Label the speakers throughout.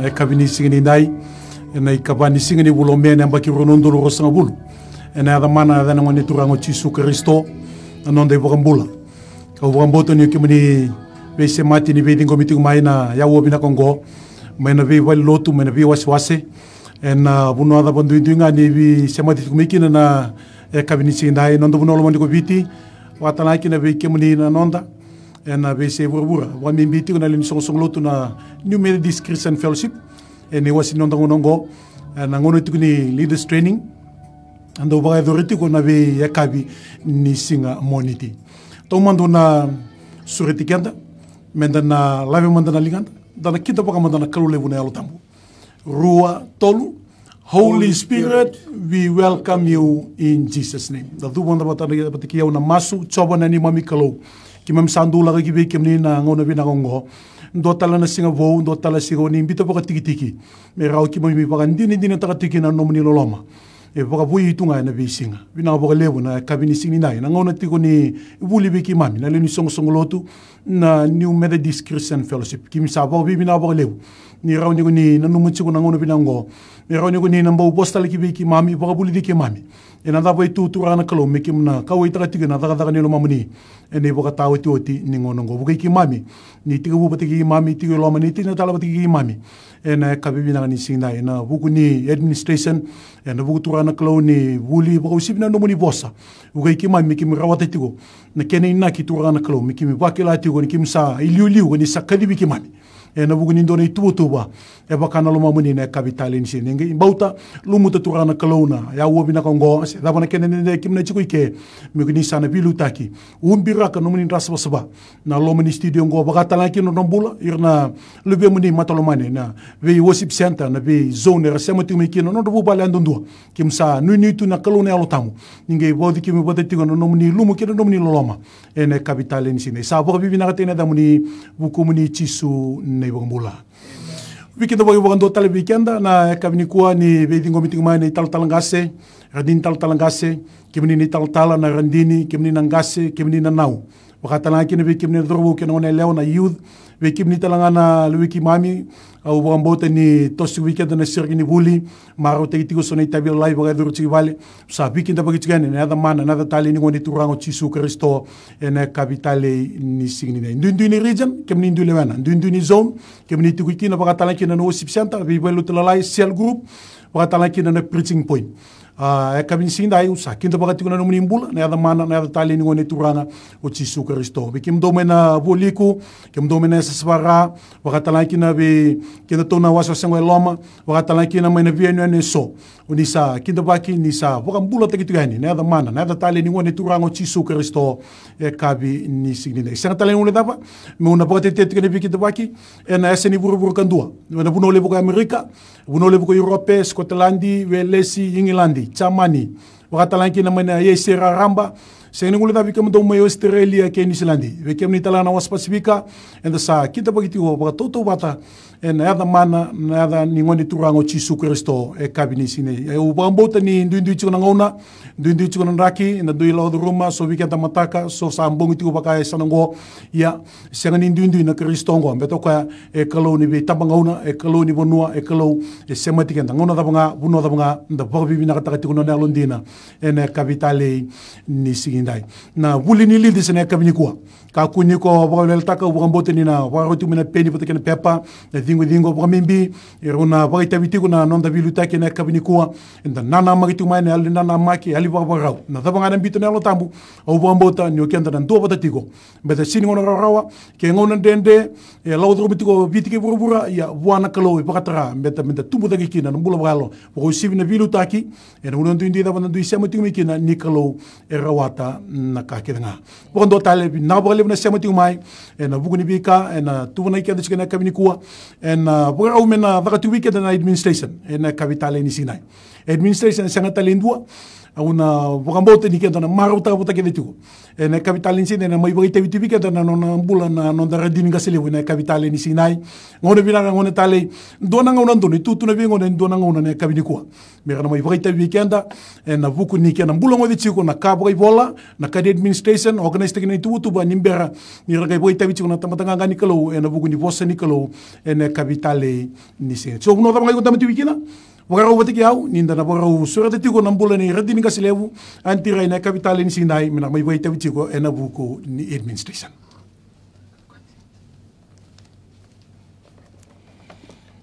Speaker 1: e kabini singini dai na ikabani singini bulo mene ambaki ronondolo rosanga bulu ena ada mana ada ngoni turango Yesu Kristo anonde bokambula ka bokamboto ni kimini bese mati ni bedingo mitingo maina ya wobina kongo maina be wal lotu maina be waswase ena buno ada bandu indinga ni bi semati kumikina na e kabini singini dai nondo buno lo mandiko biti watana kina be kimini na nonda ena be se burbura wa mimbiti na lin song lotu na New Methodist Christian Fellowship ene wasi nongo na ngono tikuni leaders training ando ba authority ko na be yakabi ni singa moniti to mando na sureti kenda menda na lave manda na linganda dana kita paka manda na kalule buna yalo tambu rua tolu Holy Spirit, we welcome you in Jesus' name. Da du manda batana batikia una masu choba na ni mami kalau kimam sandula ka kibe kimni na ngona bina kongo ndo tala na singa vo ndo tala sigo ni bito paka tiki me rao kimam mi paka ndini taka tiki na nomni loloma e paka bui itunga na be singa bina paka lebu na kabini singi na ngona tiko ni buli be kimami na leni song lotu na New Methodist Christian Fellowship kim sa ba bi bina paka lebu ni rao ni na numutsi ko na ngona bina ngo me rao ni namba upostala kibe kimami paka buli di kimami ena da bai tu turana kalo me kim na kawai taka tiki na taka ni lo mamuni ene boka tawo oti ni ngono ngo bukai kimami ni tiga bu batiki imami tiga lo mani tina tala batiki imami ena kabibi na ni singa ena buku ni administration ena buku turana kalo ni buli boka usibna no muni bossa bukai kimami kim rawata tigo na kene ina ki turana kalo mi kim bakila tigo ni kim sa iliu ni sakadi bi kimami ena buku ni ndone tuba e bakana lo mamuni na kapitali ni singa bauta lumuta turana kalo na ya wobina kongo se da bana kene ne kim na chikuike mi ni sana bilu taki umbira ka nomini rasa basaba na lomani studio ngo bakata laki no nombula irna lebe muni matalomane na ve worship center na ve zone rasema tumi kino no do bala ndundua kimsa nuni tu na kalone alotamu ninge bodi kimi bodi tigo no nomini lumu kino nomini loloma ene kapitale ni sine sa bo bibi na katena da muni buku muni Yesu nei bongula weekend bo bo ndo tale weekend na kabini kuwa ni ve dingo mitingo mai tal talangase radin tal talangase kimni ni tal tala na randini kimni nangase kimni na nau wakatana kini be kimni drobo kina ona leo na youth be kimni talanga na luiki mami au bambota ni tosi weekend na sirgi ni buli maro te tiko sona itabi live ga durchi vale sa weekend ba gitgane na da mana na da tali ni ngoni turango Yesu Kristo ena kapitale ni signi ne ndundu ni region kimni ndule wana ndundu ni zone kimni tiko kina wakatana kina no worship center be belo tlalai cell group wakatana kina na preaching point kabin sinda ay usa kinda bakati kuna numuni mbula na yada mana na yada tali ni ngone turanga o Yesu Kristo be kim do mena boliku kim do mena saswara wakatala kina be kinda tona waso sengwe loma wakatala kina mena vienu ne so unisa kinda baki nisa wakambula takitugani na yada mana na yada tali ni ngone turanga o Yesu Kristo kabi ni signine sanga tali ngone daba me una bakati tetikane be kinda baki ena eseni buru kandua na buno lebo ko Amerika buno lebo ko Europe Scotland Welesi England chamani wakatalanki na mana yesera ramba seni ngule da bikam do mayo Australia ke New Zealand bekem ni talana was Pacifica and sa kita bagiti ho ba toto bata en ada mana na ada ni ngoni turango Yesu Kristo kabini sine e ubambota ni ndundu chuna ngona ndundu chuna raki na do ilo ruma so bikata mataka so sambong itu baka sanango ya sengani ndundu na Kristo ngo beto ka kaloni be tabangona kaloni bonua kalo semati kenda ngona da banga buno da banga nda bobi bina kata kati kuno na londina en kapitale ni sigindai na buli ni lidi sene kabini kwa ka kunyi ko bawel taka ubambota ni na waroti mina peni poteke pepa na dingo bamimbi iruna baita bitiku na nonda biluta ke na kabini kuwa inda nana magitu mai na nana maki ali barau na tabanga na bitu na lotambu au bambota ni okenda na ndo batatiko beta sini ngona rawa ke ngona dende e laudro bitiko bitike burubura ya buana kalo e pakatara beta tumbu dagi kina mbula balo ko sibi na biluta ki e ngona ndi da bana ndi sema timi kina ni kalo e rawata na ka kenga bondo tale na bole na sema timi mai e na buguni bika e na tubuna ikenda chikena kabini kuwa en bukan umena vakati weekend na administration en kapitale ni sinai administration sangat talindua una vokambote ni kenda na maruta buta kede tuko ene capital ni sine na mai bagi tevi tivi keda na nona bula na nona radini gasele na capital ni sinai ngone bina ngone tale dona ngona ndoni tutu na bingo dona ngona ne kabini kwa mera na mai bagi tevi kenda na buku ni kena bula ngode chiko na ka bagi bola na ka administration organize tekene tu ba nimbera ni ragai bagi tevi chiko na tamatanga ngani kalo ena buku ni bossa ni kalo ene capital ni sine so no tama ngai tivi kina Wagarau batik yau, ninda na wagarau surat tiko ng bulan ni radini kasilewu, antiray na kapital ni Sinai, may way tabi tiko ena buko ni administration.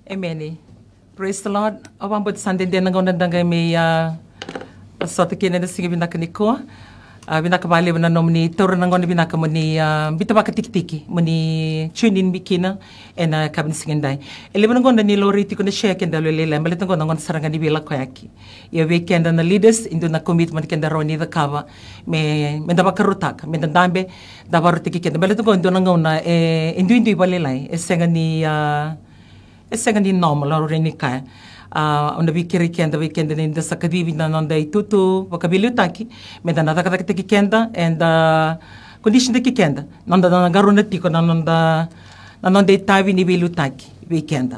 Speaker 2: Amen. Praise the Lord. Awang bud sandin din ng dangay may sotikin na sige binakaniko. Binakabali na nomni toro nang gona binakamo ni bitabaka tiktiki muni tunin bikina ena kabin singenday eleven gona ni loriti ko na share kenda lele malit gona gona saranga ni bila koyaki ya weekend na leaders indo na commitment kenda roni the kava me ndabaka rutak me ndambe dabarutiki kenda malit gona gona indo balelai esenga ni normal roni ka onda vikiri kenda weekend ni nda sakadivi na nonda itutu wakabilu taki meda na taka taki kenda and condition taki kenda nonda na garuna tiko na nonda itavi ni bilu taki weekend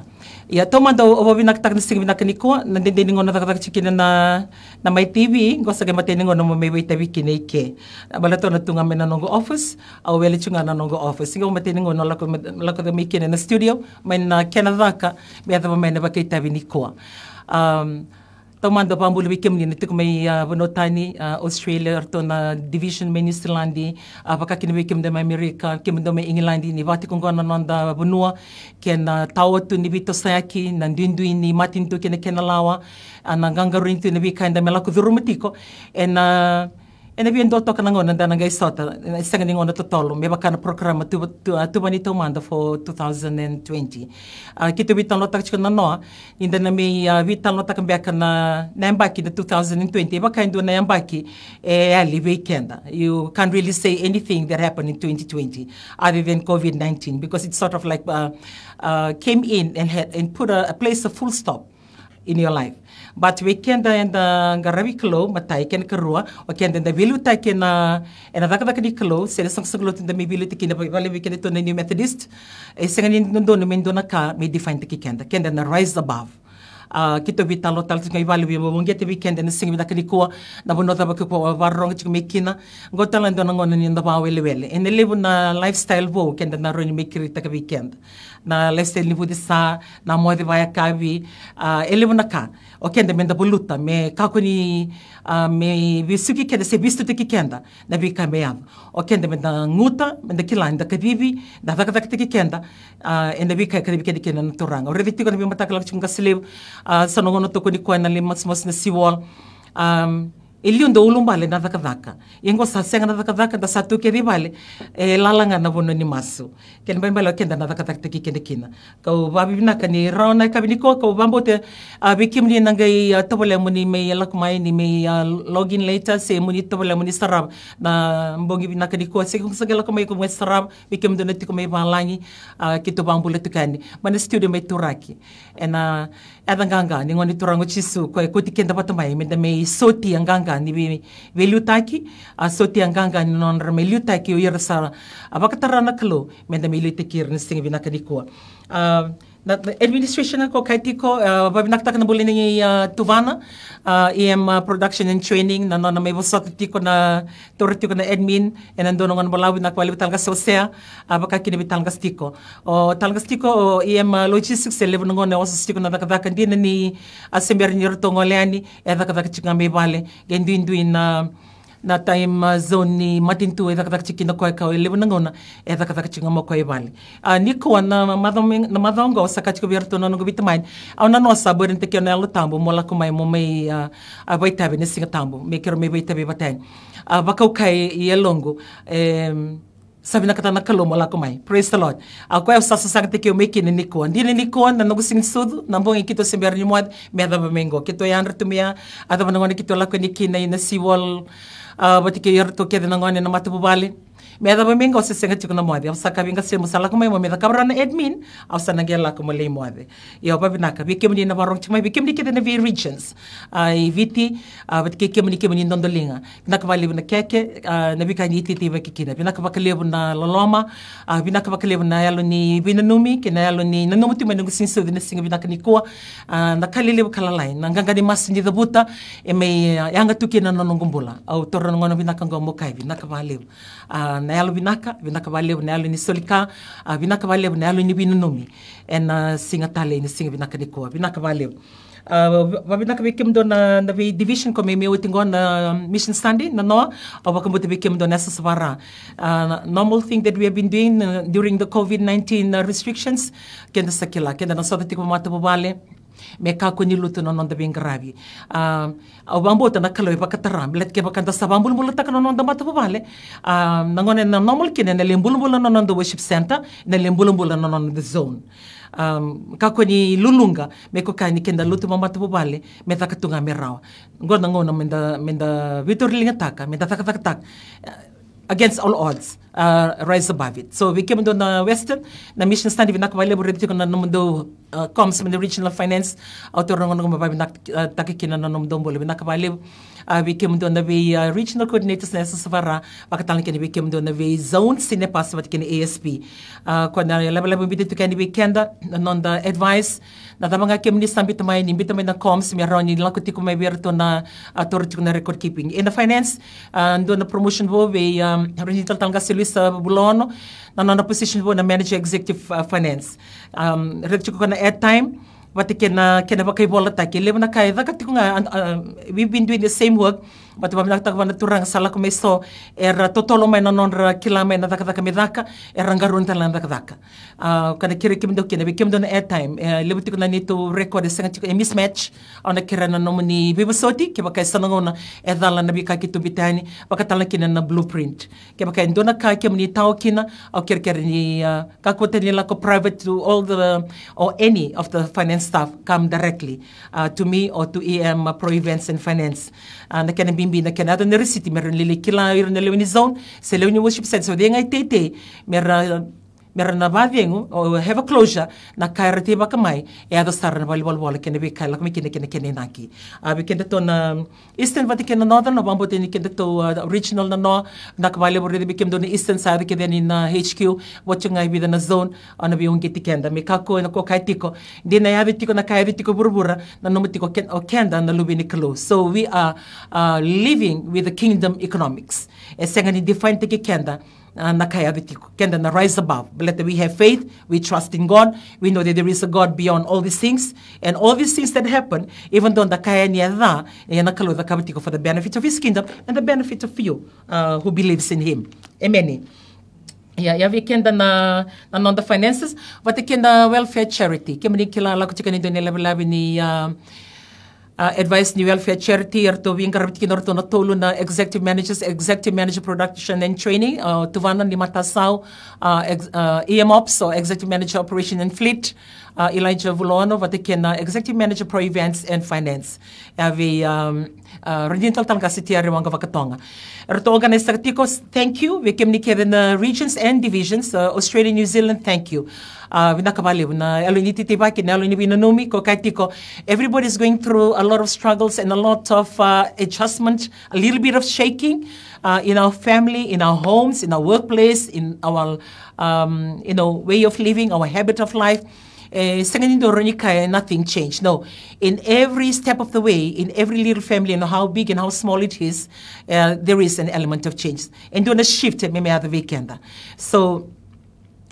Speaker 2: ya tomando obo binaktak na sige binakaniko nandindini ngona taka chikina na may TV gosa ga mateni ngona mo may tabi kineke balato na tunga me na nongo office au wele chunga na nongo office singo mateni ngona lako da mikine na studio may na Canada ka may ata may na bakay tabi ni ko tomando pambulu bikem ni nito may bonotani Australia to na division menu Stilandi baka kinibikem da may America kim da may England ni vati kung gona nonda bunua ken tawatu ni bito sayaki nandindui ni matintu ken kenalawa nangangarin tu ni bikanda melako durumatiko en bien dotto kana ngona dana ngay sota isanga ni ngona totolo me bakana programa tu bani tomanda for 2020 kito bitan lotak chikana no inda na me bitan lotak mbeka na mbaki the 2020 bakaindo na mbaki ali weekend you can't really say anything that happened in 2020 other than COVID-19 because it sort of like came in and put a place of full stop in your life. But weekend and garabi klo matay ken karua weekend and the bilu tay ken and adaka ni klo sila sang saglot and the bilu tikin na bali weekend ito na New Methodist senganin ndono mendo na ka may define tikikenda kenda na rise above kito vitalo tal ngay valu bi mo ngete weekend na singi na kanikuwa na bonota ba ko warong chik mekina gotalan do nangona ni nda wele wele en live na lifestyle bo kenda na ro ni mekiri ta weekend na lifestyle ni budi sa na mode vaya kavi elevo na ka o kenda menda boluta me kakuni me bisuki kenda se bistu te kenda na bi kambeya o kenda menda nguta menda kilanda kavivi da taka te kenda en na bi ka kenda na turanga o reviti ko na bi matakala chunga slev sa nongono to ko ni ko na limas mos na siwol Iliundo ulumbale na daka yengo sa senga na daka da satu ke ribale lalanga na bono ni masu ken bambalo kenda na daka tiki kende kina kau babi na kani rauna kabini ko kau bambote bikim ni nangai tobole muni me lakmai ni me login later se muni tobole muni sarab na mbongi bina kani ko se kung sagala ko may ko sarab bikim do neti ko may balangi kito bambule tukani man studio may turaki ena adanganga ni ngoni turango chisu ko tikenda patamay me da may soti anganga ni velutaki soti anganga ni non remelutaki o yersa abakatara na klo menda melutakir ni singi binakadiko na administration ko kaiti ko babinaktak na bulin ni Tuvana EM production and training na may bosot tiko na turti ko na admin enando ngon balawi na kwali talga sosea baka kinibital gastiko o talgastiko o EM logistics level ngon na wasastiko na dakadaka din ni asember ni rto ngoliani dakadaka chinga may bale gendinduin na time zone ni matintu dakadaka chikina ko ka level ngona dakadaka chinga mo ko ibali niko na madongo sakach ko berto no bitmai au na nossa borin te kena lo tambo mola ko mai mo mai vai tabe ne singa tambo me kero me vai tabe batay baka kai yelongo sabi na kata nakalomo la kumay. Praise the Lord. Ako ay sasasang te kyo meki ni Nikon. Di ni Nikon na nagusing sudo nambong ikito sember ni muad meda ba mengo. Kito yan retumia ada ba nangone kito la ko ni kinay na siwol batike yer to kede nangone na matubali. me da minga o se senga tiko na moade, au sa ka vinga se musala ko mai mo me da kabra na admin, au sa na gela ko mo le moade. Ia pa binaka, vi kemni na barong chimai, vi kemni ke na vi regions. I viti, vat ke kemni ndondolinga. Na ka vale na keke, na vi ka ni titi va kikina. Binaka bakalebu na loloma, binaka bakalebu na yalo ni binanumi, ke na yalo ni nanumi tu menungu sinso de na singa binaka ni koa, na kalelebu kalalai, na nganga ni mas ni da buta, e me yanga tuki na nonongumbula, au torra ngona binaka ngomo kai, binaka valebu. Na yalo binaka valebu, na yalo ni solika, binaka valebu, na yalo ni binanumi, en singa tale ni singa binaka ni koa, binaka valebu. Binaka bikim do na division ko may utingon na mission standing na no, o baka buti bikim do nasa sabara. Normal thing that we have been doing during the COVID-19 restrictions, kenda sa kila, kenda na soda tiko mata bubale, me kako niluto no nonda bing gravi. Au bambota na kaloy pakataram, let ke bakanta sa bambul mulata ka no nonda mata bubale. Nangone na normal kine na limbulumbulan no nonda worship center, na limbulumbulan no nonda zone. Kako ni lulunga me ko kani kenda lutu mamata bubale me takatunga me rawa ngona ngona menda vitorlinga taka menda tak against all odds rise above it. So we came to the western na mission stand vinaka vale buriti ko na mundo comes from the regional finance autor ngona ngoma binak takikina na mundo bole vinaka vale we came to the regional coordinators na savara pakatalan kini we came to the zone sine pass wat kini ASP ko na level bit to kani weekenda non the advice na tamanga kemi sambit mai na coms mi ron ni lakuti ko may berto na authority na record keeping in the finance ndo na promotion bo we regional talanga Luisa Bulono na position bo na manager executive finance retiko ko na airtime Wati kena bakai bola taki leva na kai da kati we've been doing the same work but ba nak takwa na turang sala ko meso era totolo mai na nonra kilame na daka medaka era ngarun talan daka kana kire kim do kena bikim do na airtime leva tiko na need to record senga tiko a mismatch ona kira na nomni bibosoti ke bakai sanangona e dala na bika kitu bitani bakatala kina na blueprint ke bakai ndona ka ke mni tao kina au kire ni ka ko teni la ko private to all the or any of the finance staff come directly to me or to EM Pro Events and Finance. Na kena bimbi na kena ato nere city meron lili kila yun na lewini zone sa lewini worship set. So di nga itete meron na badengo o have a closure na kairate ba kamay e ado star na bali kena bi kaila kami kena naki. Abi kena to na Eastern Vatican na Northern na bambote ni kena to regional na no nakabali bo rede bikem do ni Eastern side kena ni na HQ watching ay bida na zone ana bi yung giti kenda me kako na ko kaitiko di na yabi tiko na kairi tiko burbura na numutiko kenda na lubi ni close. So we are living with the kingdom economics. E senga ni define tiki kenda na kaya bitiko kenda na rise above. But we have faith, we trust in God, we know that there is a God beyond all these things, and all these things that happen, even though the kaya niya na nakalo da kabitiko for the benefit of His kingdom and the benefit of you who believes in Him. Amen. Yeah, we kenda na non the finances, but kenda welfare charity. Kemani kilala ko tika ni do nila ni advice ni welfare charity erto winga rabit kinorto na tolo na executive manager production and training tuvana ni matasao EMOps or executive manager operation and fleet Elijah Vulono vatikena executive manager pro events and finance ave regional talga city ariwanga vakatonga erto organizer tikos thank you we kemni keden regions and divisions Australia New Zealand thank you vinakabali na aluniti tibaki na aluni binanomi ko kaitiko everybody is going through a lot of struggles and a lot of adjustment a little bit of shaking in our family in our homes in our workplace in our way of living our habit of life nothing changed. No, in every step of the way, in every little family, and how big and how small it is, there is an element of change. And doon na shift may other weekend. So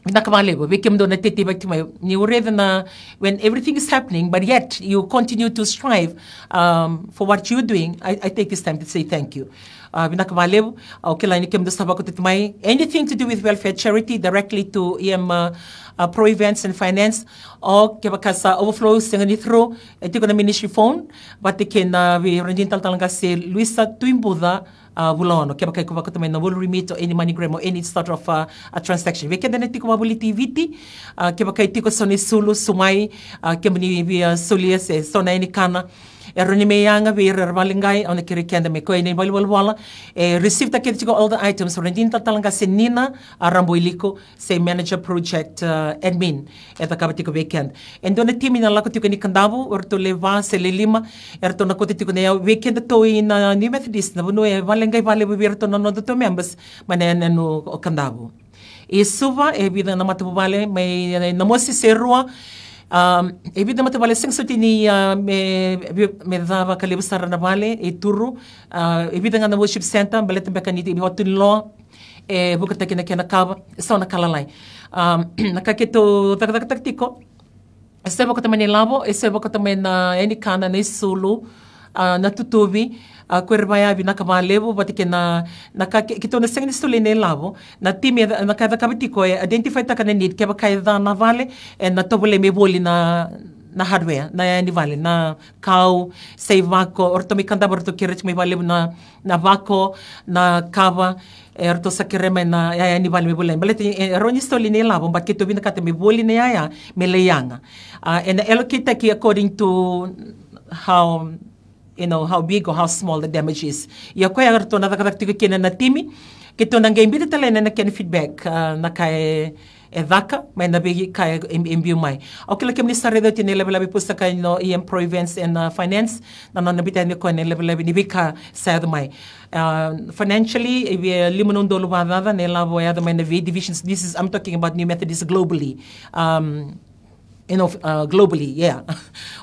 Speaker 2: nakamalego, we came doon na titibag tumayo. Niureda na when everything is happening, but yet you continue to strive for what you're doing. I take this time to say thank you. Binakamalebo, okay lang ni Kim Dostaba ko titmay. Anything to do with welfare charity directly to EM Pro Events and Finance o kaya overflow singa ni through ito ko na ministry phone but ikin we rental talaga si Luisa Tuimbuda Bulono kaya kaya ko tumay na will remit or any MoneyGram or any sort of a transaction we kaya na tiko mabuli TVT kaya kaya tiko soni sulu sumay kaya ni solia se sona ini kana Roni me yanga we rabalingai on the kirikenda me koe ni wala received the kids all the items for Rendinta Talanga Senina Aramboiliko say manager project admin at the Kabatiko weekend. And don't a team in a Lakotiko Nikandabu or to Leva Selima Erto Nakotiko weekend to in New Methodist Nabuno Valengai Valley we were to another two members Manan and Okandabu. Suva vida na matubale may namosi serua vida matubale sing sutini me dava kalibusara na vale turu vida nga na worship center balete bekaniti hotunlo bukata kina kena kaba sona kalalai nakaketo taktiko sebo ko tamani labo sebo ko tamani na any kana na sulu na tutubi kuerbaya vi nakavalevo batike na kito na sengni stulene lavo na time na kada kabitiko identify ta kana need keba kaida na vale na tobole me boli na hardware na ni vale na kau sei vako orto mi kanda borto kirech me vale na vako na kava orto sakireme na ya ni vale me boli balete roni stulene lavo but kito vi na kate me boli na ya me leyanga and allocate ki according to how how big or how small the damage is. Ya ko ya to na tiko kina na timi kito nang game bita tala na ken feedback na kay vaka may nabi kay imbiu mai. Okay la kemni sa redo tinela bela pusta kay no pro events and finance na no nabita ni ko ne level ni bika sa mai. Financially we limonong dolo ba na nela boya the main divisions. This is I'm talking about New Methodist globally. Globally, yeah,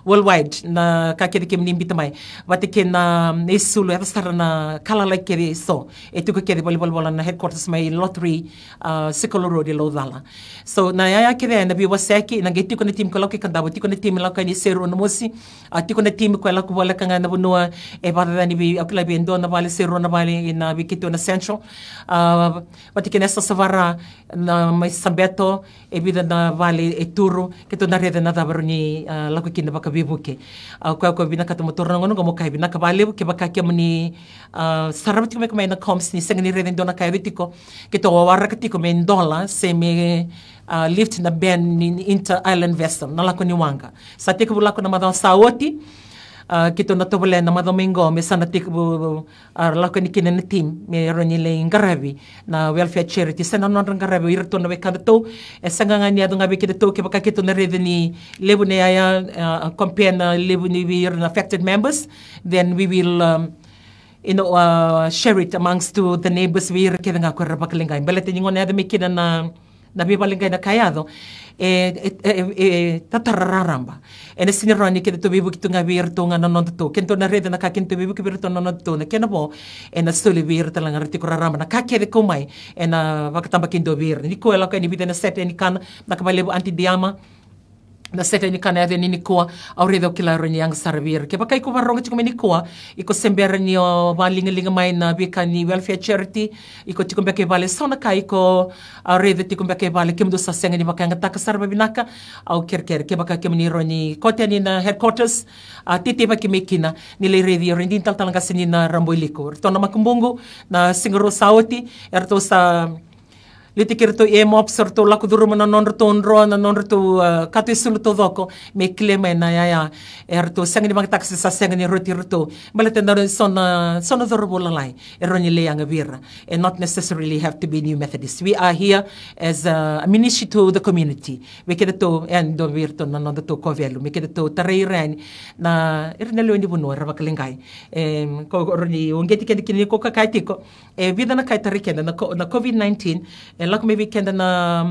Speaker 2: worldwide na kakiri kim nimbita mai batike na isulu ya stara na kala like kiri so etuko kiri volleyball na headquarters mai lottery Sikolo Road Lodala so na ya kiri na biwa seki na geti ko na team ko loki kandabo tiko na team la ka ni seru na mosi tiko na team ko la ko wala kanga na bunua bada ni bi akla bi ndo na vale seru na vale na bikito na central batike na savara na mai sambeto bida na vale eturu kito na reda na dabaro ni lako kinda baka bibuke ko binaka motor ngono mo kay binaka bale ke baka ke mani sarabti ko may na coms ni sangni reda ndo na kay ritiko kito wara katiko men dola se me lift na ben ni inter island vessel na lako ni wanga sa tiko lako na madang saoti kito na tobole na madomingo me sana tikbu lako ni kina na team me roni le ngarabi na welfare charity sana non ngarabi irto na bekanda to sanga nga niya nga bekida to ke baka kito na rede ni lebu ne aya compare na lebu ni wir affected members then we will share it amongst to the neighbors wir kida nga ko rabakalinga belete ningo na me kida na bibalinga na kayado tatararamba ene sinironi ke to bibu kitunga virtu nga non to kento na rede na kakento bibu ke virtu non to na kenabo ena soli virtu lang arti ko raramba na kakede ko mai ena wakatamba kindo vir ni ko ela ka ni bidena set ni kan na kabalebu anti diama na sete ni kana de ni ko auredo kilaro ni ang servir ke bakay ko barong chiko ni ko iko sember ni balinga mai na bikani welfare charity iko chiko beke vale sona kai ko auredo chiko beke vale kimdo sa senga ni bakanga takasarba binaka au kerker ke bakay kemni roni kote ni na headquarters titi ba kimekina ni le ready rendin tal talanga sini na ramboiliko to na makumbongo na singro sauti erto sa litikir to mop sorto lako duro na non to katu sulu to doko me klema na ya erto sangni mag taxi sa sangni roti roto balete na sona duro bolalai eroni le yang vira and not necessarily have to be New Methodist. We are here as a ministry to the community. We keda to and do virto na non to kovelo me keda to tareiran na ernelo ndi buno rabakalingai ko roni ongeti kedi ko kakaitiko vida na kaitarikenda na COVID-19 like maybe kenda na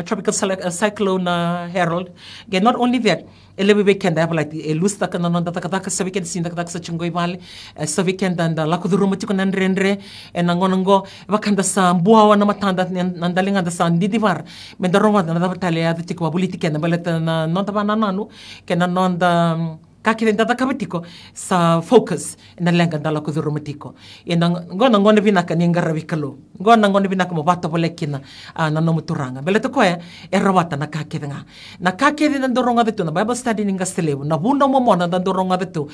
Speaker 2: tropical cyclone Harold. Again, not only that, elebi weekend I have like lusta kana non data sa weekend sin data sa chungoy vale sa weekend anda lako durumo tiko nanrendre en nangonongo bakanda sa buawa na matanda nandalinga da sa ndidivar mendaronga na davatale ya tiko politika na baleta na non tabana nanu kena non da kakire data kabitiko sa focus na lenga dala ko durumatiko ina ngona ngone binaka ni ngarabi kalo ngona ngone binaka mo bato bolekina na no muturanga beleto ko rawata na kakire na doronga betu na Bible study ninga selebu na buno mo mona na doronga betu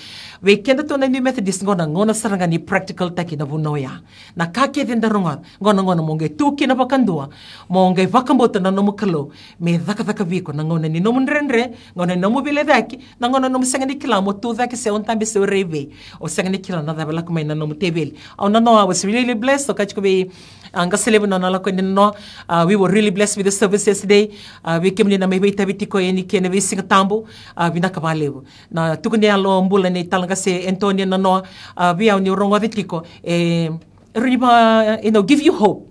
Speaker 2: weekend to na New Methodist ngona saranga ni practical taki na buno ya na kakire doronga ngona mo nge tuki na bakandua mo nge vakambota na no mukalo me daka viko na ngona ni no munrenre ngona no mobile daki na ngona no musanga kila mo tu that se on tambe se reve o senga ni kila na da bela kuma no mutebeli au no I was really blessed ka chiko be anga celebrate no la ko no we were really blessed with the service yesterday we came ni na me beta bitiko eni kene we sing tambo bina ka valeu na tukune alo mbula ni talanga se Antonio no we au ni rongo bitiko riba give you hope.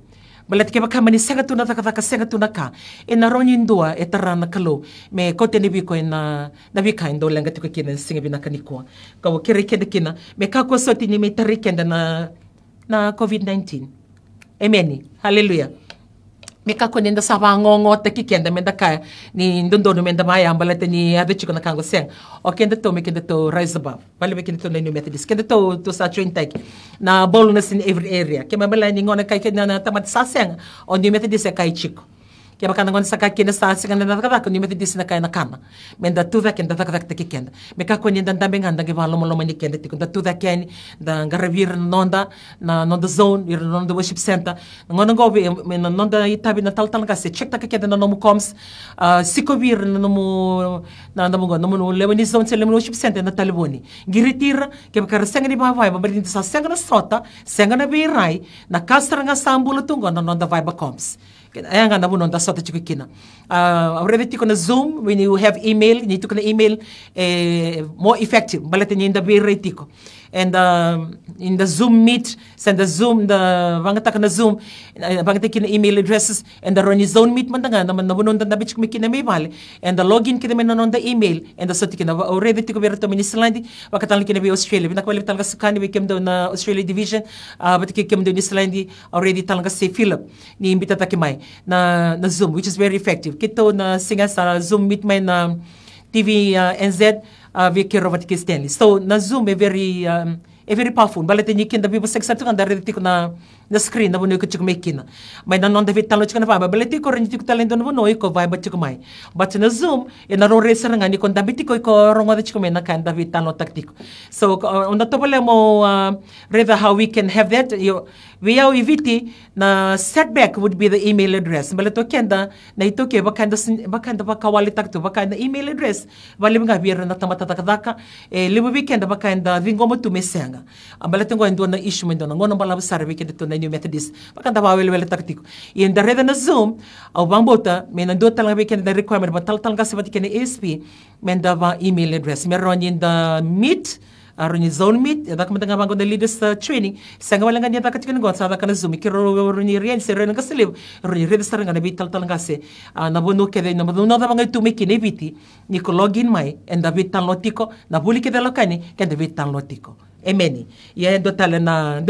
Speaker 2: Balat ke baka mani senga tuna taka senga tuna ka na roni ndua tarana kalo me kote ni biko na bika ndo lenga tiko kina singa bina kaniko ka wo kere kende kina me ka ko soti ni me tarikenda na COVID-19 amen hallelujah me ka ko nenda saba ngongo te kikenda me daka ni ndondo no menda maya balat ni ado chiko na kango seng o kenda to me kenda to rise above bali me kenda to na new methodist kenda to sa train take na boldness in every area kaya mabala ni ngona kay na tamat sa seng o new methodist kay chiko kaya baka nangon sa kaya sa seng na nakaka new methodist na kay nakana menda to that kenda tak te kenda me ka ko nenda dambe nganda ke valo mo ni kenda tiko da to that kaya da ngaravir nonda na nonda zone ir nonda worship center ngona go me nonda itabi na tal kasi check ta kaya na no mo coms sikovir na mo no mo lewani zone se worship center na taliboni giritira kaya baka senga ni vai babari sa senga na sota senga na birai na kastra nga sambulo tungo na nonda vai ba coms ayan nga nabunon da sota chiko kina already tiko na Zoom when you have email ni tiko na email more effective balate ni inda birai tiko and in the Zoom meet send the Zoom the bangata ka na Zoom bangata kina email addresses and the roni zone meet man nga naman nabunon da bitch kumikina may vale and the login kina men on the email and the sota kina already tiko berato Ministlandi wakatan kina bi Australia binakwali talaga sakani we came down na Australia division but came down Ministlandi already talaga si Philip ni imbita takimay na Zoom which is very effective kito na singa sa Zoom meet may na TV NZ Vicky Robert Stanley so na Zoom very powerful balete ni kinda bibo sex atu kanda redi ko na screen na buno ko chiko mekina may na non David talo chiko na ba balete ko rin chiko talento no no ko vai ba chiko mai but na Zoom na ron racer nga ni kon David ko ron wa chiko me na kan David talo taktiko so on the topole mo rather how we can have that we are eviti na setback would be the email address baleto kenda na ito ke bakanda bakawali takto bakanda email address bali nga bira na tamatatakadaka libo weekend bakanda vingomo tumesenga baleto ngo ndo na issue ndo ngono bala sarbe ke dito na new methodist bakanda bawel taktiko in the reda na Zoom au bambota me nando talaga weekend na requirement batal talaga sabati ke ASP menda ba email address meron in the meet Roni zone meet, dak matanga bango na leaders training, sanga wala nga niya takat kino sa dak na Zoom, kiro roni riyan se roni kasilib, roni register nga nabi tal kasi, nabuno kede nabuno na mga tumiki nebiti, ni ko login mai, and David tal lotiko, nabuli kede lokani, ken David tal lotiko. Emeni. Ya do tale na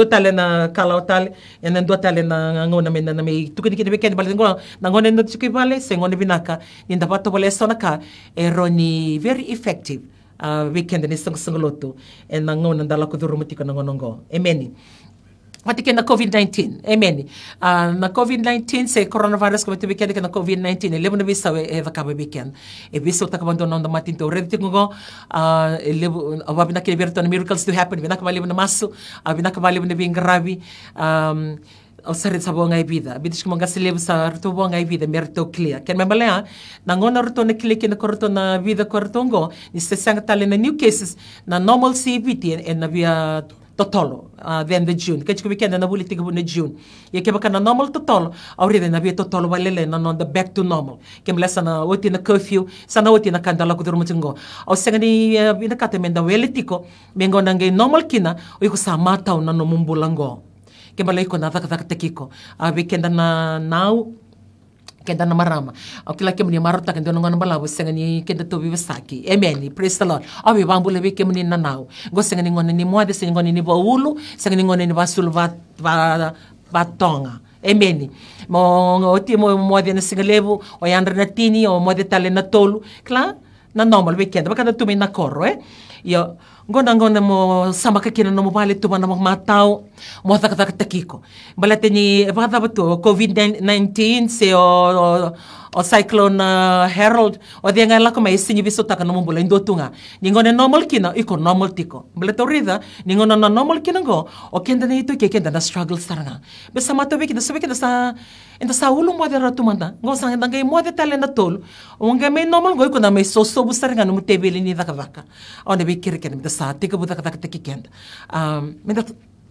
Speaker 2: kalau tale, yan do tale na ngona men na may tukini kini weekend balik ngo na ngona no tsiki bale, se ngona binaka, ni dapat to bale sonaka, roni very effective. Weekend ni sangoloto and nangon nandala ko durumati ko nangonongo amen Matike na COVID-19 amen na COVID-19 se coronavirus ko mati weekend na COVID-19 lebo na bisa vakaba weekend biso takabando na matinto ready ko lebo awabi na kiniberto na miracles to happen binakabali na maso binakabali na bing grabe o sarit sa buong ay vida. Bitis ko mga silib sa ruto buong ay vida, merito clear. Kaya mabalaya, nangon na ruto na kliki na korto na vida kortongo, ni sesang tali na new cases na normal CVT and na via totolo, then the June. Kaya ko weekend na nabulit tigabu na June. Kaya baka na normal totolo, already na via totolo walele na the back to normal. Kaya mula sana wati na curfew, sana wati na kandala ko durumutingo. O sanga ni binakate menda welitiko, mengo nangay normal kina, o ko sa mataw na numumbulango. Kebalay ko na takiko weekend na now kenda na marama akila kemni marota kenda ngona balawo senga ni kenda to bibasaki amen praise the Lord abi bambule be kemni na now go senga ni ngona ni moade senga ni baulu senga ni ngona ni basul batonga amen mo oti mo moade na senga levo o yandra na tini o moade tale na tolu kla na normal weekend baka to me na korro yo ngona mo sama kakina no mobile to na matao mo takiko balate ni baka to COVID-19 se o cyclone Harold o dia ngala ko mai sinyi biso taka no mbola indotunga ni ngone normal kina iko normal tiko balate rida ni ngona na normal kina go o kenda ni to ke kenda na struggle saranga be sama to be kida sa Enta sa ulu moda ra tumanda ngo sang danga moda talena tolo onga me normal go ko na me so busar ngano mutebeli ni daka ona be kirken me sa tika buda daka kenda me da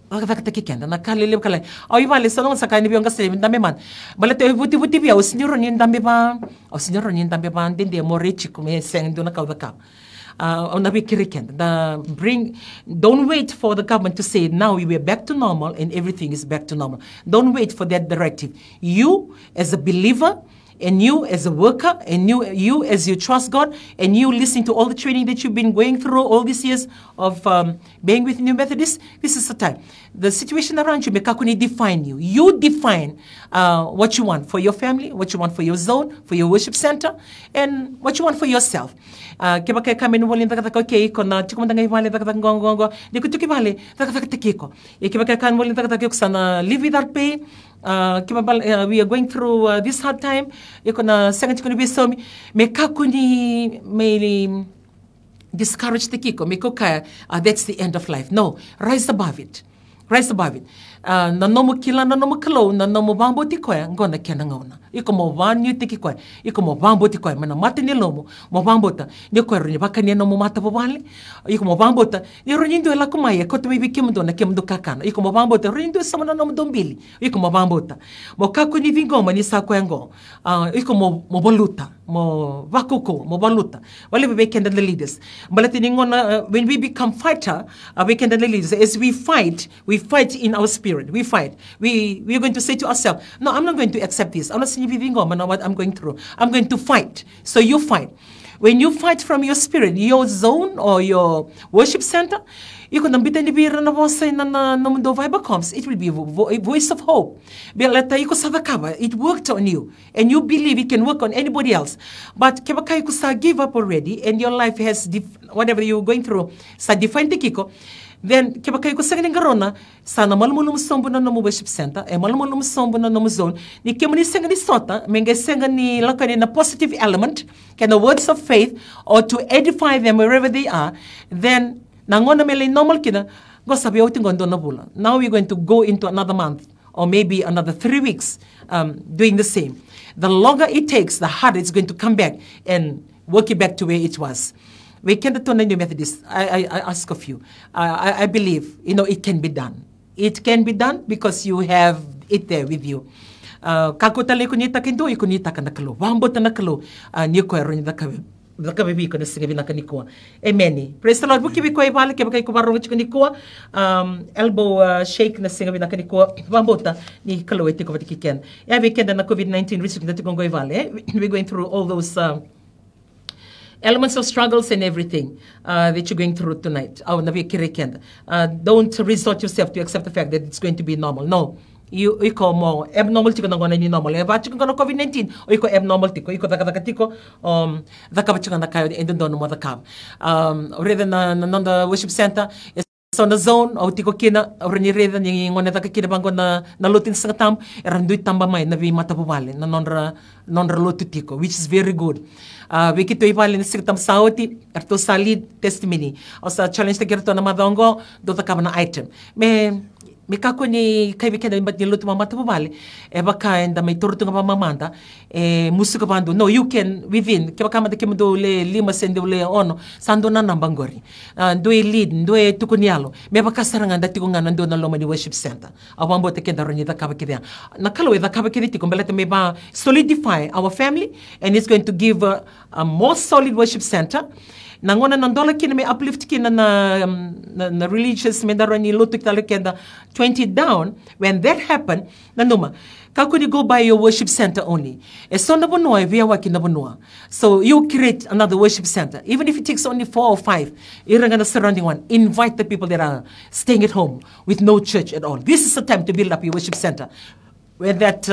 Speaker 2: daka kenda na kalele kala ai vale so non sakani bi onga se me dame man balate buti bi o signor ni dame ba o signor ni dame ba ndende mo rechi come seng do na ka don't wait for the government to say now we are back to normal and everything is back to normal. Don't wait for that directive. You as a believer and you as a worker and you as you trust God and you listen to all the training that you've been going through all these years of being with New Methodist, this is the time. The situation around you, mekakuni define you. You define what you want for your family, what you want for your zone, for your worship center, and what you want for yourself. Keba kaya kami nuwalin takataka okay ko na tikumanda ngay vale takataka ngongo di ko tuki vale takataka tekiko. Keba kaya kami nuwalin takataka sana live without pay. We are going through this hard time. Iko na sengat ko ni bisomi mekakuni may discourage tekiko meko kaya that's the end of life. No, rise above it. Rise above it. Na nomo kila na nomo kalo na nomo bambo tikoya ngona kena ngona. Iko mo vanyu tikikoya. Iko mo bambo tikoya mana mate ni lomo mo bambo ta. Ni ko ro ni bakani no mo mata bobale. Iko mo bambo ta. Ni ro ni ndo la kumaya ko to bibi kimdo na kimdo kakana. Iko mo bambo ta ro ni ndo sama na nomo dombili. Iko mo bambo ta. Mo kako ni vingoma ni sa kwengo. Iko mo boluta. Mo vakuko mo boluta. Wale be kenda the leaders. Balati ni ngona when we become fighter, we kenda the leaders as we fight in our spirit. We fight. We're going to say to ourselves, no, I'm not going to accept this. I'm not saying what I'm going through. I'm going to fight. So you fight. When you fight from your spirit, your zone or your worship center, it will be a voice of hope. It worked on you, and you believe it can work on anybody else. But give up already, and your life has, whatever you're going through, defined the kiko. Then, kaya ko sa ganing garona, sana malumulum sombo na nomo worship center, malumulum sombo na nomo zone, ni kaya mo ni senga ni sota, menga senga ni lakani na positive element, kaya na words of faith, or to edify them wherever they are, then, nangona mele normal kina, go sabi o tingondo na bula. Now we're going to go into another month, or maybe another 3 weeks, doing the same. The longer it takes, the harder it's going to come back and work it back to where it was. We can't turn New Methodist. I ask of you. I believe, it can be done. It can be done because you have it there with you. Kakutale kunita kendo, ikunita kanakalo. Wambota nakalo, niko eron the kabibi ko na singabi na kanikuwa. Amen. Praise the Lord. Buki biko ibalik, kaya ko baro wich kanikuwa. Elbow shake na singabi na kanikuwa. Wambota ni kalo iti ko vatikiken. Yeah, we can na COVID-19 risk na tikong go ibale. We're going through all those elements of struggles and everything that you're going through tonight. Don't resort yourself to accept the fact that it's going to be normal. No. You more abnormal tiko na ngona ni normal. Eva tiko na COVID-19 o iko abnormal tiko. Iko daka tiko daka tiko na kayo endo dono mo daka. Already na the worship center on the zone o tiko kina orani reda ni ngona daka kina bango na lutin sa tam eranduit tamba mai na vi mata bubale na nonra lotu tiko, which is very good. We kito ibali ni sitam sauti erto salid testimony. O sa challenge ta gerto na madongo do ta kama na item. Me kako ni kay weekend bat ni luto mamata bubale e baka enda may turto nga pamamanda musu ka bando. No, you can within kaya kama de kemo do le lima sende le ono sando na nambangori do e lead do e tukunialo me baka saranga dati ko nga nando na loma ni worship center awambo te kenda ronyi da kaba kidya nakalo da kaba kiditi ko belete me ba solidify our family, and it's going to give a more solid worship center. Nangona nandola kina may uplift kina na religious medaro ni luto kitalo kenda 20 down. When that happened, nanuma kako ni go by your worship center only. So nabunua via waki nabunua. So you create another worship center, even if it takes only 4 or 5. You're gonna surrounding one. Invite the people that are staying at home with no church at all. This is the time to build up your worship center. When that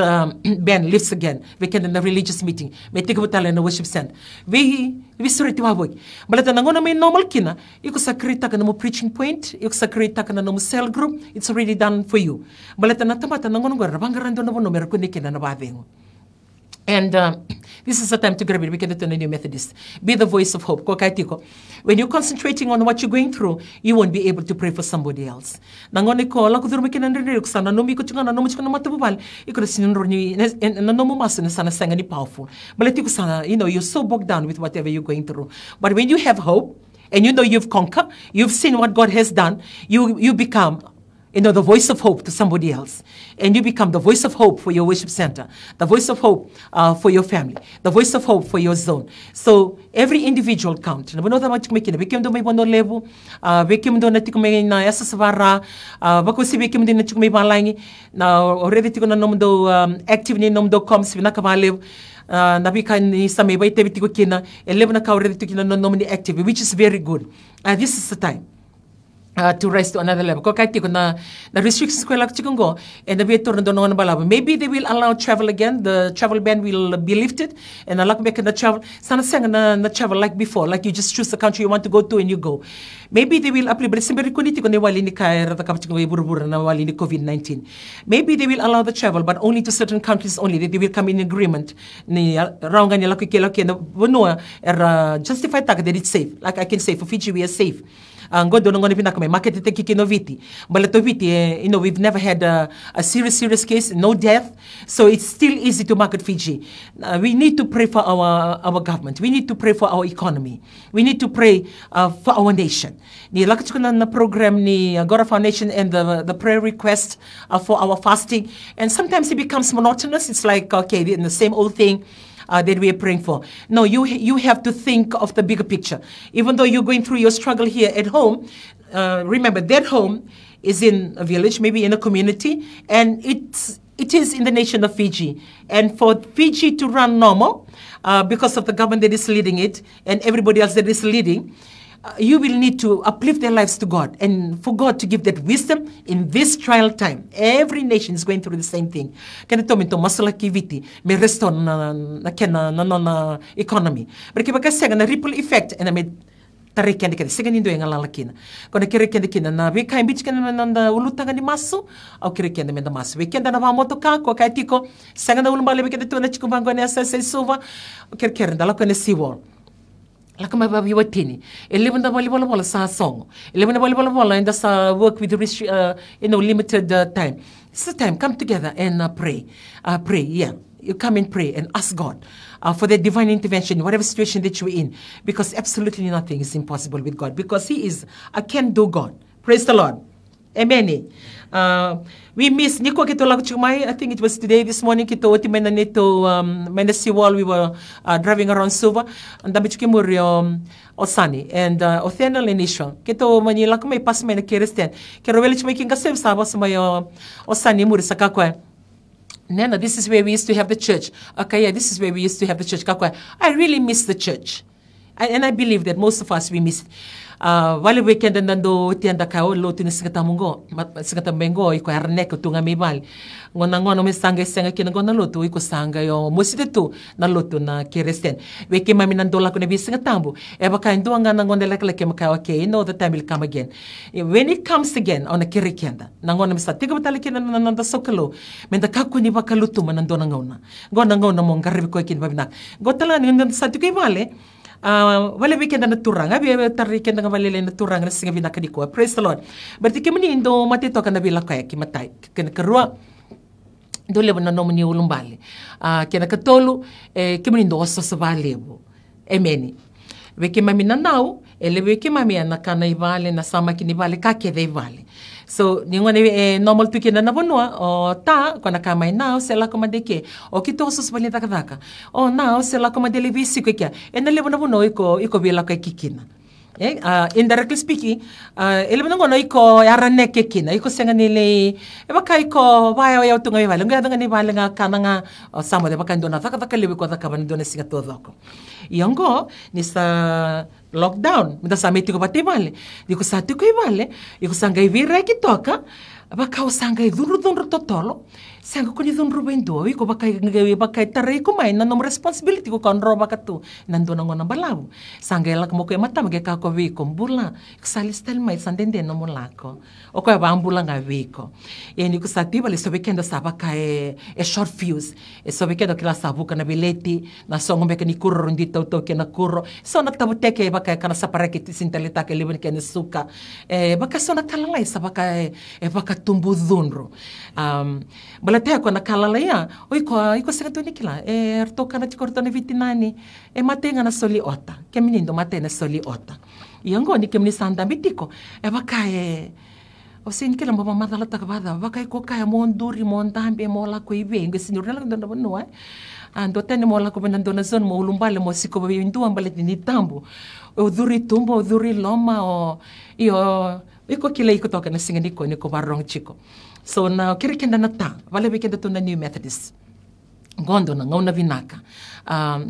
Speaker 2: band lifts again, we can in the religious meeting, may take a in the worship center. We sorry to have work. But the Nangona may normal kina, you could sacrifice no preaching point, you could sacrifice no cell group, it's already done for you. But the Natamata Nangon Rabangarando no Merkunik and Nabading. And this is the time to grab it. We can do it on a New Methodist. Be the voice of hope. When you're concentrating on what you're going through, you won't be able to pray for somebody else. Nangone ko la kudurmi kinandre sana nomi ko chunga nomi chunga matabubal. Iko sinunro ni nomo maso sana sanga ni powerful. But letiko sana, you're so bogged down with whatever you're going through. But when you have hope and you know you've conquered, you've seen what God has done, you become the voice of hope to somebody else. And you become the voice of hope for your worship center, the voice of hope for your family, the voice of hope for your zone. So every individual count. Na bono much making bekim do may bono level, bekim do natik may na esa savara, bako si bekim din natik may balangi, na already tiko na nom do active ni nom do coms na kamalev. Nabika ni sa may baite bitiko kina, eleven na ka already tiko na nom ni active, which is very good. This is the time to rise to another level. The restrictions go and maybe they will allow travel again. The travel ban will be lifted and allow back in the travel. Sana sang na travel like before, like you just choose the country you want to go to and you go. Maybe they will apply, but COVID-19. Maybe they will allow the travel, but only to certain countries only. They will come in agreement. Justify that it's safe. Like I can say for Fiji we are safe. God don't want to market it kinoviti. But we've never had a serious case, no death. So it's still easy to market Fiji. We need to pray for our government. We need to pray for our economy. We need to pray for our nation. Ni lakachukuna na program ni Agora Foundation and the prayer request for our fasting. And sometimes it becomes monotonous. It's like, okay, the same old thing that we are praying for. No, you have to think of the bigger picture. Even though you're going through your struggle here at home, remember that home is in a village, maybe in a community, and it is in the nation of Fiji. And for Fiji to run normal, because of the government that is leading it and everybody else that is leading, you will need to uplift their lives to God and for God to give that wisdom in this trial time. Every nation is going through the same thing. Kaya to minto masala kiviti may restore na economy. But kaya kasi na ripple effect and may tarik kendi kendi second indo yang alalakina. Kaya kiri kendi kina na we kaya bitch kena nanda ulutang ni maso au kiri kendi menda maso. We kenda na vamoto ka ko kaya tiko second na ulumbali we kendi tu na chikubango ni asa sova kiri kiri ndala kene seawall. Like my baby what penny. 11 volleyball sa song. 11 volleyball and that's work with limited time. It's the time. Come together and pray. Pray. Yeah, you come and pray and ask God for the divine intervention, whatever situation that you're in, because absolutely nothing is impossible with God. Because He is a can-do God. Praise the Lord. Amen. We miss Nico kito lag chumay. I think it was today, this morning kito oti may nanito may seawall. We were driving around Suva and dami chuki muri Osani and Othena Lenisha kito Manila ko may pas may nakiristian kero weli chumay king kasem sabas may Osani muri sa kakwa. Nana, this is where we used to have the church. Okay, yeah, this is where we used to have the church. Kakwa. I really miss the church. And I believe that most of us, we miss it. Wale weekend nando tianda ka lo tinis kata mungo sikata mengo iko arne ko tunga mibal ngona me sanga kina ngona loto iko sanga yo mosite tu na loto na kiresten weke mami nando la ko ne bisinga tambo e baka ndo nga ngona la ke maka okay the time will come again. When it comes again on a kirikenda ngona misa tiga batali kina nanda sokalo menda kako ni baka luto manando ngona mo ngarbi ko kin babinak gotala nanda sa tikai vale. Wala weekend na turang, abi weekend na wala na turang na singa binakadiko. Praise the Lord. But kami ni indo matito ka na bila kaya kimatay. Kaya karua dole na nomo ni ulumbali. Kaya katolo kami ni indo oso sa valebo. Amen. Weke mami na nao, weke mami na kana ibale na sama kinibale kakeda ibale. So, ningone normal tu kina na bonua o ta kona kamay now sela ko madeke o kito sus balita kadaka. O now sela ko madelevisi ko kya. Na levo na bono iko bila kay kikina. Indirectly speaking, ele mo ngono iko yarane kekina iko senga nile baka iko baya ya tunga ibale ngada ngani bale nga kana nga samo de baka ndona taka lewe ko taka ban ndona singa todo ko. Iyongo ni sa lockdown, muda sa meti ko pati bale. Diko sa tu ko ibale, iko sanga ivira kitoka baka usanga idunru totolo sanga ko ni dunru bendo iko baka tarai ko mai na nom responsibility ko kan ro baka tu nandona ngona balabu sanga ela mo ko mata mage ka ko vi ko bula salis tel mai sandende no molako o ko ba ambula nga viko e ni ko satiba le sobekenda sabaka e short fuse e sobekenda kila sabuka na bileti na songo meka ni kurro ndi to ke na kurro sona tabuteke baka kana sapareke tisintalita ke libon ke suka e baka sona talalai sabaka e baka tumbu dhunro balate ko nakala ya iko sega tonikila toka na tikorto na vitinani matenga na soli ota keminindo matena soli ota yango ni kemni sanda bitiko baka o sin kila mama madala takabada baka ko kaya mo nduri mo ndambe mo la ko ibe ngi sinur la ndo no ando tene mo la ko benando na zone mo lumbale mo siko be ndu ambale ni tambo o duri tumbo o duri loma o iko kila iko toka na singa niko ni ko barong chiko so na kiri kenda na ta vale be kenda to na New Methodist gondo na ngona vinaka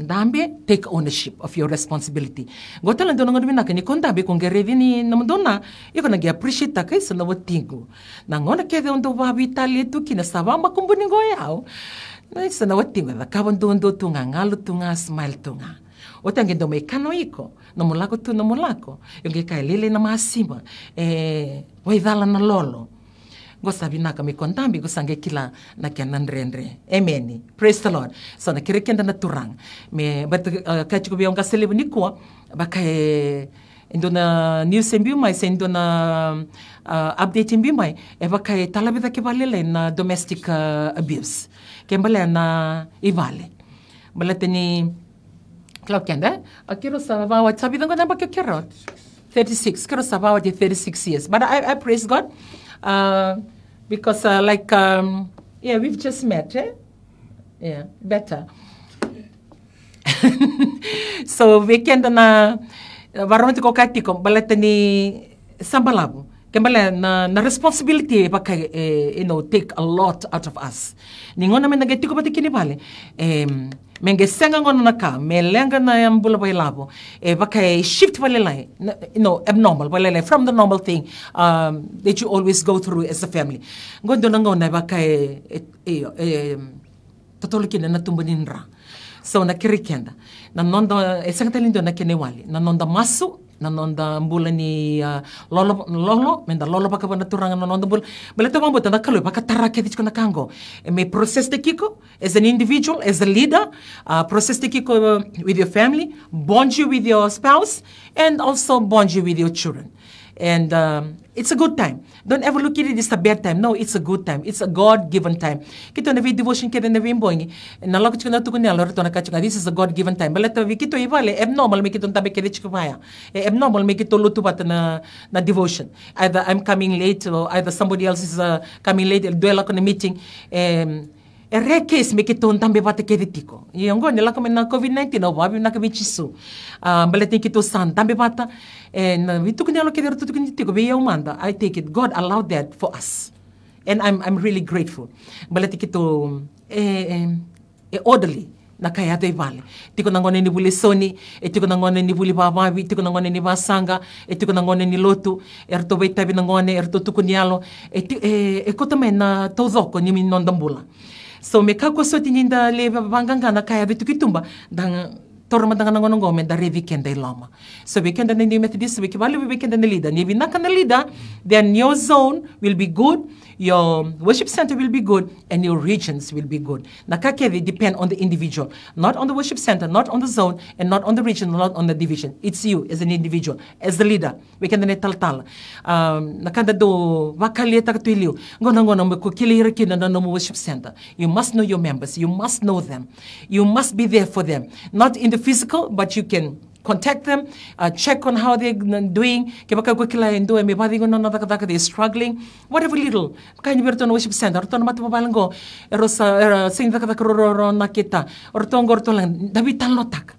Speaker 2: dambe take ownership of your responsibility gotala ndo ngona vinaka ni konda be kongerevi ni namdona iko na ge appreciate kai so na wotingu na ngona kede ondo ba vitali tu kina sabamba kumbuni ngoyao na isa na wotingu da kabondo tunga ngalo tunga smile tunga otange ndo mekano iko no mulako tu no mulako yonge kai lele na masima waidhala na lolo gosabi naka me kontambi gosange kila na kenan rendre amen praise the Lord so na kirekenda na turang me but kachiko biong kasele ni ko baka indo na news embi mai sendo na update embi mai baka talabida ke balele na domestic abuse kembale na ivale balateni Cloud kenda, akiro sa bawa sabi ng ganda bakyo 36. Kiro sa bawa 36 years. But I praise God because yeah, we've just met, eh? Yeah, better. So weekend na varong ko katiko balata ni sambalabu. Kembali na responsibility baka take a lot out of us. Ningon naman nagetiko pati kinibali. Mengesenga ngona naka melenga na yambula bailabo baka shift balelai abnormal balelai from the normal thing that you always go through as a family ngondo ngona baka totolukina na tumbuninra so na kirikenda na nonda esangtalindo na kenewali na nonda masu na nonda mbula ni lolo menda lolo baka bana turanga na nonda mbula baleta mambo tanda kalo baka tarake dichko na kango me process the kiko as an individual as a leader process the kiko with your family bond you with your spouse and also bond you with your children and it's a good time. Don't ever look at it as a bad time. No, it's a good time. It's a God-given time. Kito na vi devotion kaya na vi mbongi. Na lako chika na tukuni alo rito na kachika. This is a God-given time. Balata vi kito ibale abnormal me kito tabi kaya chika maya. Abnormal me kito lutu bata na devotion. Either I'm coming late or either somebody else is coming late. Duela ko na meeting. Case me kito tambe bata kaya tiko. Yongo nila kami na COVID-19 na wabi na kami chisu. Balata kito san tambe bata. And we took I take it. God allowed that for us. And I'm really grateful. Balati kito orderly na kaya to ibale. Tiko nangone ni buli soni, tiko nangone ni buli babawi, tiko nangone ni basanga, tiko nangone ni lotu, erto baitabi nangone, erto tukunialo, kotamen na tozoko ni minondambula. So me kako soti ninda leva banganga na kaya vitu kitumba dang torma danga nangono ngome da weekend ay lama. So weekend na New Methodist weekend na leader. Ni binaka na leader, then your zone will be good, your worship center will be good, and your regions will be good. Nakake depend on the individual, not on the worship center, not on the zone, and not on the region, not on the division. It's you as an individual, as the leader. Weekend na tal. Nakanda do wakalieta katuiliu. Ngona mo kukili na no worship center. You must know your members. You must know them. You must be there for them. Not in the physical, but you can contact them, check on how they're doing. They're struggling. Whatever little. Kaya ni berto na worship center. Orto na matumabalango. Erosa sing nakita. Orto lang. Dabitan lotak.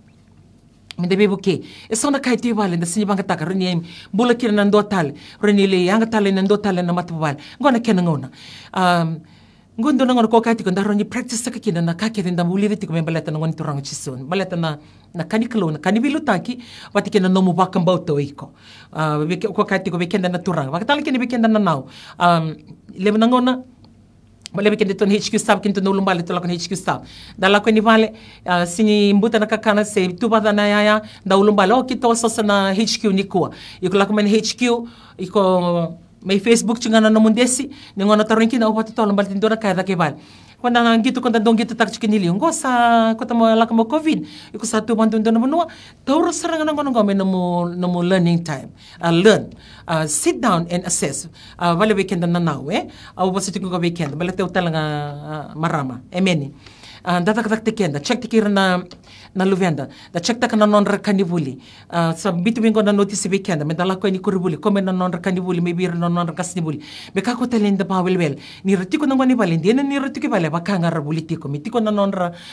Speaker 2: Mindabi buke. Eso na kahit iwala na sinibang kataka. Rini bulakir nando tal. Rini li ang tal nando tal na matubal. Ngona kenangona. Ngondo na ngono ko kati ko ndaro ni practice sa kakina na kakita nda muliri ti ko baleta na ngoni turang chison baleta na kanikalo na kanibilu taki wati kina no mubakam bauto iko ko kati ko bekenda na turang wakatali kina bekenda na now lebe na ngona Malebe kende ton HQ staff kinto no lumbale to lakon HQ staff dala ko ni vale sini mbuta na kakana se tuba na yaya da ulumbale o kito sosa na HQ ni kuwa iko lakon HQ iko may Facebook chunga na namundesi ningo na tarin kina upatu to lumbale tindora kaya da kebal quando ang gitu quando dong gitu tak chikinili ngo sa kota mo lakon mo covid iko sa tu bandu na mo tauro sarang na ngono no mo learning time learn sit down and assess vale weekend na nawe au basta ko weekend bale teu talanga marama emeni data ka tekenda check tikira na luvenda da check ta kana non kanibuli sa bitu bingo na notice weekend me dala ko ni kuribuli come na non kanibuli me bir non kasnibuli be ka ko talenda pa wel ni retiko na ngoni bale ndena ni retiko bale bakanga rabuli tiko mitiko na non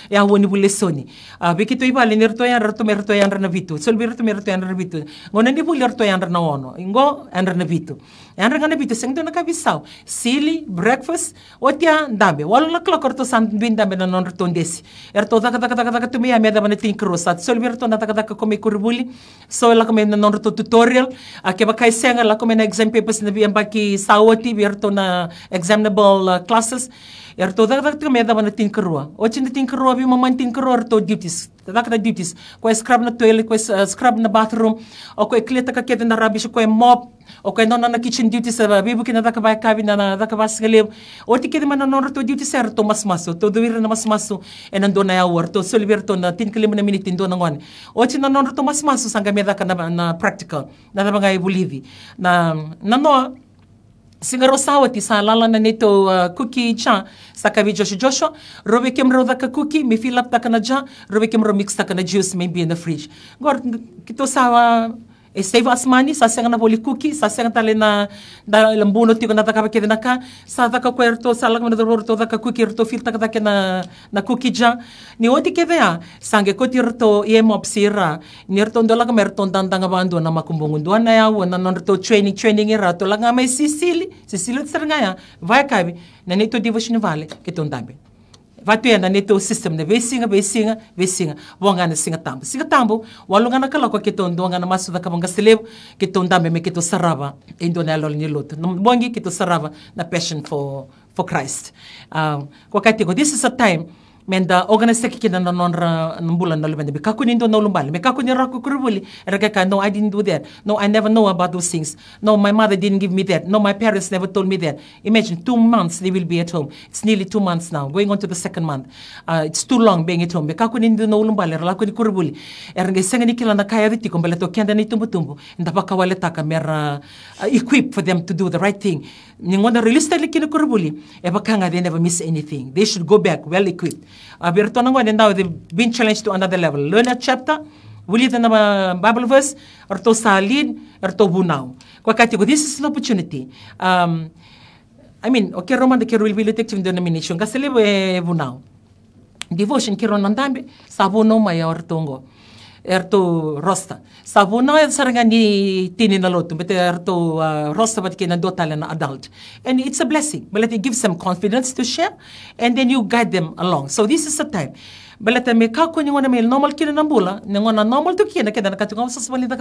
Speaker 2: ya woni bule soni be kito ibale ni reto yan na vitu sol bi reto yan na vitu ngona ni buli reto yan na ono ngo yan na vitu yan na vitu sengdo na kabisao sili breakfast otia dambe wala klok orto san bin dambe na non tondesi erto taka tumia me da banatin crosat solverto na taka come kurbuli so la come na non tutorial ke ba kai senga la come na exam papers na biyan baki sawati berto na examinable classes erto taka me da banatin krua ochin tin krua bi mamantin krua erto duties taka duties ko scrub na toilet ko scrub na bathroom o ko kleta ka keda na rubbish ko mop o ko na kitchen duties bibu kina taka ba kabi na taka ba sgalev o ti keda man non erto duties erto mas to duwir na mas e nando na yawer to solverto na 10 na minute ndo na ngwan o china non to mas sanga meda ka na practical na mga ibulivi na no singaro sawati sa lala na nito cookie cha sa kabi Joshua robe kem ro da ka cookie mi fill up ta kana ja robe kem ro mix ta kana juice maybe in the fridge gor kito sawa save us money sa senga na boli cookie sa senga tale na da lambuno tiko na taka kede naka sa taka kwerto sa lag na to taka cookie to filta taka na cookie ja ni oti kede ya sange ko tirto ye mopsira ni rto ndola ka merto ndanga bando na makumbungu na ya wona non rto training era to langa mai sisili tsanga ya vai kabi na neto devotion vale ke tondambe Vatu ya na neto system na vesinga wanga na singa tambo walunga na kala ko ketondo nga na masu da kabanga seleb ketondambe me keto sarava indo na lol ni lot bongi keto sarava na passion for Christ ko kati ko this is a time menda organize kikina na nonra numbula na lumende bikakuni ndo na lumbali bikakuni raku kurubuli eraka no I didn't do that no I never know about those things no my mother didn't give me that no my parents never told me that imagine 2 months they will be at home it's nearly 2 months now going on to the second month it's too long being at home bikakuni ndo na lumbali raku ni kurubuli eranga senga nikila na kaya viti kombele to kenda ni tumbu ndapaka wale taka mera equip for them to do the right thing ningonda release kina kurubuli ebakanga they never miss anything they should go back well equipped now they've been challenged to another level. Learn a chapter, will it na Bible verse, or to salid, or to bunao. This is an opportunity. I mean, okay, Roman the Kerul will take denomination. Gaselebe bunao. Devotion kiron nandambe, sabono maya or tongo. Erto rosta. Sabono saranga ni tini na lotu, but erto rosta but kina dotala na adult. And it's a blessing. But it gives them confidence to share, and then you guide them along. So this is a time. Balata me kako ni wana me normal kina nambula, ni wana normal to kina keda nakatunga wasas bali dak.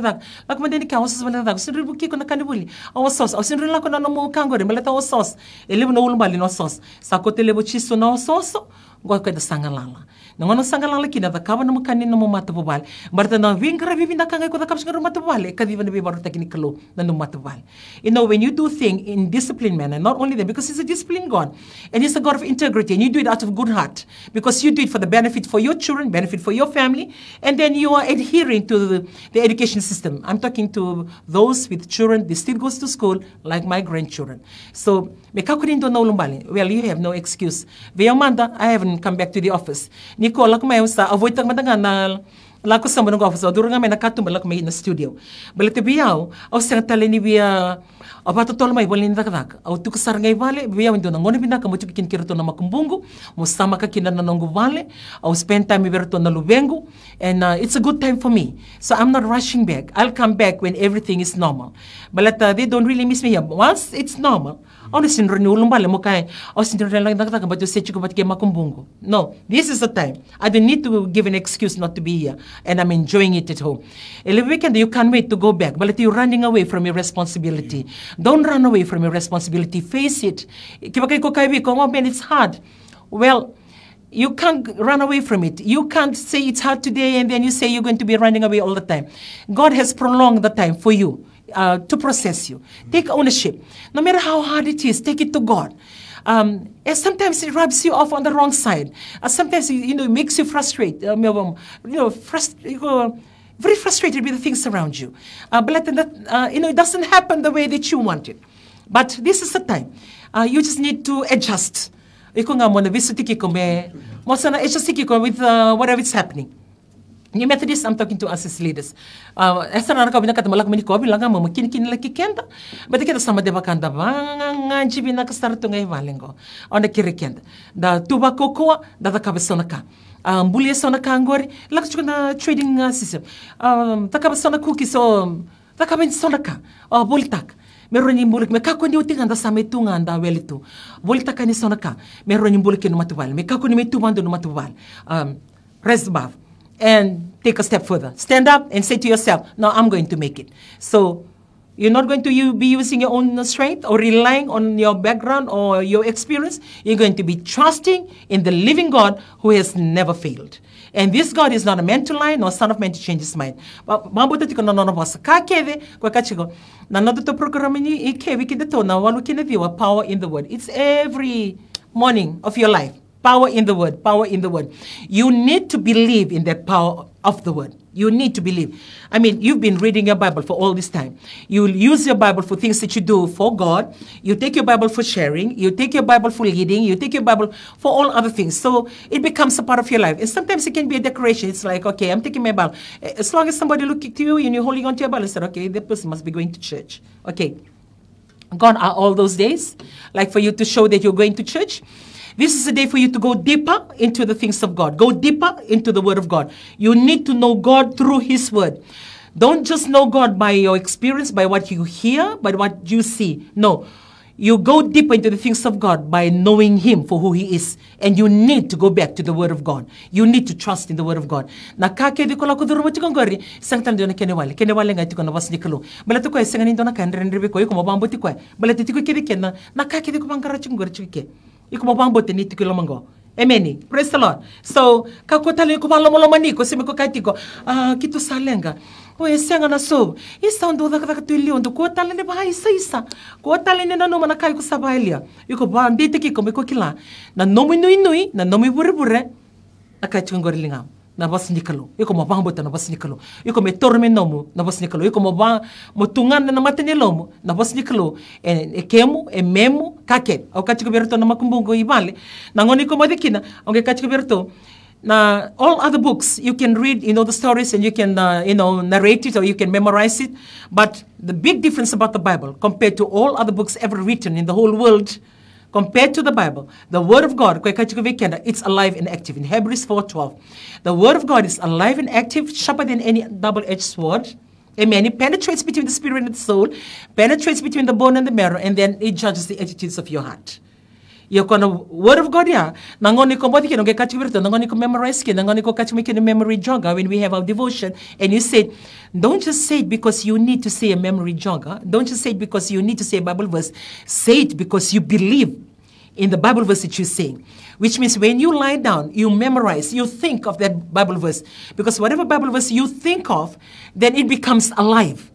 Speaker 2: Lak madeni ka wasas bali dak. Sinri buki ko nakanibuli. Awasos, asinri la ko na no kangore, balata awasos. Elebo no ulbali no sos. Sakote lebo chiso no soso. Go ka da sangalala. Nangono sangalala kina da kaba na mukani no matubal. Barta na vingra vivinda kanga ko da kapsga matubal. Kadiva na bibaru technical na no matubal. You know when you do thing in disciplined manner, not only them because he's a disciplined God and he's a God of integrity and you do it out of good heart because you do it for the benefit for your children, benefit for your family, and then you are adhering to the education system. I'm talking to those with children, they still goes to school like my grandchildren. So well, you have no excuse. Amanda, I haven't come back to the office. Nico, like my avoid na lako sa mga office. Durang may nakatumba like may in the studio. But to be out, I was saying tali ni biya abato tol may bolin dadak. Au tu kasar ngay vale biya windo nangoni bina kamu tukin kirto na makumbungu. Musama ka kina na nongo vale. Au spend time iberto na lubengu. And it's a good time for me. So I'm not rushing back. I'll come back when everything is normal. But they don't really miss me here. Once it's normal, Ono sinroni ulumbale mokai. O sinroni lang nakataka but you say chiko but ke makumbungo. No, this is the time. I don't need to give an excuse not to be here, and I'm enjoying it at home. Every weekend you can't wait to go back, but you're running away from your responsibility. Don't run away from your responsibility. Face it. Man, it's hard. Well, you can't run away from it. You can't say it's hard today and then you say you're going to be running away all the time. God has prolonged the time for you to process you. Take ownership. No matter how hard it is, take it to God. And sometimes it rubs you off on the wrong side. Sometimes it makes you frustrated. Very frustrated with the things around you. But it doesn't happen the way that you want it. But this is the time. You just need to adjust. Iko nga mo na visitiki ko me mo sana adjustiki ko with whatever is happening. Ni Methodist, I'm talking to us as leaders. Esa na nakabina kata malak mani ko bilang mo kin laki kenda. But kita sama de bakanda banga jibi na kastarto ngai valengo. Ona kirikenda. Da tuba kokoa da kabesona ka. Bulia sona ka ngori lak na trading system. Takabesona cookie so takabin sona ka. Bultak. Meron yung bulik, may kako ni uting anda sa may tunga anda welito. Volta ka ni sonaka. Meron yung bulik yung matubal. May kako ni may tumando no matubal. Rest above. And take a step further. Stand up and say to yourself, no, I'm going to make it. So, you're not going to be using your own strength or relying on your background or your experience. You're going to be trusting in the living God who has never failed. And this God is not a man to lie, nor son of man to change his mind. Mambuta tiko no bossa. Ka keve, kwa kachiko. Na nodo to programa ni keve kideto na walu kineviwa power in the word. It's every morning of your life. Power in the word, power in the word. You need to believe in that power of the word. You need to believe. I mean, you've been reading your Bible for all this time. You use your Bible for things that you do for God. You take your Bible for sharing. You take your Bible for leading. You take your Bible for all other things. So it becomes a part of your life. And sometimes it can be a decoration. It's like, okay, I'm taking my Bible. As long as somebody looks at you and you're holding on to your Bible, and said, okay, that person must be going to church. Okay. Gone are all those days. Like for you to show that you're going to church. This is a day for you to go deeper into the things of God. Go deeper into the Word of God. You need to know God through His Word. Don't just know God by your experience, by what you hear, by what you see. No. You go deeper into the things of God by knowing Him for who He is. And you need to go back to the Word of God. You need to trust in the Word of God. Nakake di ko la kuduro mo tikongori, sang tan dona kenewale. Kenewale nga tiko na was nikalo. Bala to ko sang nindo na kan renribe ko ko mabambo ti ko. Bala ti ko kidi ken na nakake di ko bangara chungori chike. Iko mabambo te ni tiko lomango. Amen. Praise the Lord. So, kakotale ko malomolomani ko simi ko kaitiko. Kitu salenga. O esenga na so. Isa ndo da tuili ondo ko tale ne ba isa. Ko tale ne na no mana kai ko sabalia. Iko ba ndite ki ko me ko kila. Na nomi nui, na nomi bure. Akai chungori lingam. Na bas nikalo. Iko mo bangbo na bas nikalo. Iko me torme nomu na bas nikalo. Iko mo ba mo tungan na matene lomo na bas nikalo. E kemu e memu kaket. Au kachiko berto na makumbungo ibale. Na ngoni ko madikina. Au kachiko berto. Now, all other books, you can read, the stories and you can, narrate it or you can memorize it. But the big difference about the Bible compared to all other books ever written in the whole world, compared to the Bible, the Word of God, it's alive and active. In Hebrews 4:12, the Word of God is alive and active, sharper than any double-edged sword. Amen. It penetrates between the spirit and the soul, penetrates between the bone and the marrow, and then it judges the attitudes of your heart. Yung Word of God ya, nangoni ko bodi kino kachik berto, nangoni ko memorize kino, nangoni ko kachik kino memory jogger when we have our devotion, and you said, don't just say it because you need to say a memory jogger, don't just say it because you need to say a Bible verse, say it because you believe in the Bible verse that you're saying, which means when you lie down, you memorize, you think of that Bible verse, because whatever Bible verse you think of, then it becomes alive.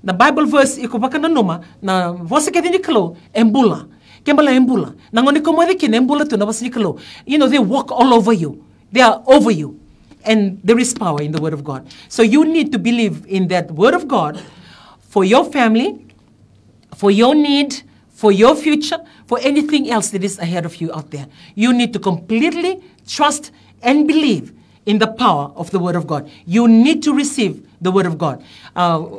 Speaker 2: The Bible verse, ikubaka na numa, na vosa kedi niklo, embula. Kembala embula. Nangoni komode kin embula tu na basikalo. They walk all over you. They are over you. And there is power in the Word of God. So you need to believe in that Word of God for your family, for your need, for your future, for anything else that is ahead of you out there. You need to completely trust and believe in the power of the Word of God. You need to receive the Word of God.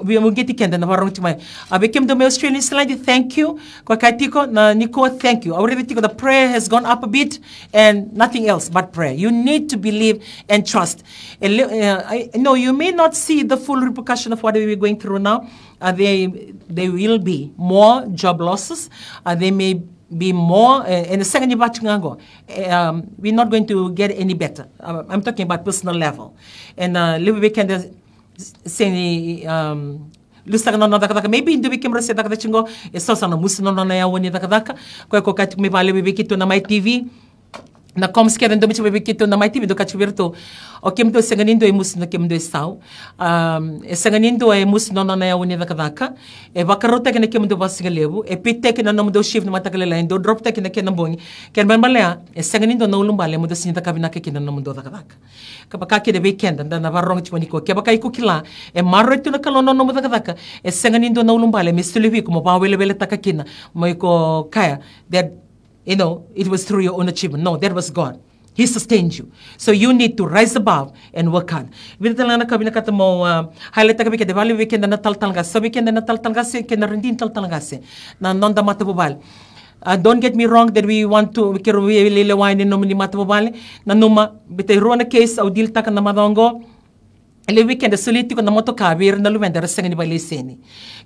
Speaker 2: We will get again na warong tumay. We came to my Australian slide. Thank you. Kwa kaitiko na Nico, thank you. Already the prayer has gone up a bit and nothing else but prayer. You need to believe and trust. I know you may not see the full repercussion of what we're going through now. There will be more job losses. They may be more, and the second we're not going to get any better. I'm talking about personal level. And we can say, maybe in the weekend, it's also a Muslim on my TV. Na como se querem domite bebê que tu na mais time do cativeiro o que me do sanganindo é mus na que me do estau e sanganindo é mus não é unida kadaka e vakarota que na que me do vasiga levo e pite que na não me do shift na matakalela indo drop te que na que na boni que ban balea e sanganindo não lumbale me do sinta kabina que na não me do kadaka kapaka que de weekend na varrong timoniko que baka iko kila e marro tu na kalono não me do kadaka e sanganindo não lumbale me stulevi como pa wele takakina mo ko kaya that you know, it was through your own achievement. No, that was God. He sustained you. So you need to rise above and work hard. Vita lang na kami nakata mo highlight kami kaya devali weekend na taltalgas. So weekend na taltalgas kaya na rindin taltalgas na nonda matabubal. Don't get me wrong that we want to we liliwain ni nomini matabubal na numa bitay ruana case au deal taka na madongo. Ele weekend soliti ko na moto kabir na luwenda rasanga ni baleseni.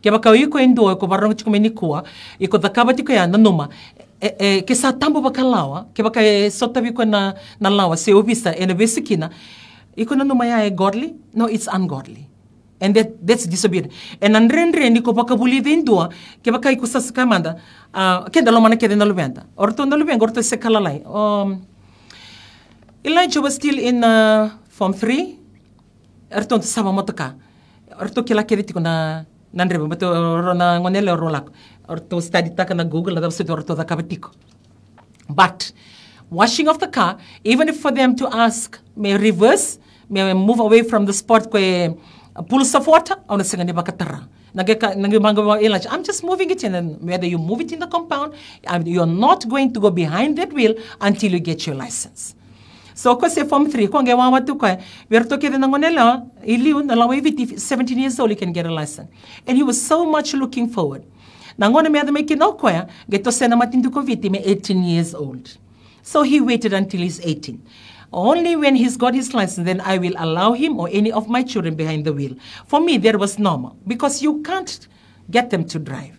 Speaker 2: Kaya baka ko indo ko barong chiko menikua iko dakabati ko yan na numa que sa tambo bakalawa que baka sota bi ko na lawa se obisa ena besikina iko na numaya e godly no it's ungodly and that's disobedient and andre ni ko baka buli vendua que baka iko sa kamanda que da lomana que na luvenda orto na luvenga orto se kalalai Elijah was still in form 3 orto sama motoka orto kila keditiko na nandre bato rona ngonele rolak orto study taka na Google na tapos orto da kabatiko. But washing of the car, even if for them to ask, may reverse, may move away from the spot kwe pools of water, on the second bakatara. I'm just moving it in, and whether you move it in the compound, you're not going to go behind that wheel until you get your license. So ko se form 3 ko ngewa watu ko verto ke na ngonela iliu na lawa 17 years old he can get a license and he was so much looking forward na ngone me adame ke no ko ya geto sena matindu ko vitime 18 years old so he waited until he's 18 only when he's got his license then I will allow him or any of my children behind the wheel. For me that was normal because you can't get them to drive.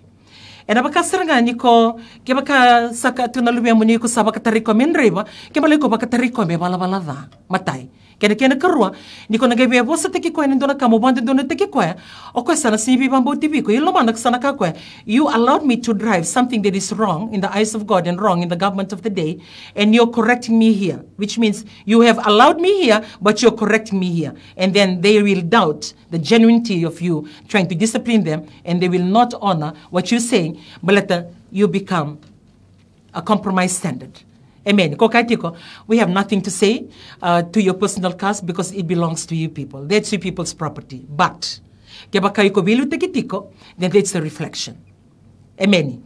Speaker 2: E na baka saranga niko ke baka saka tunalubia muni ko sabaka tariko menreba ke bala ko baka tariko me bala da matai kene karua niko nagebe bosa teki ko ndona kamo bande dona teki ko o ko sana sibi bambo tv ko yelo manak sana ka ko you allowed me to drive something that is wrong in the eyes of God and wrong in the government of the day and you're correcting me here which means you have allowed me here but you're correcting me here and then they will doubt the genuinity of you trying to discipline them and they will not honor what you're saying but later you become a compromise standard. Amen. We have nothing to say to your personal cars because it belongs to you people. That's you people's property. But, then that's the reflection. Amen.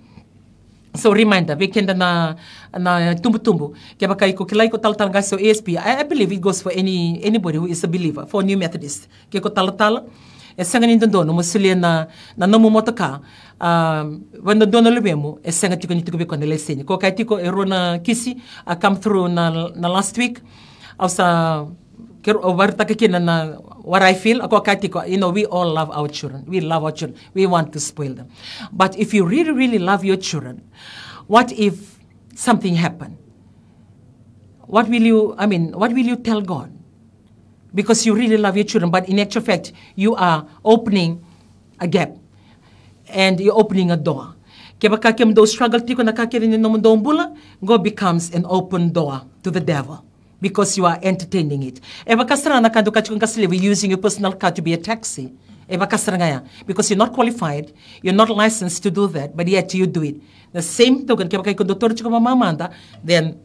Speaker 2: So reminder, weekend na tumbu. I believe it goes for anybody who is a believer, for New Methodist. E sanga ni ndono musilia na nomu motoka wanda dono lubemu e sanga tiko ni tiko na leseni ko kai tiko erona kisi come through na last week also overta kina na what I feel ako kai tiko you know we all love our children we love our children we want to spoil them but if you really love your children what if something happened what will you tell God? Because you really love your children, but in actual fact, you are opening a gap and you're opening a door. Kaya those struggle tiko nakakirin no mundo bula, God becomes an open door to the devil because you are entertaining it. Eva kasara nakando kachikon kaslive using your personal car to be a taxi. Eva kasara ngaya because you're not qualified, you're not licensed to do that, but yet you do it. The same token kaya kay doctor chiko mamamanda, then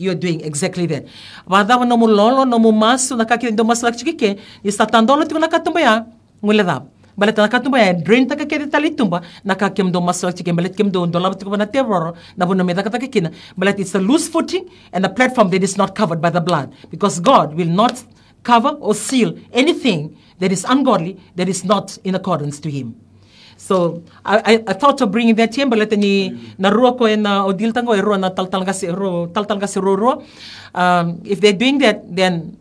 Speaker 2: you're doing exactly that. Wadawa no mu lolo no mu maso nakakindo maslak chikike está tandolo tiko nakatumbaya nguledab. Balet nakatumbaya drain takakede talitumba nakakimdo maslak chike balet kimdo dolab tiko na terror na buno metakakina. Balet it's a loose footing and a platform that is not covered by the blood because God will not cover or seal anything that is ungodly, that is not in accordance to him. So I thought of bringing that here, but let me na rua ko na odil tango ero na taltalga si ro. If they're doing that, then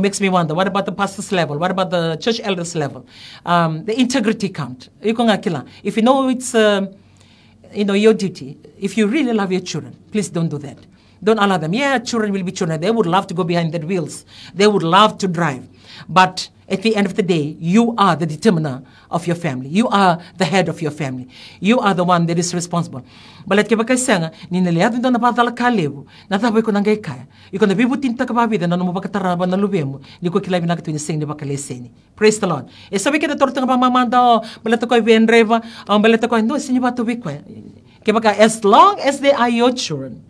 Speaker 2: makes me wonder, what about the pastor's level? What about the church elders level? The integrity count. If you know it's your duty, if you really love your children, please don't do that. Don't allow them. Yeah, children will be children. They would love to go behind their wheels. They would love to drive. But at the end of the day, you are the determiner of your family. You are the head of your family. You are the one that is responsible. Balat ke bakai sanga, ni naliado na napadala kalebu, nataboy ko nangay kaya. Iko na bibutin ta kababida na numubakataraba na lubemo, ni ko kilay binakatuin sing ni bakaleseni. Praise the Lord. E sabi ka na tortang mamamanda, balat ko venreva, balat ko no sinyo ba tubi ko. Ke baka as long as they are your children,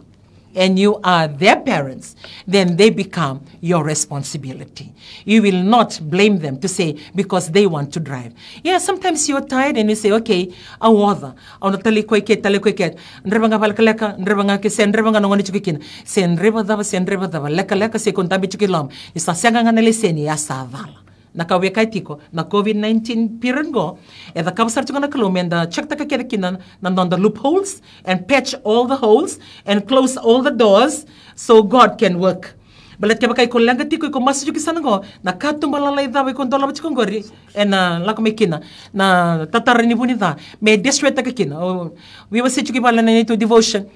Speaker 2: and you are their parents, then they become your responsibility. You will not blame them to say, because they want to drive. Yeah, sometimes you're tired and you say, okay, awada. Au natali ko iket, nreba nga balkaleka, nreba nga kise, nreba nga nongoni chukikin. Se nreba dava, leka se kontabi chukilam. Isa senga nga naliseni, yasa avala. Nakawekay tiko, na COVID-19 period go, and the kapsar to gonna and the check the kakekinan, on the loopholes, and patch all the holes, and close all the doors, so God can work. But let kebakay ko lang tiko ko masuki sanago, na katumbalalay daw ko dola chikong gori, and lakamekina, na tatarini bunita, may destroy takakina. We were sitting to devotion.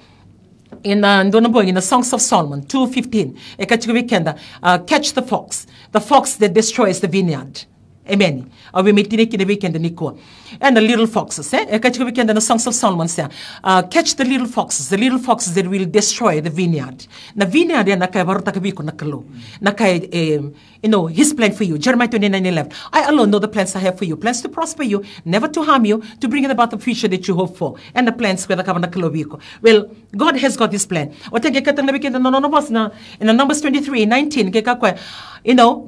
Speaker 2: In the Songs of Solomon 2:15, catch the fox that destroys the vineyard. Amen. We meet in the weekend and the little foxes. Catch the Songs of Solomon say, catch the little foxes that will destroy the vineyard. The vineyard his plan for you. Jeremiah 29:11. I alone know the plans I have for you. Plans to prosper you, never to harm you, to bring about the future that you hope for. And the plans where the well, God has got this plan. In Numbers 23:19,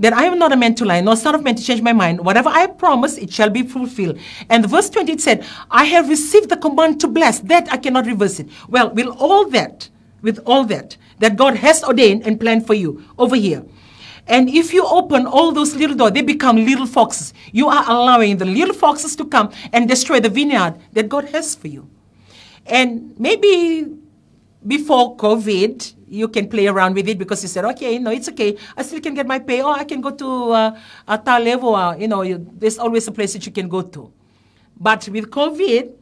Speaker 2: that I am not a man to lie, nor son of man to change my mind. Whatever I promise, it shall be fulfilled. And verse 20 it said, I have received the command to bless. That I cannot reverse it. Well, with all that God has ordained and planned for you over here. And if you open all those little doors, they become little foxes. You are allowing the little foxes to come and destroy the vineyard that God has for you. And maybe before COVID, you can play around with it because you said, okay, no, it's okay. I still can get my pay. Or I can go to a Talevo. There's always a place that you can go to. But with COVID,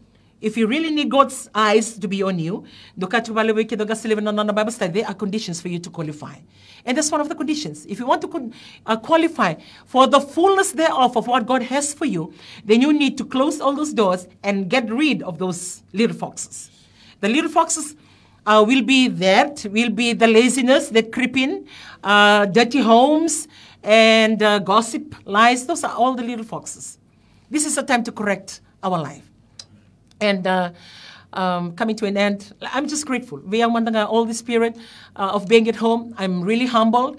Speaker 2: if you really need God's eyes to be on you, there are conditions for you to qualify. And that's one of the conditions. If you want to qualify for the fullness thereof of what God has for you, then you need to close all those doors and get rid of those little foxes. The little foxes will be the laziness that creep in, dirty homes, and gossip, lies. Those are all the little foxes. This is a time to correct our life. And coming to an end, I'm just grateful. We are all the spirit of being at home. I'm really humbled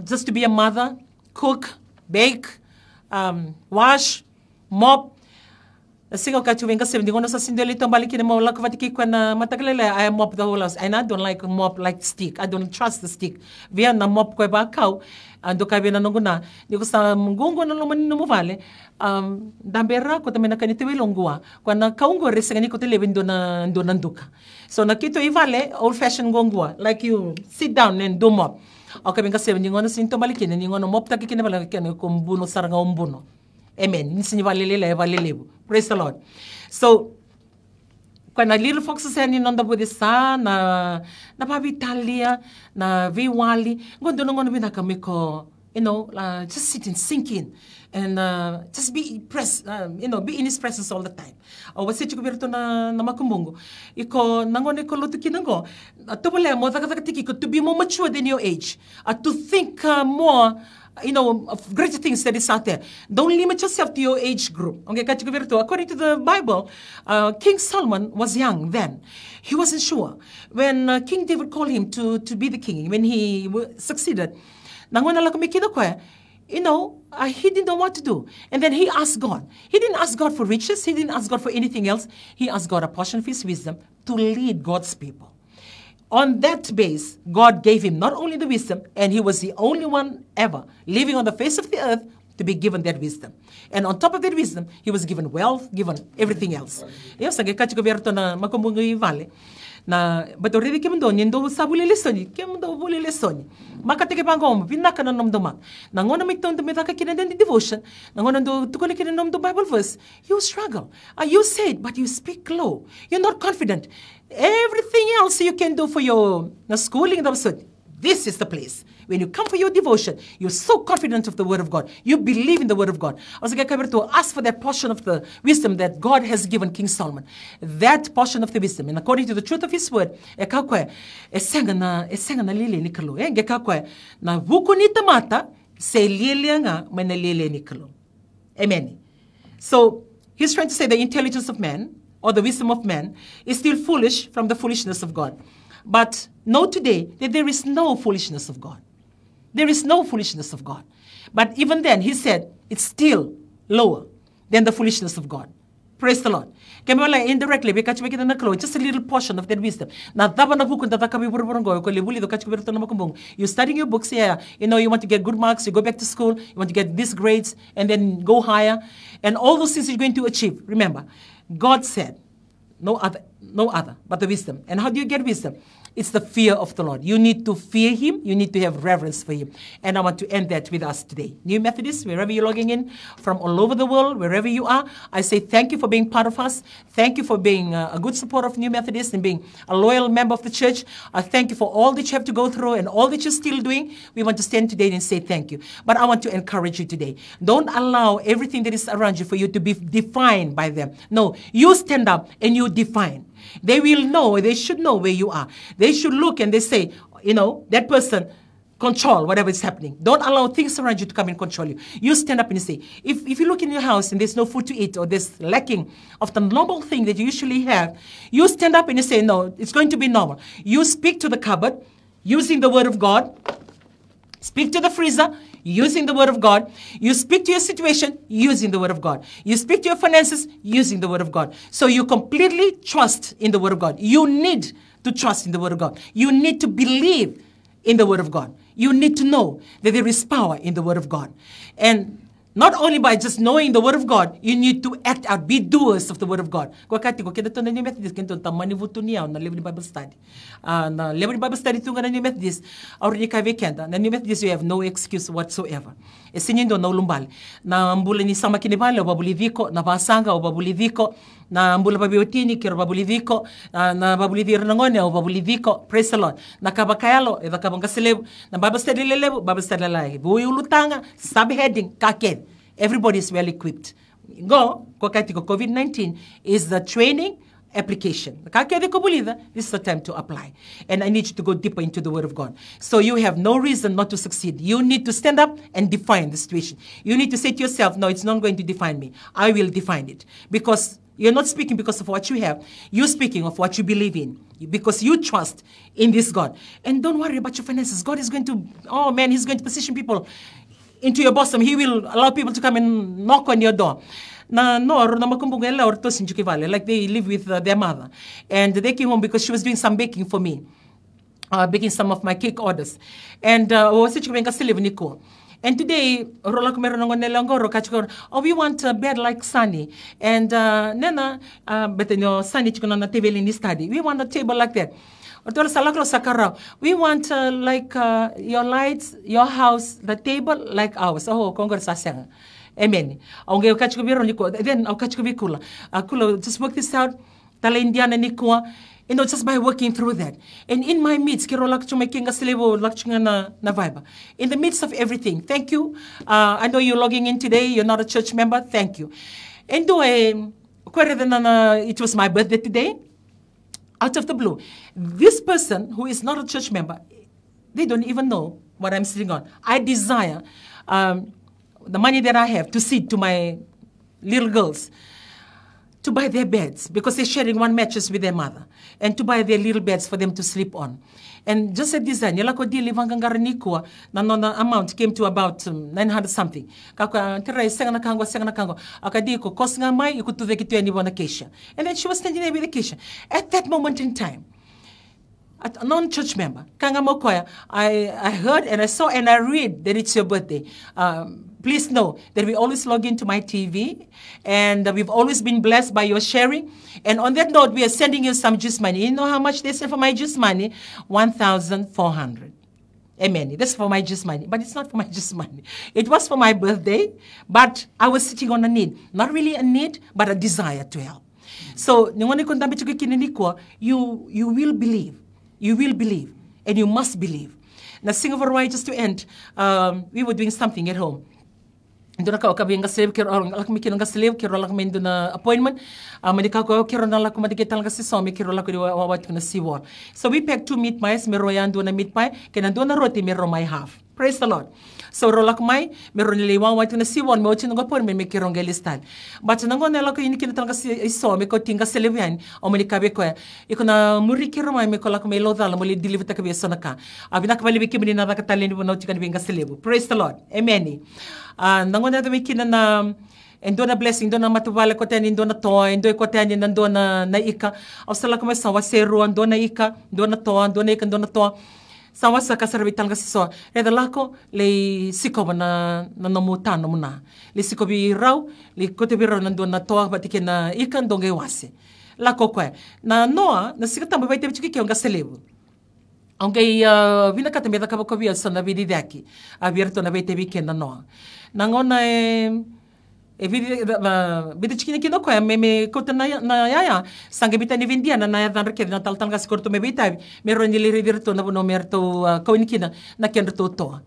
Speaker 2: just to be a mother, cook, bake, wash, mop. Singo ka chuving ka 70 ngono sa sindelito balikin mo la kvatiki ko na matagalele I mop the whole house and I don't like mop like stick. I don't trust the stick. Via na mop ko ba kaw ando ka bina nunguna di ko sa mungungo na luman no vale dambera ko tamen na kanito ilongua ko na kaungo resa ngani ko televin do na nanduka. So nakito ivale old fashioned gongwa like you sit down and do mop. Okay binga 70 ngono sinto balikin ni ngono mop takikine balikin ko mbuno saranga umbuno. Amen. Praise the Lord. So, when a little foxes are in the Buddhista, na Babitalia, na Viwali, Gondonongo Binakamiko, just sit and sink in and just be pressed, be in his presence all the time. Or was it to na Makumbungo? Iko Nangone Kolotukinango, to be more mature than your age, to think more. Of greater things that is out there. Don't limit yourself to your age group. Okay, according to the Bible, King Solomon was young then. He wasn't sure. When King David called him to be the king, when he succeeded, he didn't know what to do. And then he asked God. He didn't ask God for riches. He didn't ask God for anything else. He asked God a portion of his wisdom to lead God's people. On that base, God gave him not only the wisdom, and he was the only one ever living on the face of the earth to be given that wisdom. And on top of that wisdom, he was given wealth, given everything else. Eu sangue kati governo na makombungu vale. Na but already kemndoni ndo sabuli lesoni, kemndo buli lesoni. Makateke pangom, pinaka na nomdo mak. Nangona miton to metaka kinen the devotion, nangona ndo tukone kinen nomdo Bible verse. You struggle. You say it, but you speak low. You're not confident. Everything else you can do for your schooling, this is the place. When you come for your devotion, you're so confident of the word of God. You believe in the word of God. I was going to ask for that portion of the wisdom that God has given King Solomon. That portion of the wisdom. And according to the truth of his word, amen. So he's trying to say the intelligence of man or the wisdom of man is still foolish from the foolishness of God. But know today that there is no foolishness of God. There is no foolishness of God. But even then, he said, it's still lower than the foolishness of God. Praise the Lord. Indirectly, just a little portion of that wisdom. You're studying your books here. You know, you want to get good marks, you go back to school, you want to get these grades, and then go higher. And all those things you're going to achieve. Remember, God said, no other but the wisdom. And how do you get wisdom? It's the fear of the Lord. You need to fear him. You need to have reverence for him. And I want to end that with us today. New Methodists, wherever you're logging in, from all over the world, wherever you are, I say thank you for being part of us. Thank you for being a good supporter of New Methodists and being a loyal member of the church. I thank you for all that you have to go through and all that you're still doing. We want to stand today and say thank you. But I want to encourage you today. Don't allow everything that is around you for you to be defined by them. No, you stand up and you define. They will know, they should know where you are. They should look and they say, you know, that person control whatever is happening. Don't allow things around you to come and control you. You stand up and you say, if you look in your house and there's no food to eat or there's lacking of the normal thing that you usually have, you stand up and you say, no, it's going to be normal. You speak to the cupboard using the word of God. Speak to the freezer using the word of God. You speak to your situation using the word of God. You speak to your finances using the word of God. So you completely trust in the word of God. You need to trust in the word of God. You need to believe in the word of God. You need to know that there is power in the word of God. And not only by just knowing the word of God, you need to act out, be doers of the word of God. Na Liberty Bible Study. Na Liberty Bible Study tunga na New Methodist. Already ka weekend. Na New Methodist you have no excuse whatsoever. Esinyindo na ulumbali. Na mbula ni sama kinibale o babuliviko, na basanga o babuliviko, na mbula babiotini kiro babuliviko, na babuliviro nangone o babuliviko. Praise the Lord. Na kabakayalo eva kabangasilebu. Na Bible Study lelebu, Bible Study lalagi. Buwi ulutanga, subheading kaked. Everybody is well equipped. Go, COVID-19 is the training application. This is the time to apply. And I need you to go deeper into the word of God. So you have no reason not to succeed. You need to stand up and define the situation. You need to say to yourself, no, it's not going to define me. I will define it. Because you're not speaking because of what you have. You're speaking of what you believe in. Because you trust in this God. And don't worry about your finances. God is going to, oh man, he's going to position people into your bosom. He will allow people to come and knock on your door. Like they live with their mother. And they came home because she was doing some baking for me. Baking some of my cake orders. And and today, we want a bed like Sunny. And Nena, but Sunny study. We want a table like that. We want like your lights, your house, the table like ours. Oh, congressasang. Amen. Then I'll just work this out. Tala Indiana Nikua. You know, just by working through that. And in my midst, in the midst of everything, thank you. I know you're logging in today. You're not a church member. Thank you. And it was my birthday today. Out of the blue, this person who is not a church member, they don't even know what I'm sitting on. I desire the money that I have to seed to my little girls, to buy their beds, because they're sharing one mattress with their mother, and to buy their little beds for them to sleep on. And just a design, the amount came to about 900 something. And then she was standing there with the kitchen. At that moment in time, a non-church member. Kanga Mokoya, I heard and I saw and I read that it's your birthday. Please know that we always log into my TV and we've always been blessed by your sharing. And on that note, we are sending you some juice money. You know how much they send for my juice money? 1,400. Amen. That's for my juice money, but it's not for my juice money. It was for my birthday, but I was sitting on a need. Not really a need, but a desire to help. So, you will believe. You will believe. And you must believe. Now, Singapore, just to end, we were doing something at home. Doon ako kabi nga slave kiro alak mi kino nga slave kiro alak mi doon na appointment madika ko kiro na alak madikita lang kasi so mi kiro alak di wawat ko na siwar. So we packed 2 meat pies, mero yan doon na meat pie, kaya doon na roti mero my half. Praise the Lord. So rolak mai mero nili wawat ko na siwar mo chino nga appointment mi kiro nga listan. But nango na alak ini kino talaga si so mi ko tinga slave yan o madika be ko iko na muri kiro mai mi ko alak mai lodala mo li deliver ta kabi so naka. Abi nakabali bi kimi na nakatalin mo na chikan bi nga slave. Praise the Lord. Amen. Nangon na kina na endo na blessing do na matubala ko tan endo na to endo ko tan nando na ika o sala ko sa wasero ando na ika do na to ando na ika do na to sa wasa kasarbitan kasi so reda lako le siko na namutan no muna le siko bi raw le ko te bi raw nando na to batike na ika ndo ngai wase lako ko na noa na sika tamba baite bichiki ke nga selebu. Okay, vina kata meda kaba kovia so na vidi daki abierto na vete weekend no. Nangona vidi chikini kino ko me kota na yaya sange bita ni vindia na ya dan reke na tal gas korto me bita mero ni lirirto na bono merto kawin na kenrto to.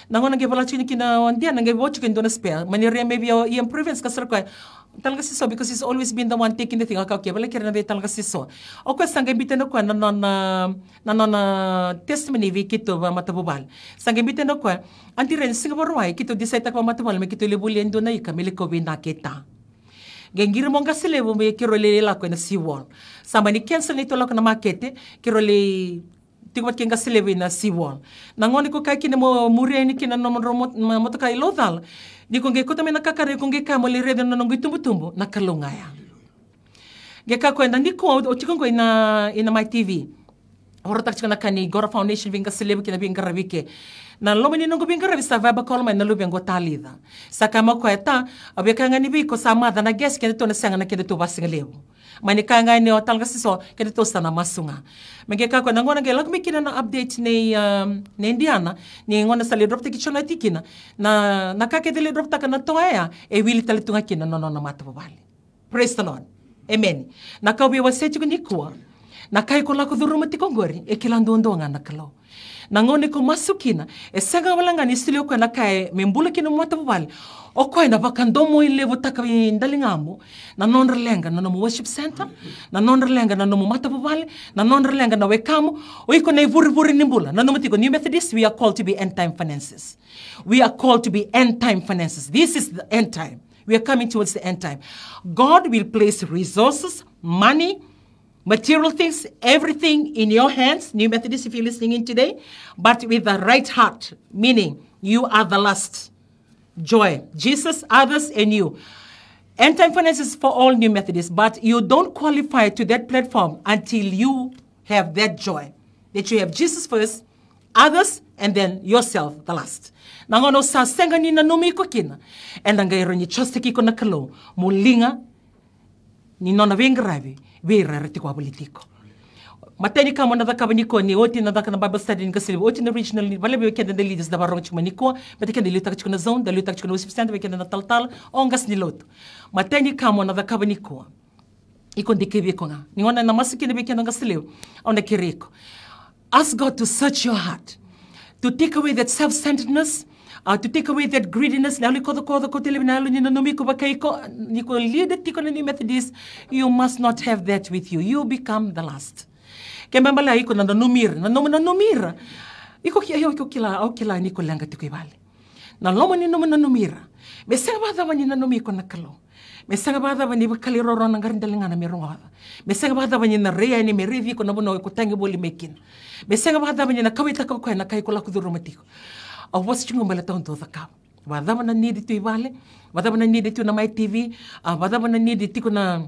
Speaker 2: Nangona ge bala chini kina wandia na ge watch kin do na spare maniria maybe im province kasar ko talaga si so because he's always been the one taking the thing okay bala kira na talaga si so o ko sange bita no ko na testimony vi kito ba matabubal sange bita no ko anti ren Singapore wai kito decide ta ko matabubal me kito lebuli endo na ikamili ko bi nakita gengir mo nga selebo me kiro le la ko na siwol sama ni cancel nito la ko na makete kiro le tingwat kinga selebo na siwol nangoni ko kay kina mo muriani kina no mo to kay lodal di ko nge ko tame nakakare ko nge ka mo le redo no ngi tumbu nakalungaya ge ka ko ndandi ko o tikon ko ina my TV ora tak chikana kani Gora Foundation vinga selebo kina vinga rabike na lomani no vinga rabisa vaba kolma na lubengo talida sakama ko eta abeka ngani bi ko samada na ges kene to na sanga na kene to basinga lebo mani kanga ni o talga siso kene to sana masunga mege ka ko nangona ge lakmi kina na update ne Indiana ni ngona sali drop te kichona tikina na ka ke dele drop ta kana toaya e wili tali tunga kina no mata bali. Praise the Lord. Amen. Na ka bi wase chuko ni kwa na kai ko lako duruma tikongori e kilando ndonga na kalo nangone ko masukina e sanga walanga ni stilio ko na kai membula kina mata bali o ko na bakando mo ilevo takawi ndalingamo na nonrelenga na no worship center na nonrelenga na no mata bali na nonrelenga na wekamo o iko na ivuri nimbula na no matiko New Methodist we are called to be end time finances. We are called to be end time finances. This is the end time. We are coming towards the end time. God will place resources, money, material things, everything in your hands, New Methodist, if you're listening in today, but with the right heart, meaning you are the last. Joy, Jesus, others, and you. End time finances for all New Methodists, but you don't qualify to that platform until you have that joy. That you have Jesus first, others, and then yourself, the last. Nangono sa senga ni na numi ko kina. And nangairo ni chostiki ko nakalo, mulinga, ni nona vengravi, vera retiko abolitiko. Mateni kamo na daka baniko ni oti na daka na Bible study ni kasi oti na regional ni wala be kenda leaders da barong chuma niko but kenda lutak chuna zone da lutak chuna worship center be kenda na tal ongas ni lot. Mateni kamo na daka baniko iko ndikebe ko nga ni wana na masiki ni be kenda ngasile ona kiriko. Ask God to search your heart, to take away that self-centeredness, to take away that greediness. Now, New Methodist, you must not have that with you. You become the last. Kaya mambala iko na numira. Iko kila niko langa tikibali. Na lomo ni numira. Mesanga bada wani na numiko na kalo. Mesanga bada wani bakali roro na garindalinga na mironga. Mesanga bada wani na rea ni merivi ko na bono ko tangi boli mekin. Mesanga bada wani na kawita ko na kai ko la kuduro matiko. Au wasi chungo mbele taon to zakam. Wada wana nidi tu ibale, wada wana nidi tu na my TV, wada wana nidi tiko na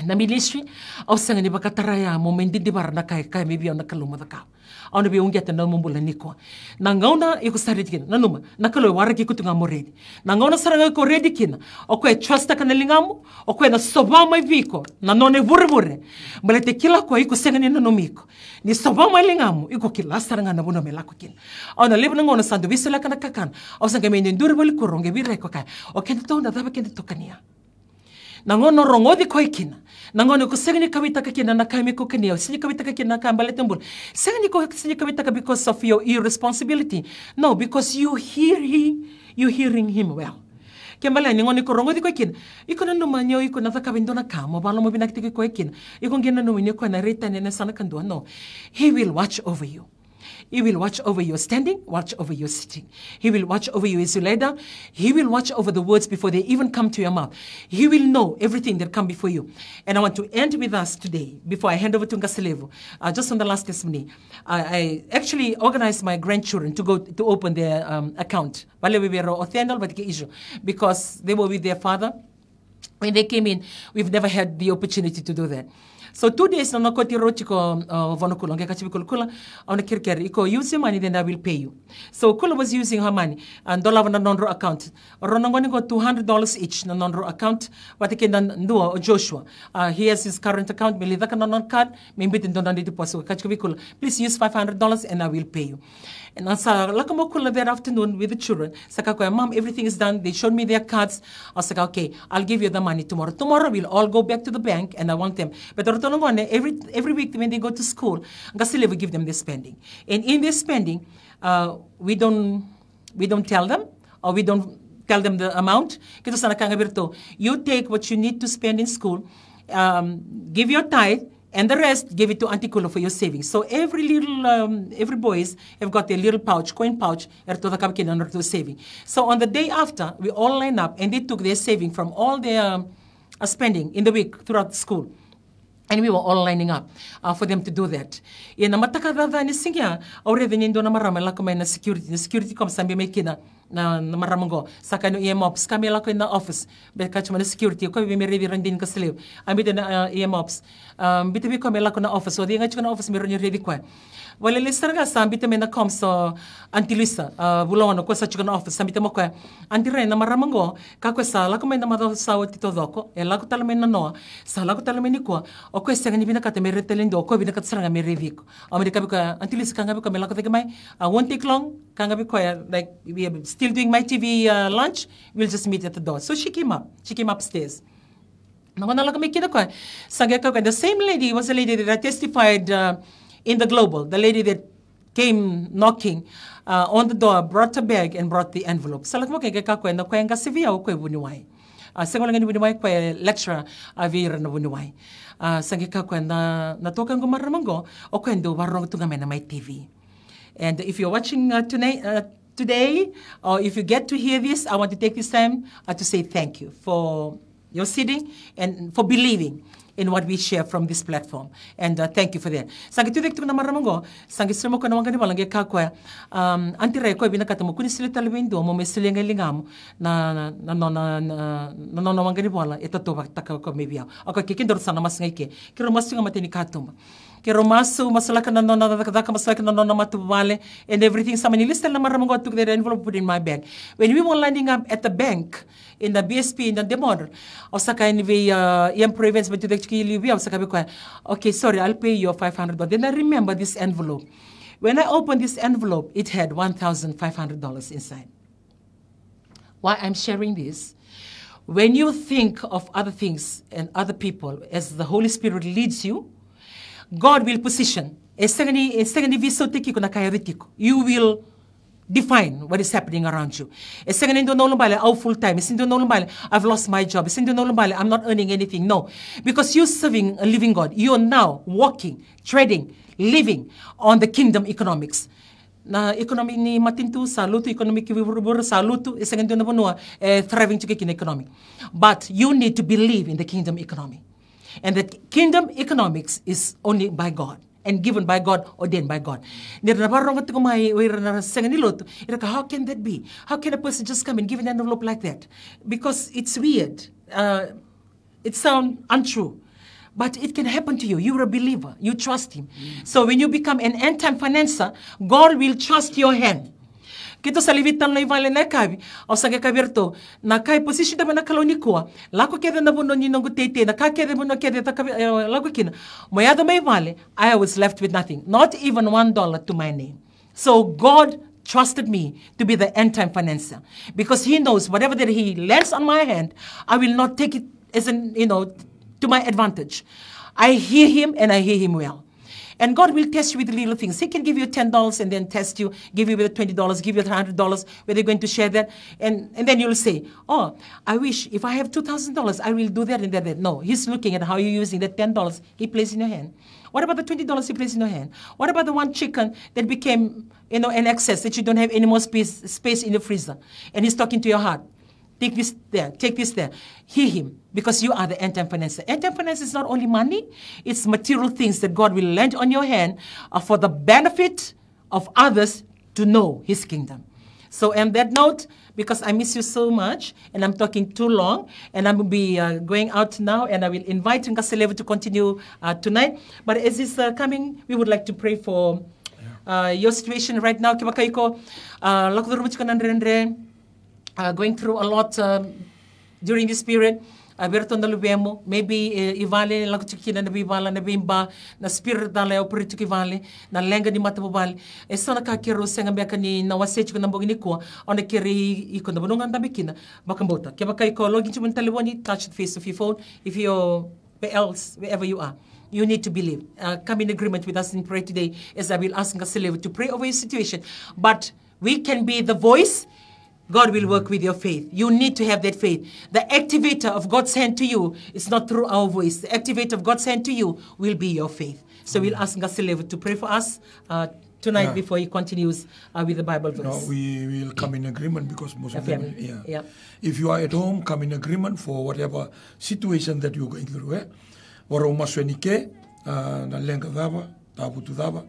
Speaker 2: na ministry au sanga ni bakataraya mo mendindi bar na kai mi biyo na kaluma da ka au na biyo ngeta na mumbula niko na ngauna iko sariti na numa na kalo waraki kutunga mo ready na ngauna saranga ko ready kina o ko trust ka na lingamu o ko na soba mai viko na none vure balete kila ko iko sanga ni na nomiko ni soba mai lingamu iko kila saranga na buno melako kin au na lebna ngona sandu bisela kana kakan au sanga me ndur bali koronge bi reko kai o kenda to na daba kenda tokania na ngono rongodi ko ikina na ngono ko segni kawita ka kina na kami ko kania sinyi kawita ka kina ka mbale tembul segni ko sinyi kawita ka because of your irresponsibility no because you hearing him well kembali ni ngoni ko rongodi ko ikina iko na numanyo iko na takabindo na kamo balo mo binakti ko ikina iko ngena numini ko na reta ne sana kandwa no he will watch over you. He will watch over your standing, watch over your sitting. He will watch over you as you lay down. He will watch over the words before they even come to your mouth. He will know everything that come before you. And I want to end with us today, before I hand over to Ngasilevu, just on the last testimony. I actually organized my grandchildren to go to open their account. Because they were with their father. When they came in, we've never had the opportunity to do that. So 2 days na nakoti rochiko vonokula nge kachibi kula on kirkeri iko use your money then I will pay you. So Kula was using her money and dollar on a non-ro account. Ronongoni got $200 each na non-ro account. What can do Joshua? He has his current account. Melida can non card. Maybe don't need to post. Kachibi kula. Please use $500 and I will pay you. And sa lakamo kula that afternoon with the children. Sakakoya, Mom, everything is done. They showed me their cards. I said, okay, I'll give you the money tomorrow. Tomorrow we'll all go back to the bank and I want them. But every week when they go to school, Ngasilevu give them the spending. And in this spending, we don't tell them or we don't tell them the amount. You take what you need to spend in school, give your tithe, and the rest, give it to Auntie Kula for your savings. So every boys have got their little pouch, coin pouch, to saving. So on the day after, we all line up and they took their saving from all their spending in the week throughout the school. And we were all lining up for them to do that. Ina matakadada ni singia already nindo na marama la na security. The security comes sambi mekina na maramango. Saka no EMOPS kami la ko in the office. Beka chuma na security ko bi ready randin Ngasilevu. Ambi na EMOPS. Bitabi ko la ko na office. So di nga chuna na office meron ready ko. Wala listar nga sambi tame na kom so Auntie Lisa bulongo ko sa chuna office sambi tamo ko. Auntie Ray na maramango ka ko sa la ko na mado sa tito doko. E la ko talame na no. Sa la ko talame ni ko. O ko sa ni binakata me retelendo ko binakata saranga me reviko. Amerika bi ko Auntie Lisa kanga bi ko la ko tegmay. Won't take long kanga bi ko like we are still doing my TV lunch. We'll just meet at the door. So she came up. She came upstairs. The same lady was a lady that I testified in the Global. The lady that came knocking on the door, brought a bag and brought the envelope. So like okay, na ko nga Sevilla o ko bunuway. Sengola nga bunuway ko lecturer avira na bunuway. Sangi ka ko na natokan ko maramango o ko ndo warong tunga na my TV. And if you're watching today, or if you get to hear this, I want to take this time to say thank you for your sitting and for believing in what we share from this platform. And thank you for that. Sangi tu dektu na maramango, sangi sremo ko na wangani walange kakwa. Antire ko binakata mo kuni sila talwindo mo mesili ngalingam na wangani wala ito to taka ko maybe. Ako kikindor sana mas ngaike. Kiro mas nga matini katuma. Kero masu masalaka na masalaka na matubale and everything. Sa manilista na maramango took the envelope put in my bag. When we were landing up at the bank in the BSP in the demon, osaka in the province but to the okay, sorry, I'll pay you $500. But then I remember this envelope. When I opened this envelope, it had $1,500 inside. Why I'm sharing this? When you think of other things and other people as the Holy Spirit leads you, God will position. You will define what is happening around you. Full time. I've lost my job. I'm not earning anything. No. Because you're serving a living God. You are now walking, treading, living on the kingdom economics. Na economy ni matintu salutu economic vibur salutu isangendo na bunua thriving to kikin economy. But you need to believe in the kingdom economy. And the kingdom economics is only by God. And given by God, ordained by God. How can that be? How can a person just come and give an envelope like that? Because it's weird. It sounds untrue. But it can happen to you. You're a believer. You trust Him. So when you become an end-time financer, God will trust your hand. Kita sa livitan na ivale na kabi, o sa kaberto, na kai position da na kaloni ko, lako keda na buno ni nongo tete, na ka keda buno keda ta kabi lako kina. Moyado may vale, I was left with nothing, not even $1 to my name. So God trusted me to be the end-time financer because He knows whatever that He lands on my hand, I will not take it as an, to my advantage. I hear Him and I hear Him well. And God will test you with little things. He can give you $10 and then test you, give you with $20, give you $100, where they're going to share that. And then you'll say, oh, I wish if I have $2,000, I will do that and that. No, He's looking at how you're using that $10 He placed in your hand. What about the $20 He placed in your hand? What about the one chicken that became, an excess, that you don't have any more space in the freezer? And He's talking to your heart. Take this there, take this there. Hear Him, because you are the end-time financer. End-time finance is not only money, it's material things that God will lend on your hand for the benefit of others to know His kingdom. So on that note, because I miss you so much, and I'm talking too long, and I'm going to be going out now, and I will invite Nkaselevu to continue tonight. But as is coming, we would like to pray for your situation right now. Going through a lot during this period. Berto na lubemo, maybe ivale lang chikina na bivala na bimba na spirit na leo perito kivale na lenga ni matabubal. So nakakiro senga meka ni nawasech ko nambogini ko on kiri iko na bunungan tabikina bakambota. Kaya baka iko login chumun taliboni, touch the face of your phone if you're else wherever you are. You need to believe. Come in agreement with us in prayer today as I will ask Nkaselevu to pray over your situation. But we can be the voice. God will work with your faith. You need to have that faith. The activator of God's hand to you is not through our voice. The activator of God's hand to you will be your faith. So we'll ask Nkaselevu to pray for us tonight before he continues with the Bible verse.
Speaker 3: No, we will come in agreement because most of them, if you are at home, come in agreement for whatever situation that you're going through. Waro maswenike na lenga dava, tabutu dava,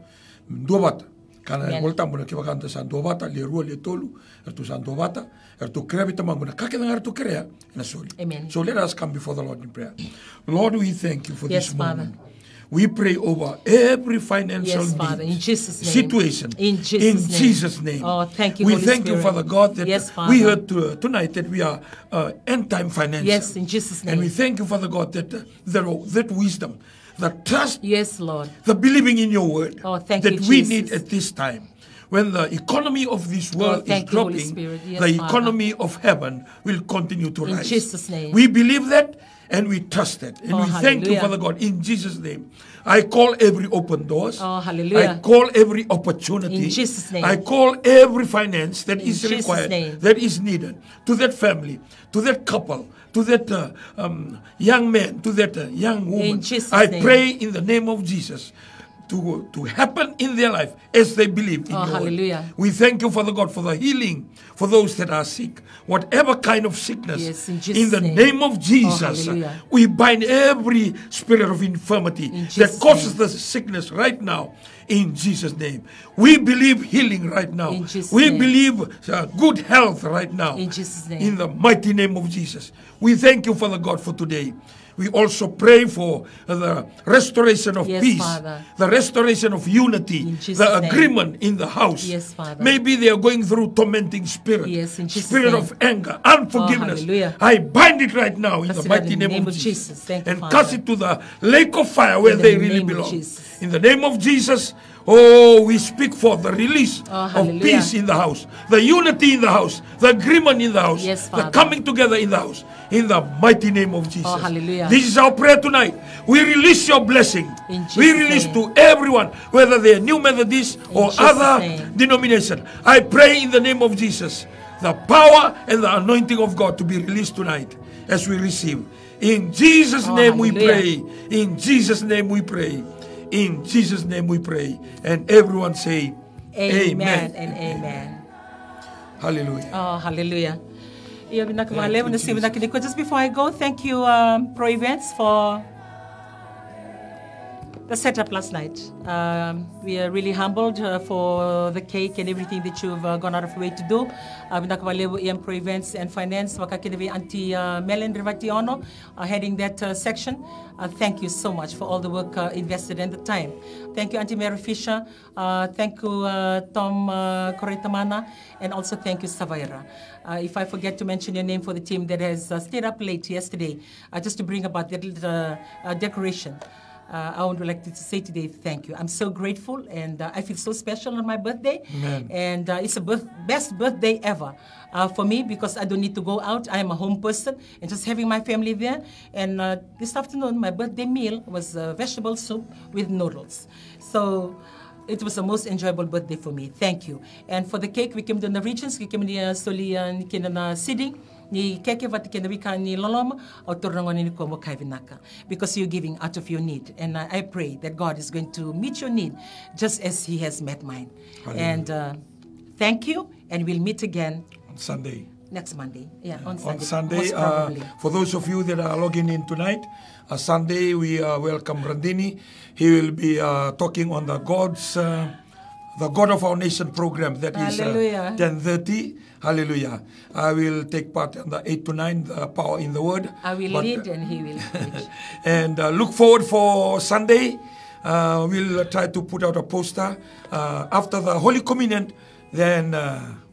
Speaker 3: duabata. Kana volta muna ke wakanta san dovata le rua le tolu ertu san dovata ertu krevita manguna kakena ertu krea na soli.
Speaker 2: Amen.
Speaker 3: So let us come before the Lord in prayer. Lord, we thank you for this moment. We pray over every financial
Speaker 2: Father, in Jesus' name.
Speaker 3: situation
Speaker 2: in Jesus' name.
Speaker 3: Oh,
Speaker 2: thank you,
Speaker 3: we
Speaker 2: Holy
Speaker 3: thank
Speaker 2: Spirit.
Speaker 3: you, Father God, that we heard tonight that we are end-time financial.
Speaker 2: Yes, in Jesus' name.
Speaker 3: And we thank you, Father God, that that wisdom, the trust,
Speaker 2: yes, Lord,
Speaker 3: the believing in your word
Speaker 2: that
Speaker 3: we need at this time. When the economy of this world is dropping, the economy of heaven will continue to rise.
Speaker 2: In Jesus' name.
Speaker 3: We believe that and we trust that. And we thank you, Father God, in Jesus' name. I call every open doors. I call every opportunity.
Speaker 2: In Jesus' name.
Speaker 3: I call every finance that is required, that is needed, to that family, to that couple, to that young man, to that young woman. I pray in the name of Jesus to happen in their life as they believe in your word. We thank you, Father God, for the healing for those that are sick. Whatever kind of sickness, in the name of Jesus, we bind every spirit of infirmity that causes the sickness right now. In Jesus' name. We believe healing right now. We believe good health right now.
Speaker 2: In Jesus' name.
Speaker 3: In the mighty name of Jesus. We thank you, Father God, for today. We also pray for the restoration of peace, the restoration of unity, the agreement in the house.
Speaker 2: Yes, Father.
Speaker 3: Maybe they are going through tormenting spirit, spirit of anger, unforgiveness. I bind it right now in the mighty name of Jesus. And cast it to the lake of fire where they really belong. In the name of Jesus, we speak for the release of peace in the house, the unity in the house, the agreement in the house, the coming together in the house. In the mighty name of Jesus. This is our prayer tonight. We release your blessing. We release to everyone, whether they are New Methodist or other denomination. I pray in the name of Jesus, the power and the anointing of God to be released tonight as we receive. In Jesus' name we pray. In Jesus' name we pray. In Jesus' name we pray. And everyone say,
Speaker 2: Amen and amen.
Speaker 3: Hallelujah.
Speaker 2: Oh, hallelujah. Just before I go, thank you, Pro Events, for the setup last night. We are really humbled for the cake and everything that you've gone out of your way to do. Vinakawalebu Pro Events and Finance, Wakakinevi Auntie Melen Rivationo, heading that section. Thank you so much for all the work invested and the time. Thank you, Auntie Mary Fisher. Thank you, Tom Koretamana, and also thank you, Savaira. If I forget to mention your name for the team that has stayed up late yesterday, just to bring about that little decoration. I would like to say today, thank you. I'm so grateful, and I feel so special on my birthday.
Speaker 3: Amen.
Speaker 2: And it's the best birthday ever for me, because I don't need to go out. I am a home person, and just having my family there. And this afternoon, my birthday meal was vegetable soup with noodles. So it was the most enjoyable birthday for me. Thank you. And for the cake, we came to the regions. We came to Soli and Sydney. Ni keke vatikenda wika ni loloma o torango ni komo kaivinaka, because you're giving out of your need, and I pray that God is going to meet your need just as He has met mine. Hallelujah. And thank you, and we'll meet again
Speaker 3: on Sunday.
Speaker 2: Next Monday, on
Speaker 3: Sunday. For those of you that are logging in tonight, Sunday we welcome Randini. He will be talking on the God of Our Nation program. That is 10:30. Hallelujah. I will take part in the 8 to 9, the power in the word.
Speaker 2: I will lead and he will preach.
Speaker 3: And look forward for Sunday. We'll try to put out a poster. After the Holy Communion, then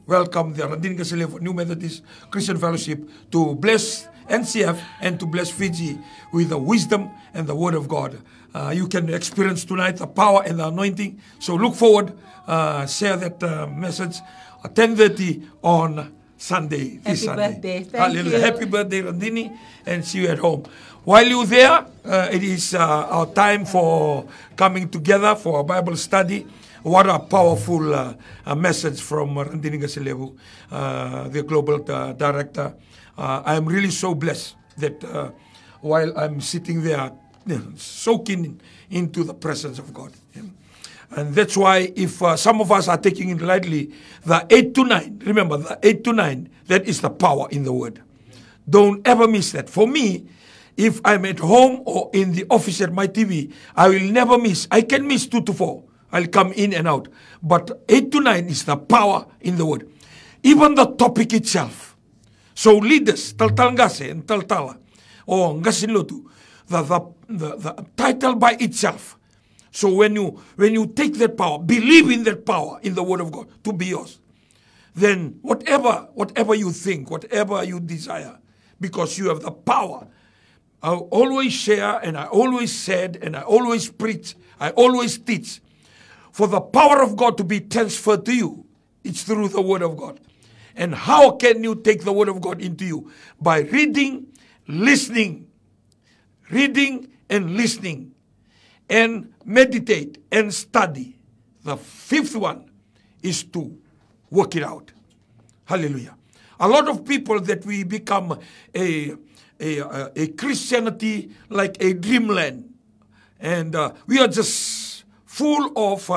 Speaker 3: welcome the Randini Kaselevu New Methodist Christian Fellowship to bless NCF and to bless Fiji with the wisdom and the word of God. You can experience tonight the power and the anointing. So look forward, share that message at 10:30 on Sunday.
Speaker 2: Happy
Speaker 3: Sunday.
Speaker 2: Birthday. Thank
Speaker 3: Hallelujah.
Speaker 2: you.
Speaker 3: Happy birthday, Randini, and see you at home. While you're there, it is our time for coming together for a Bible study. What a powerful message from Randini Kaselevu, the global director. I'm really so blessed that while I'm sitting there, soaking into the presence of God. And that's why if some of us are taking it lightly, the 8 to 9, remember the 8 to 9, that is the power in the word. Don't ever miss that. For me, if I'm at home or in the office at my TV, I will never miss. I can miss 2 to 4. I'll come in and out. But 8 to 9 is the power in the word. Even the topic itself. So leaders, Taltalangase and Taltala, or Ngasinlotu, the title by itself. So when you take that power, believe in that power in the word of God to be yours, then whatever you think, whatever you desire, because you have the power. I always share, and I always said, and I always preach, I always teach. For the power of God to be transferred to you, it's through the word of God. And how can you take the word of God into you? By reading, listening, and meditate and study. The fifth one is to work it out. Hallelujah. A lot of people that we become a Christianity like a dreamland, and we are just full of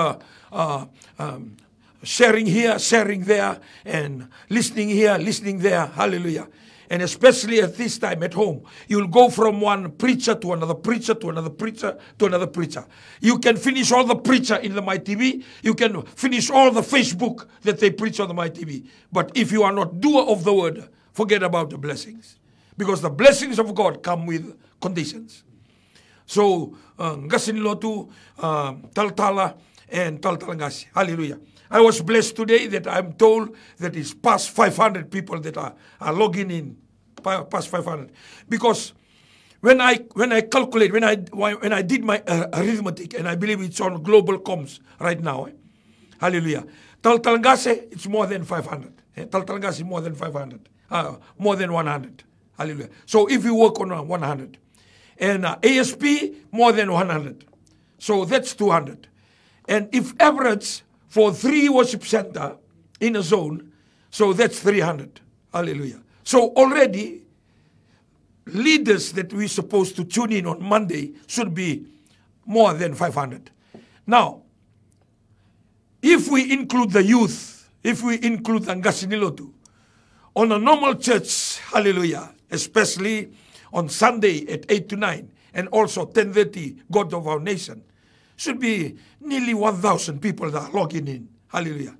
Speaker 3: sharing here, sharing there, and listening here, listening there. Hallelujah. And especially at this time at home, you'll go from one preacher to another preacher to another preacher to another preacher. You can finish all the preacher in the My TV. You can finish all the Facebook that they preach on the My TV. But if you are not doer of the word, forget about the blessings. Because the blessings of God come with conditions. So, Ngasinlotu, Taltala, and Taltalangasi. Hallelujah. I was blessed today that I'm told that it's past 500 people that are logging in, past 500. Because when I calculate, when I did my arithmetic, and I believe it's on global comms right now, hallelujah. Taltalangase, it's more than 500. Taltalangase, more than 500. More than 100. Hallelujah. So if you work on 100. And ASP, more than 100. So that's 200. And if average for 3 worship center in a zone, so that's 300. Hallelujah. So already, leaders that we're supposed to tune in on Monday should be more than 500. Now, if we include the youth, if we include the Ngasinilotu, on a normal church, hallelujah, especially on Sunday at 8 to 9, and also 10:30, God of Our Nation, Should be nearly 1,000 people that are logging in. Hallelujah.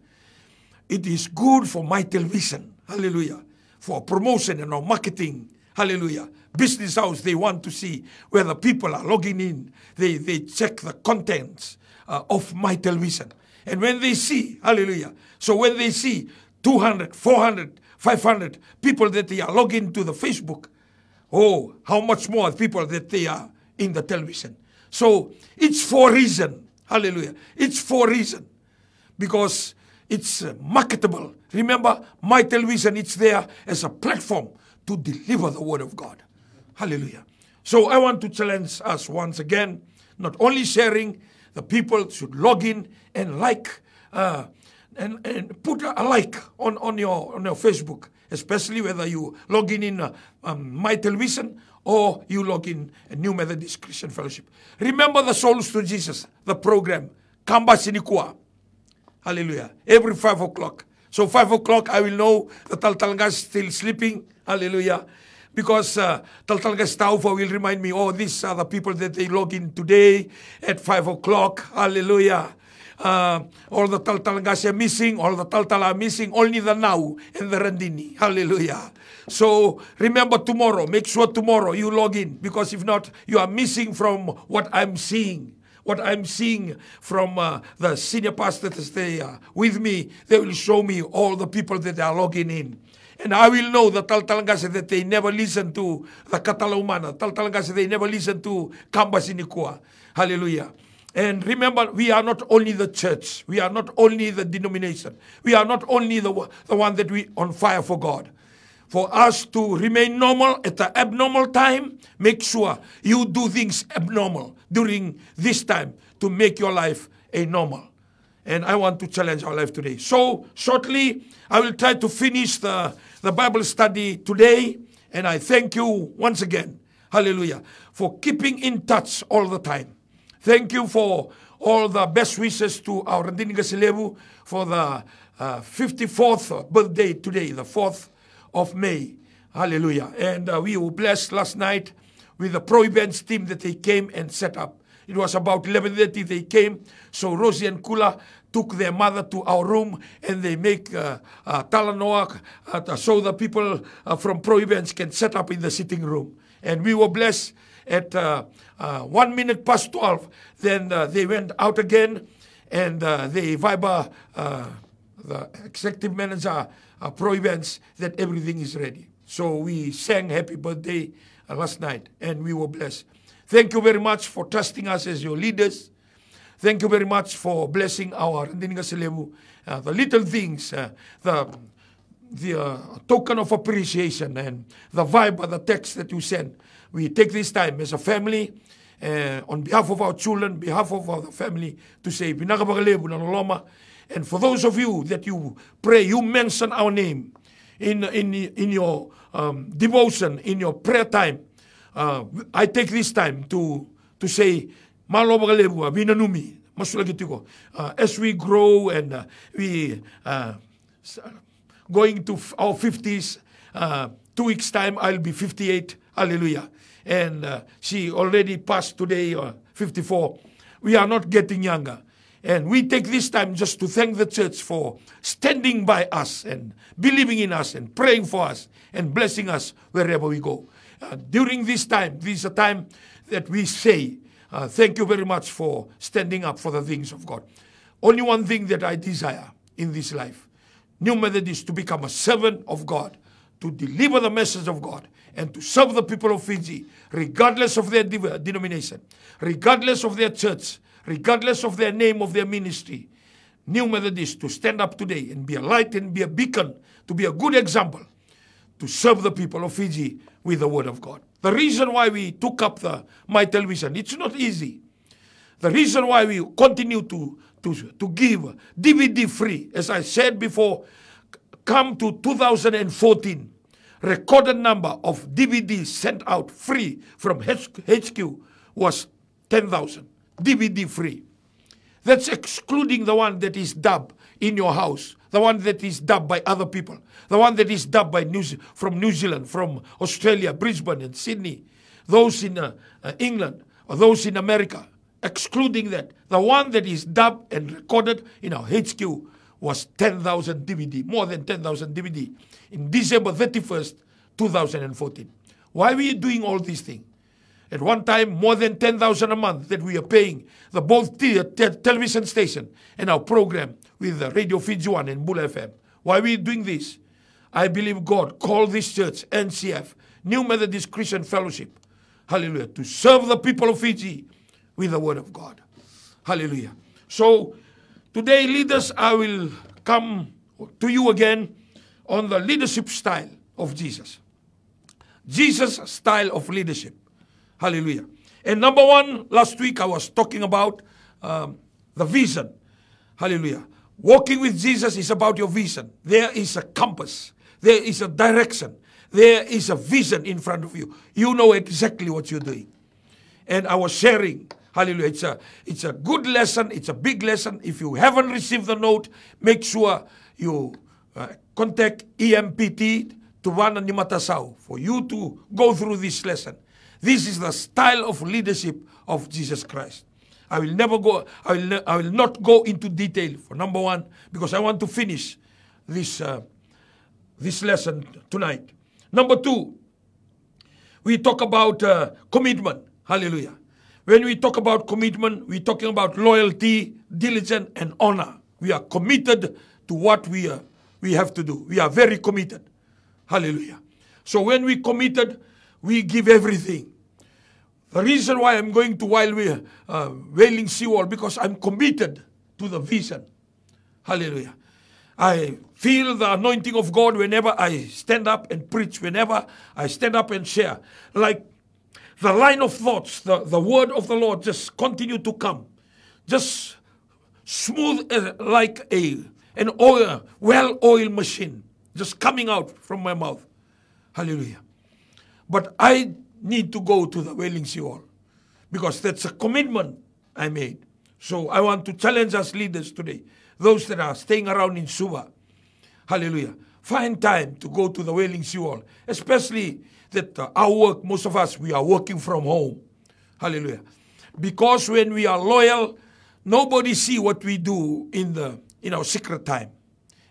Speaker 3: It is good for my television. Hallelujah. For promotion and our marketing. Hallelujah. Business house, they want to see where the people are logging in. They check the contents of my television. And when they see, hallelujah. So when they see 200, 400, 500 people that they are logging to the Facebook, oh, how much more people that they are in the television. So it's for a reason. Hallelujah. It's for a reason. Because it's marketable. Remember, my television, it's there as a platform to deliver the word of God. Hallelujah. So I want to challenge us once again, not only sharing, the people should log in and like, and put a like on your Facebook, especially whether you log in my television or you log in a New Methodist Christian Fellowship. Remember the Souls to Jesus, the program, Kamba Sinikua. Hallelujah. Every 5 o'clock. So 5 o'clock, I will know the Taltalanga is still sleeping. Hallelujah. Because Taltalanga Staufa will remind me, oh, these are the people that they log in today at 5 o'clock. Hallelujah. All the Taltalangas are missing, all the Taltala are missing, only the Now and the Randini. Hallelujah. So remember tomorrow, make sure tomorrow you log in, because if not, you are missing from what I'm seeing. What I'm seeing from the senior pastors they are with me, they will show me all the people that are logging in. And I will know the Taltalangas that they never listen to the Catalumana. Taltalangas they never listen to Kamba Sinikua. Hallelujah. And remember, we are not only the church. We are not only the denomination. We are not only the one that we on fire for God. For us to remain normal at the abnormal time, make sure you do things abnormal during this time to make your life a normal. And I want to challenge our life today. So shortly, I will try to finish the Bible study today. And I thank you once again, hallelujah, for keeping in touch all the time. Thank you for all the best wishes to our Randini Gasilevu for the 54th birthday today, the 4th of May. Hallelujah. And we were blessed last night with the Pro Events team that they came and set up. It was about 11:30 they came. So Rosie and Kula took their mother to our room and they make talanoa so the people from Pro Events can set up in the sitting room. And we were blessed at 1 minute past 12. Then they went out again and they Viber, the executive manager, Pro Events, that everything is ready. So we sang happy birthday last night and we were blessed. Thank you very much for trusting us as your leaders. Thank you very much for blessing our Randini Gasilevu. The little things, the token of appreciation and the vibe, the text that you send. We take this time as a family, on behalf of our children, behalf of our family, to say, and for those of you that you pray, you mention our name in your devotion, in your prayer time. I take this time to say, as we grow and we going to our 50s, 2 weeks time, I'll be 58. Hallelujah. And she already passed today, 54. We are not getting younger. And we take this time just to thank the church for standing by us and believing in us and praying for us and blessing us wherever we go. During this time, this is a time that we say, thank you very much for standing up for the things of God. Only one thing that I desire in this life, New Methodist, to become a servant of God, to deliver the message of God, and to serve the people of Fiji, regardless of their denomination, regardless of their church, regardless of their name, of their ministry. New Methodist, to stand up today and be a light and be a beacon, to be a good example, to serve the people of Fiji with the word of God. The reason why we took up my television, it's not easy. The reason why we continue to give DVD free, as I said before, come to 2014, recorded number of DVDs sent out free from HQ was 10,000. DVD free. That's excluding the one that is dubbed in your house, the one that is dubbed by other people, the one that is dubbed by from New Zealand, from Australia, Brisbane and Sydney, those in England, or those in America. excluding that, the one that is dubbed and recorded in our HQ was 10,000 DVD, more than 10,000 DVD, in December 31st, 2014. Why are we doing all these things? At one time, more than 10,000 a month that we are paying the both television station and our program with Radio Fiji One and Bula FM. Why are we doing this? I believe God called this church, NCF, New Methodist Christian Fellowship, hallelujah, to serve the people of Fiji with the word of God. Hallelujah. So, today, leaders, I will come to you again on the leadership style of Jesus. Jesus' style of leadership. Hallelujah. And number one, last week I was talking about the vision. Hallelujah. Walking with Jesus is about your vision. There is a compass. There is a direction. There is a vision in front of you. You know exactly what you're doing. And I was sharing, hallelujah, it's a good lesson. It's a big lesson. If you haven't received the note, make sure you contact EMPT Tuwana Nimatasau for you to go through this lesson. This is the style of leadership of Jesus Christ. I will not go into detail for number one, because I want to finish this lesson tonight. Number two, we talk about commitment. Hallelujah. When we talk about commitment, we're talking about loyalty, diligence, and honor. We are committed to what we have to do. We are very committed. Hallelujah. So when we committed, we give everything. The reason why I'm going to Wailing Seawall, because I'm committed to the vision. Hallelujah. I feel the anointing of God whenever I stand up and preach, whenever I stand up and share. Like the line of thoughts, the word of the Lord just continue to come. Just smooth like an well-oiled machine. Just coming out from my mouth. Hallelujah. But I need to go to the Wailing Seawall, because that's a commitment I made. So I want to challenge us leaders today, those that are staying around in Suva. Hallelujah. Find time to go to the Wailing Seawall, especially that our work, most of us, we are working from home. Hallelujah. Because when we are loyal, nobody see what we do in our secret time.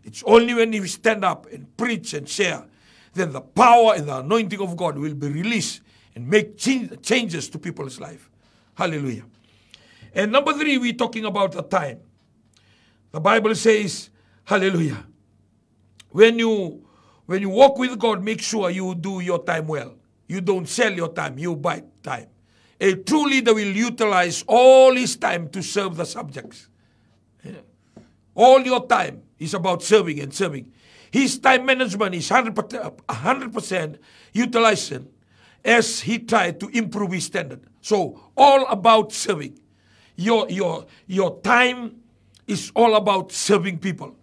Speaker 3: It's only when we stand up and preach and share, then the power and the anointing of God will be released and make changes to people's life. Hallelujah. And number three, we're talking about the time. The Bible says, hallelujah, when you walk with God, make sure you do your time well. You don't sell your time, you buy time. A true leader will utilize all his time to serve the subjects. All your time is about serving and serving. His time management is 100% utilization as he tried to improve his standard. So all about serving. Your time is all about serving people.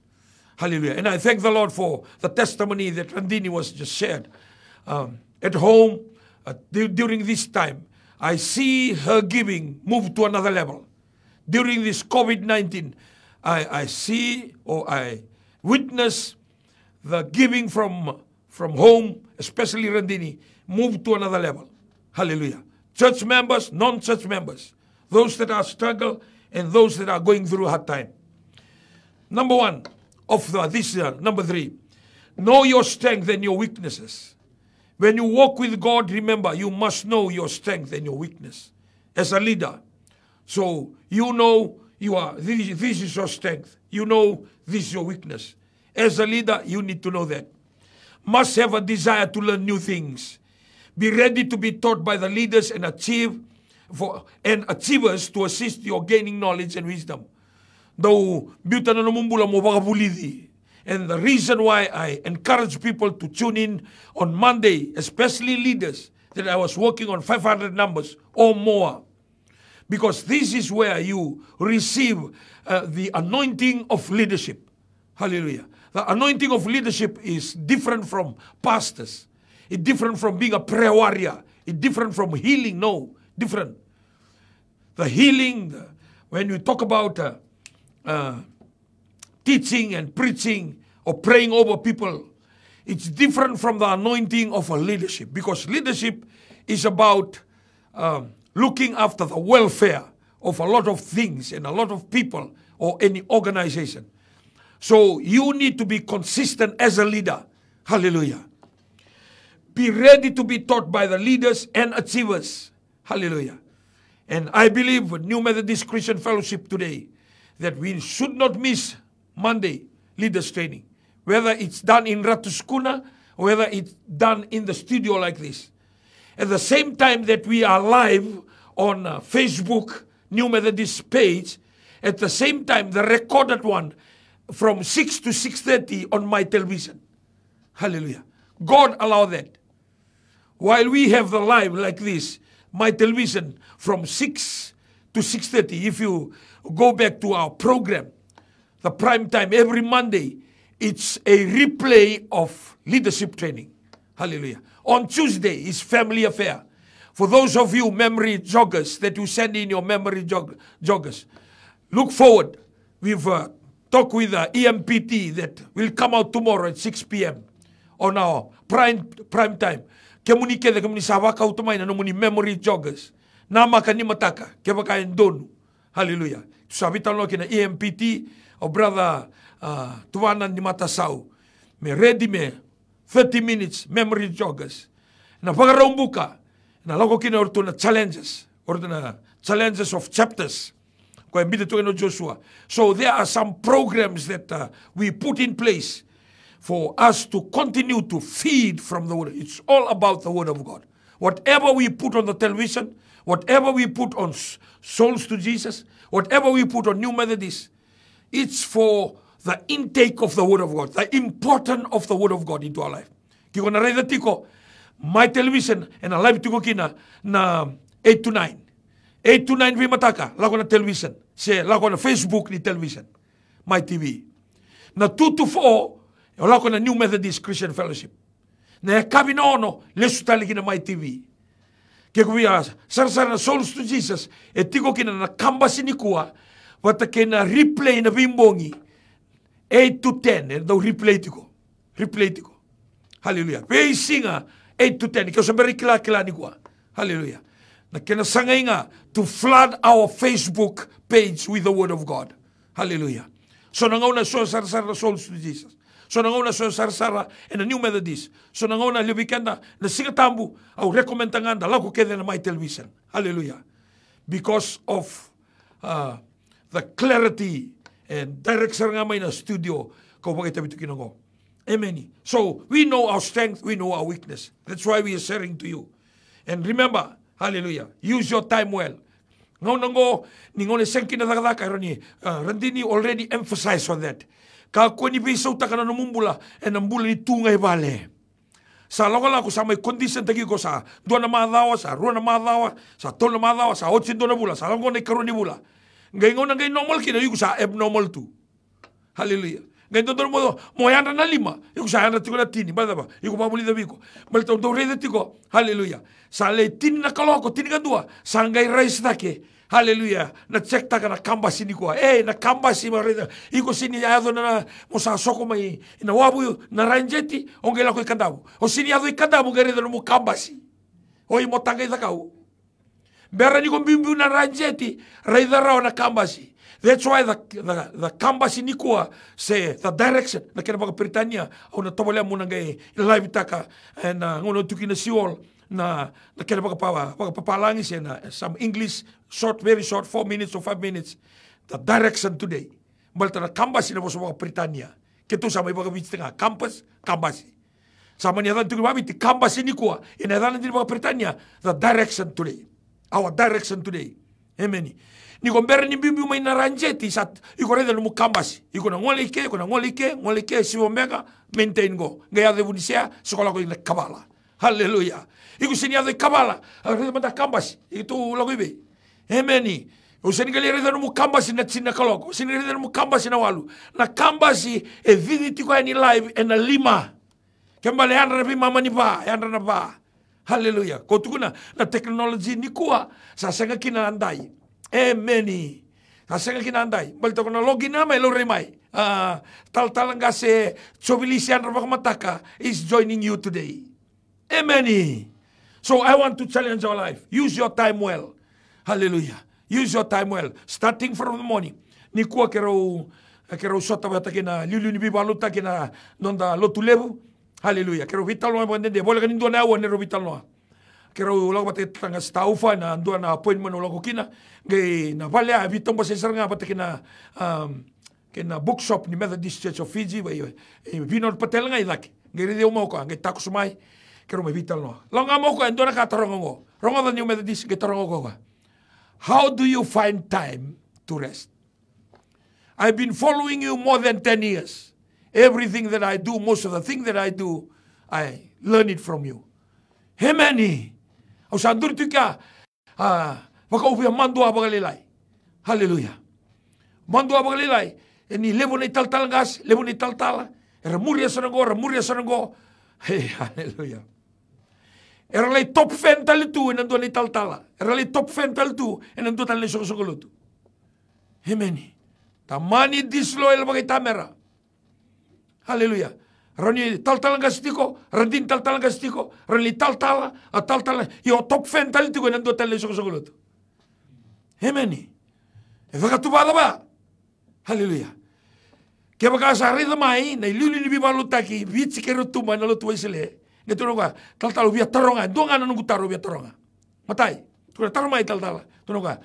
Speaker 3: Hallelujah. And I thank the Lord for the testimony that Randini was just shared. At home, during this time, I see her giving move to another level. During this COVID-19, I see or I witness the giving from home, especially Randini, move to another level. Hallelujah. Church members, non-church members, those that are struggling and those that are going through a hard time. Number one of number three, know your strength and your weaknesses. When you walk with God, remember, you must know your strength and your weakness as a leader. So you know this is your strength. You know this is your weakness. As a leader, you need to know that. Must have a desire to learn new things. Be ready to be taught by the leaders and achievers to assist your gaining knowledge and wisdom. And the reason why I encourage people to tune in on Monday, especially leaders, that I was working on 500 numbers or more. Because this is where you receive the anointing of leadership. Hallelujah. The anointing of leadership is different from pastors. It's different from being a prayer warrior. It's different from healing. No, different. The healing, when you talk about teaching and preaching or praying over people, it's different from the anointing of a leadership. Because leadership is about looking after the welfare of a lot of things and a lot of people or any organization. So you need to be consistent as a leader. Hallelujah. Be ready to be taught by the leaders and achievers. Hallelujah. And I believe with New Methodist Christian Fellowship today that we should not miss Monday leaders training. Whether it's done in Ratuskuna or whether it's done in the studio like this. At the same time that we are live on Facebook, New Methodist page, at the same time the recorded one from 6 to 6:30 on my television. Hallelujah. God allowed that. While we have the live like this, my television from 6 to 6:30, if you go back to our program, the prime time every Monday, it's a replay of leadership training. Hallelujah. On Tuesday is family affair. For those of you memory joggers that you send in your memory joggers, look forward. We've talked with EMPT that will come out tomorrow at 6 p.m. on our prime time. Kemunike da kemuni sawaka utumay na muni memory joggers. Nama ka ni mataka keba kain donu. Hallelujah. Sabitan lo kina EMPT o brother Tuanan ni Matasau. Me ready me 30 minutes memory joggers. Na pagaraong buka na lako kina orto na challenges of chapters. Ko embida to Joshua. So there are some programs that we put in place for us to continue to feed from the Word. It's all about the Word of God. Whatever we put on the television, whatever we put on Souls to Jesus, whatever we put on New Methodist, it's for the intake of the Word of God, the importance of the Word of God into our life. Kiko na reda tiko, my television, and a live tiko kina na 8 to 9. 8 to 9 vi mataka, lako na television. Siya, lako na Facebook ni television. My TV. Na 2 to 4, wala ko na New Methodist Christian Fellowship. Na kabi na ono, lesu tali kina my TV. Kaya kuya, sar na Souls to Jesus, etiko kina na kamba sinikua, wata kina replay na bimbongi, 8 to 10, and daw replay tiko. Hallelujah. Pei singa, 8 to 10, ikaw sa kila ni kuwa. Hallelujah. Na kina sangay nga, to flood our Facebook page with the Word of God. Hallelujah. So nangaw na sar na Souls to Jesus. So nangaw na sar and a New Methodist. So nangaw na libikanda na singatambu au rekomendanganda lako kede na my television. Hallelujah. Because of the clarity and direction nga may na studio ko pakita bito kinango. Amen. So we know our strength, we know our weakness. That's why we are sharing to you. And remember, hallelujah, use your time well. Ngaw nango ningone senki na dakadaka rani Randini already emphasized on that. Kako ni biso taka na numumbula e nambula ni tungay bale. Sa lokola ko sa may condition tagi ko sa dua na madawa, sa rua na madawa, sa tol na madawa, sa 8 na bula, sa langko na karuni bula. Ngayon na normal kina yuko sa abnormal too. Hallelujah. Ngayon doon mo moyana na 5, yuko sa ana tiko na tini, bada ba? Yuko pamuli da biko. Malto do rede tiko. Hallelujah. Sa le tin na kaloko, tin ka dua, sa ngai rais take. Hallelujah. Na check taka na kamba sini kuwa. Na kamba si marida. Iko sini yado na mosa soko mai na wabu na ranjeti ongela ko ikandabu. O sini yado ikandabu gerida no kamba si. O imo tanga itakau. Bera ni ko bimbu na ranjeti raida rao na kamba si. That's why the kamba si ni kuwa say the direction na kena baka Britania au na tobole mo na ngai live taka na ngono tuki na siol. Na kena pagpapalangis na some English short, very short, 4 minutes or 5 minutes. The direction today. Balta na kambasi na mo sa mga Britania. Kito sa may pagkabit nga campus, kambasi. Sama niya tanto kumabit kambasi ni kuwa. Inadan din mga Britania. The direction today. Our direction today. Amen. Ni kombera ni bibi may naranjeti sa iko reda no kambasi. Iko na ngolike, si omega maintain go. Gaya de bunisia sekolah ko ina kabala. Hallelujah. Iku sini ada kabala. Ada mata kambas. Itu lagu ibe. Amen. Usini kali reda no kambas na tsina kaloko. Usini reda no kambas na walu. Na kambas e viditi ko ni live en na 5. Kembali andra bi mama ni ba, andra na ba. Hallelujah. Ko tukuna na technology ni kuwa sa senga kina andai. Amen. Sa senga kina andai. Balto ko na login na may lo remai. Tal-tal nga se chobilisi andra ba mataka is joining you today. Amen. So I want to challenge our life. Use your time well. Hallelujah. Use your time well. Starting from the morning. Ni kua kerau sota wata kena liulu ni bibaluta kena nonda lotu levu. Hallelujah. Kerau vital noa bandende. Boleh kan indua na awan nero vital noa. Kerau lagu bata tanga staufa na andua na appointment lagu kina. Gay na vale a vitong basa saranga bata kena bookshop ni Methodist Church of Fiji. Vinod patel nga idaki. Gay rede umau ka. Gay taku sumai. Kerau may vital noa. Lang amau ka andua na katarongo. Rongo da New Methodist gay tarongo ka. How do you find time to rest? I've been following you more than 10 years. Everything that I do, most of the things that I do, I learn it from you. Hemeni. Au sandur tu ka. Waka upia mandua bagalilai. Hallelujah. Mandua bagalilai. Eni levo ni tal gas, levo ni tal. Era muria sanango. Hey, hallelujah. Era lei top fan tal tu enando ni tal. Era lei top fan tal tu enando tal ni sokolutu. Hemeni. Tamani disloyal bagai tamera. Hallelujah. Rani tal gastiko, randin tal gastiko, rani tal yo top fan tal tu enando tal ni sokolutu. Hemeni. E vakatubada ba. Hallelujah. Ke baka sarida mai na liuli ni bibaluta ki vitsi kerutu mana lo tuisele. Ngetu nga tal via taronga, donga na nungutaro via taronga. Matai, tu taromai tal. Tu nga.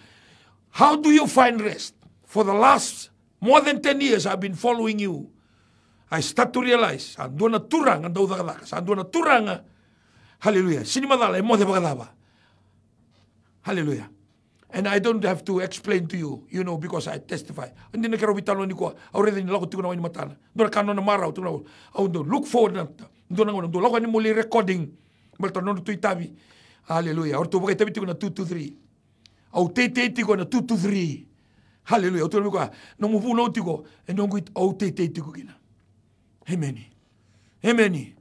Speaker 3: How do you find rest? For the last more than 10 years I've been following you. I start to realize andona turang andau dagadaka. Andona turanga. Hallelujah. Sini madala mo de bagadaba. Hallelujah. And I don't have to explain to you, you know, because I testify. Hindi na kero vitalo ni ko. Already nilako tuko na wani matana. Dona kano na maraw tu na. Look forward na. Dona ngono. Dona lako ni muli recording. Balta nono tu itabi. Hallelujah. Orto bagay tabi tuko na 223. Au te tiko na 223. Hallelujah. Oto mi ko no mo puno tiko e no ngit au te tiko kina. Ameni.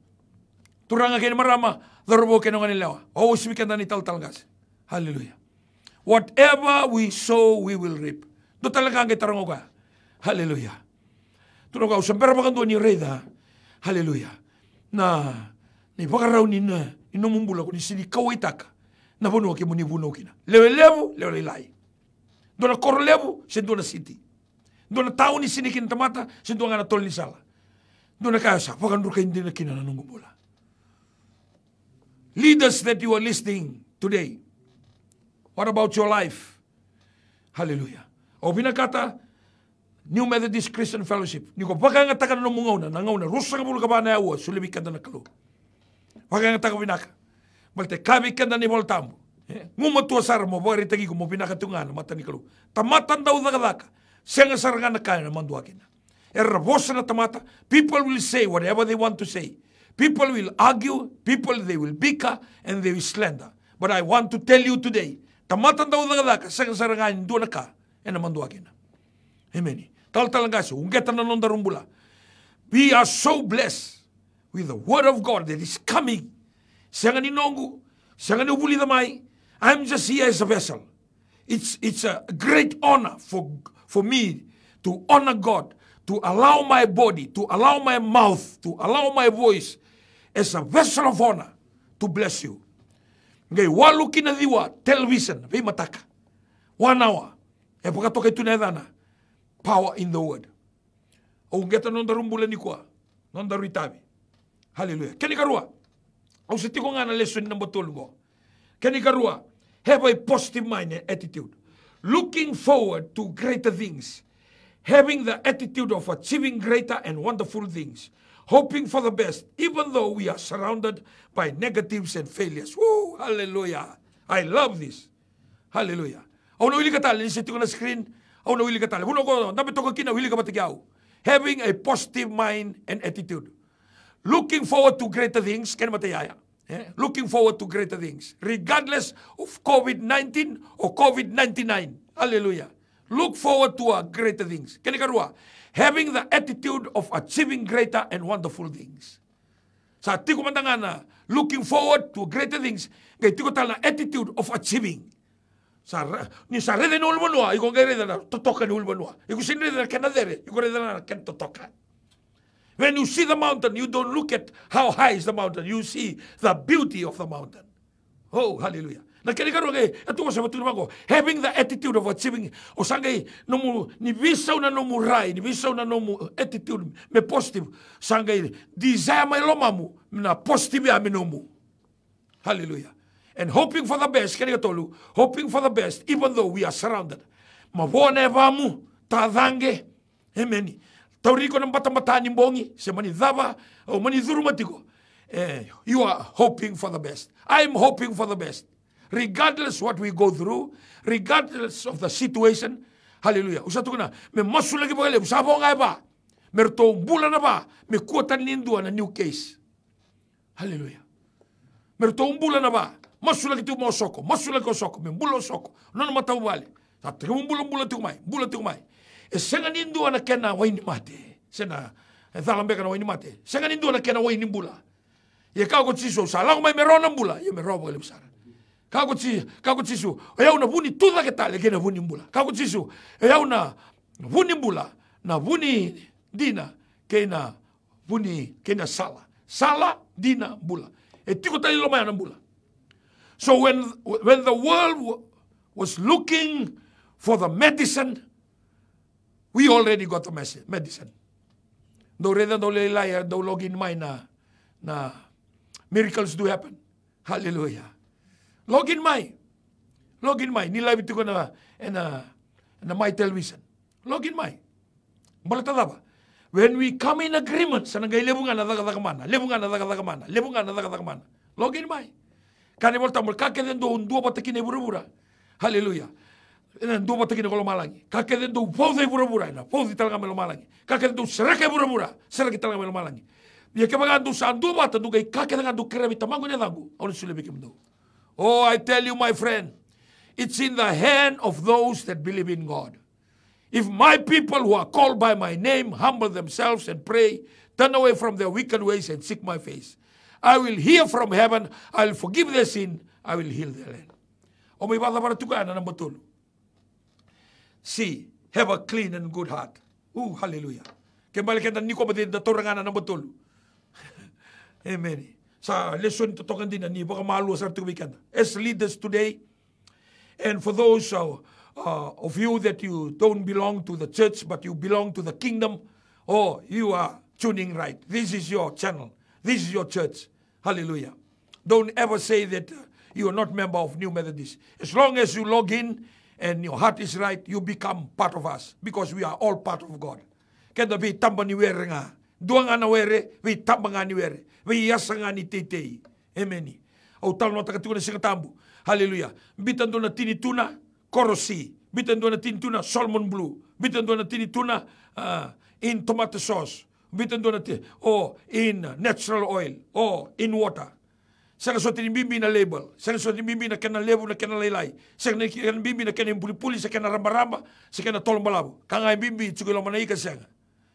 Speaker 3: Turanga kene marama darbo kene ngani lewa. O speaker ni tal gas. Hallelujah. Whatever we sow, we will reap. Do talaga ang itarong ka. Hallelujah. Tunog ako, sampera pa kando ni Reda. Hallelujah. Na pagaraw ni na, inumumbula ko ni sinikaw itaka. Na buno ki muni buno kina. Lewe-lewo, lewe-lelay. Do na korlewo, sendo na city. Do na tao ni sinikin tamata, sendo nga na tol ni sala. Do na kasa, pagandro ka hindi na kinananungumbula. Leaders that you are listening today, what about your life? Hallelujah. O binakata, New Methodist Christian Fellowship. Niko pagangata ka na nangauna. Rusa ka mula ka ba na awa, sulibik ka na nakalo. Pagangata ka binaka. Malte, kabik ka na ni Voltambo. Ngumatua sara mo, bagay tagi ko mo binakatungan, mata ni kalo. Tamatan daw dagadaka. Siya nga sarangan na kaya na manduakin na. Errabosa na tamata. People will say whatever they want to say. People will argue. People, they will bicker and they will slander. But I want to tell you today, tamatan daw dagadaka, siya nga sarangan, doon na ka, na manduakin na. Amen. Tal-talanggaso, unggetan na nung darumbula. We are so blessed with the word of God that is coming. Siya nga ninongo, siya nga nubuli damay. I'm just here as a vessel. It's a great honor for me to honor God, to allow my body, to allow my mouth, to allow my voice as a vessel of honor to bless you. Ngay walu kinadiwa, television, may mataka. 1 hour. E pagkatoka ito na edana. Power in the word. O ngeta non darumbula ni kwa. Non daritabi. Hallelujah. Kani karua. O siti ko nga na lesson ng batol ko. Kani karua. Have a positive mind and attitude. Looking forward to greater things. Having the attitude of achieving greater and wonderful things. Hoping for the best. Even though we are surrounded by negatives and failures. Woo! Hallelujah. I love this. Hallelujah. O nawili ka tali. Siti ko na screen. O nawili ka tali. Huno ko. Dapat ko kina. Wili ka matigaw. Having a positive mind and attitude. Looking forward to greater things. Kaya matayaya. Looking forward to greater things. Regardless of COVID-19 or COVID-99. Hallelujah. Look forward to greater things. Kaya karua. Having the attitude of achieving greater and wonderful things. Sa ti ko mandangan na looking forward to greater things. Kaya ti ko tal na attitude of achieving. Sa rede na ulmanua. Iko nga rede na totoka ni ulmanua. Iko sinrede na kanadere. Iko rede na kan totoka. When you see the mountain, you don't look at how high is the mountain. You see the beauty of the mountain. Oh, hallelujah. Na kani karo ke atu sa betul mako having the attitude of achieving o sangai nomu ni visau na nomu rai ni visau na nomu attitude me positive sangai desire mai lomamu na positive a nomu. Hallelujah. And hoping for the best, kani katolu, hoping for the best even though we are surrounded. Mavone vamu tadange. Amen. Tauriko ng bata-bata ni bongi se mani dava o mani durumatiko. You are hoping for the best. I am hoping for the best. Regardless what we go through, regardless of the situation. Hallelujah. Usatu na me masu lagi bagale usabo ngai ba. Merto bulan na ba me kuatan nindu na new case. Hallelujah. Merto bulan na ba masu lagi tu mo soko, masu lagi ko soko, me bulo soko. Non matau bali. Sa temu bulan tu mai, bulan tu mai. Senga nindu na kena waini mate. Sena thalambeka na waini mate. Senga nindu na kena waini bula. Ye kau ko chiso sa lang mai merona bula, ye mero bagale besar. Kau ko chiso, ya una buni tuda ke tale kena buni bula. Kau ko chiso, ya una buni bula, na buni dina kena buni kena sala. Sala dina bula. E tiko tali lo mai na bula. So when the world was looking for the medicine, we already got the medicine. Do reda do lelaya do login mai na miracles do happen. Hallelujah. Login mai. Nilai bitu ko na my television. Login mai. Balata ba? When we come in agreement, sanangay lebungan na daga mana. Login mai. Kanibol tamol kakeden do undua patakine bura-bura. Hallelujah. Dua patakine ko malangi. Kakeden do pause bura-bura na. Pause talaga melo malangi. Kakeden do serake bura-bura. Serake talaga melo malangi. Dia kebagan do sa dua bata do kay kakeden do kerabi tamango ne dangu. Ono sule bikim do. Oh, I tell you, my friend, it's in the hand of those that believe in God. If my people who are called by my name humble themselves and pray, turn away from their wicked ways and seek my face, I will hear from heaven, I will forgive their sin, I will heal their land. O may bata para tukana ng betul. See, have a clean and good heart. Hallelujah. Kembali kita niko batid na torangan ng betul. Amen. Sa lesson tutukan din ni baka malu sa weekend. As leaders today, and for those of you that you don't belong to the church but you belong to the kingdom, you are tuning right. This is your channel. This is your church. Hallelujah. Don't ever say that you are not member of New Methodist. As long as you log in and your heart is right, you become part of us because we are all part of God. Kaya vi tamba ni were nga. Dua nga na were, vi tamba nga ni were. Vi yasa nga ni tetei. Amen. O talo na takatuwa na singa tambu. Hallelujah. Bitan doon na tinituna, korosi. Bitan doon na tinituna, salmon blue. Bitan doon na tinituna, in tomato sauce. Bitan doon na in natural oil. In water. Sa so tinibimbi na label. Sa so tinibimbi na kena label na kena laylay. Sa tinibimbi na kena puli-puli, sa kena ramba-ramba, sa kena tolong malabo. Kangay bimbi, tsugilo manaika siya nga.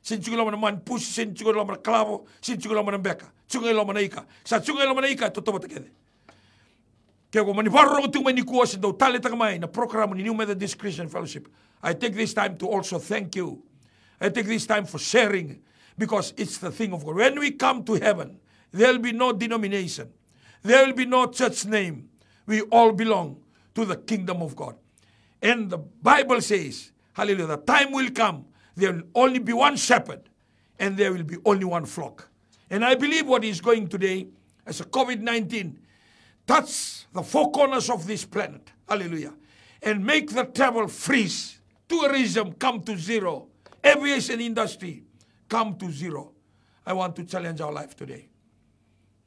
Speaker 3: Sin tsugilo man push, sin tsugilo man klavo, sin tsugilo man beka. Tsugilo manaika. Sa tsugilo manaika, totoo batakede. Kaya kung maniparo ko itong manikuwasin daw, talita kamay na programa ni New Methodist Christian Fellowship. I take this time to also thank you. I take this time for sharing because it's the thing of God. When we come to heaven, there will be no denomination. There will be no church name. We all belong to the kingdom of God. And the Bible says, hallelujah, the time will come, there will only be one shepherd and there will be only one flock. And I believe what is going today as a COVID-19 touch the four corners of this planet. Hallelujah. And make the travel freeze. Tourism come to zero. Aviation industry come to zero. I want to challenge our life today.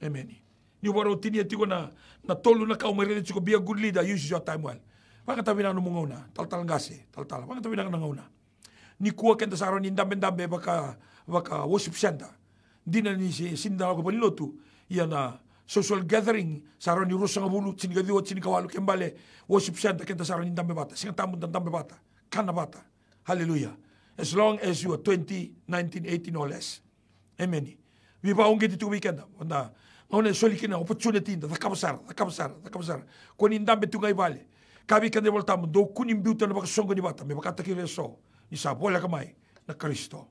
Speaker 3: Amen. Ni waro tinia tiko na tolu na kaumarili tiko be a good leader, use your time well. Pagkatabi na numunguna, tal ngasi, tal. Pagkatabi na nanguna. Ni kuwa kenta sa aron ni dambe baka worship center. Di na ni sinda ko panilotu. Yan social gathering sa aron ni Rosa nga bulu, sinigadiwa, sinikawalu, kembale, worship center kenta sa aron ni dambe bata. Singa tamon ng dambe bata. Kana bata. Hallelujah. As long as you are 20, 19, 18 or less. Amen. We ba ungit ito weekend. Wanda, ngayon solikin na opportunity na nakabasar. Kunin dambe ito ngay bali. Kabi ka newal tamo, do kunin biuta na baka songo ni bata. May bakatakiri so. Isa, bola kamay na Kristo.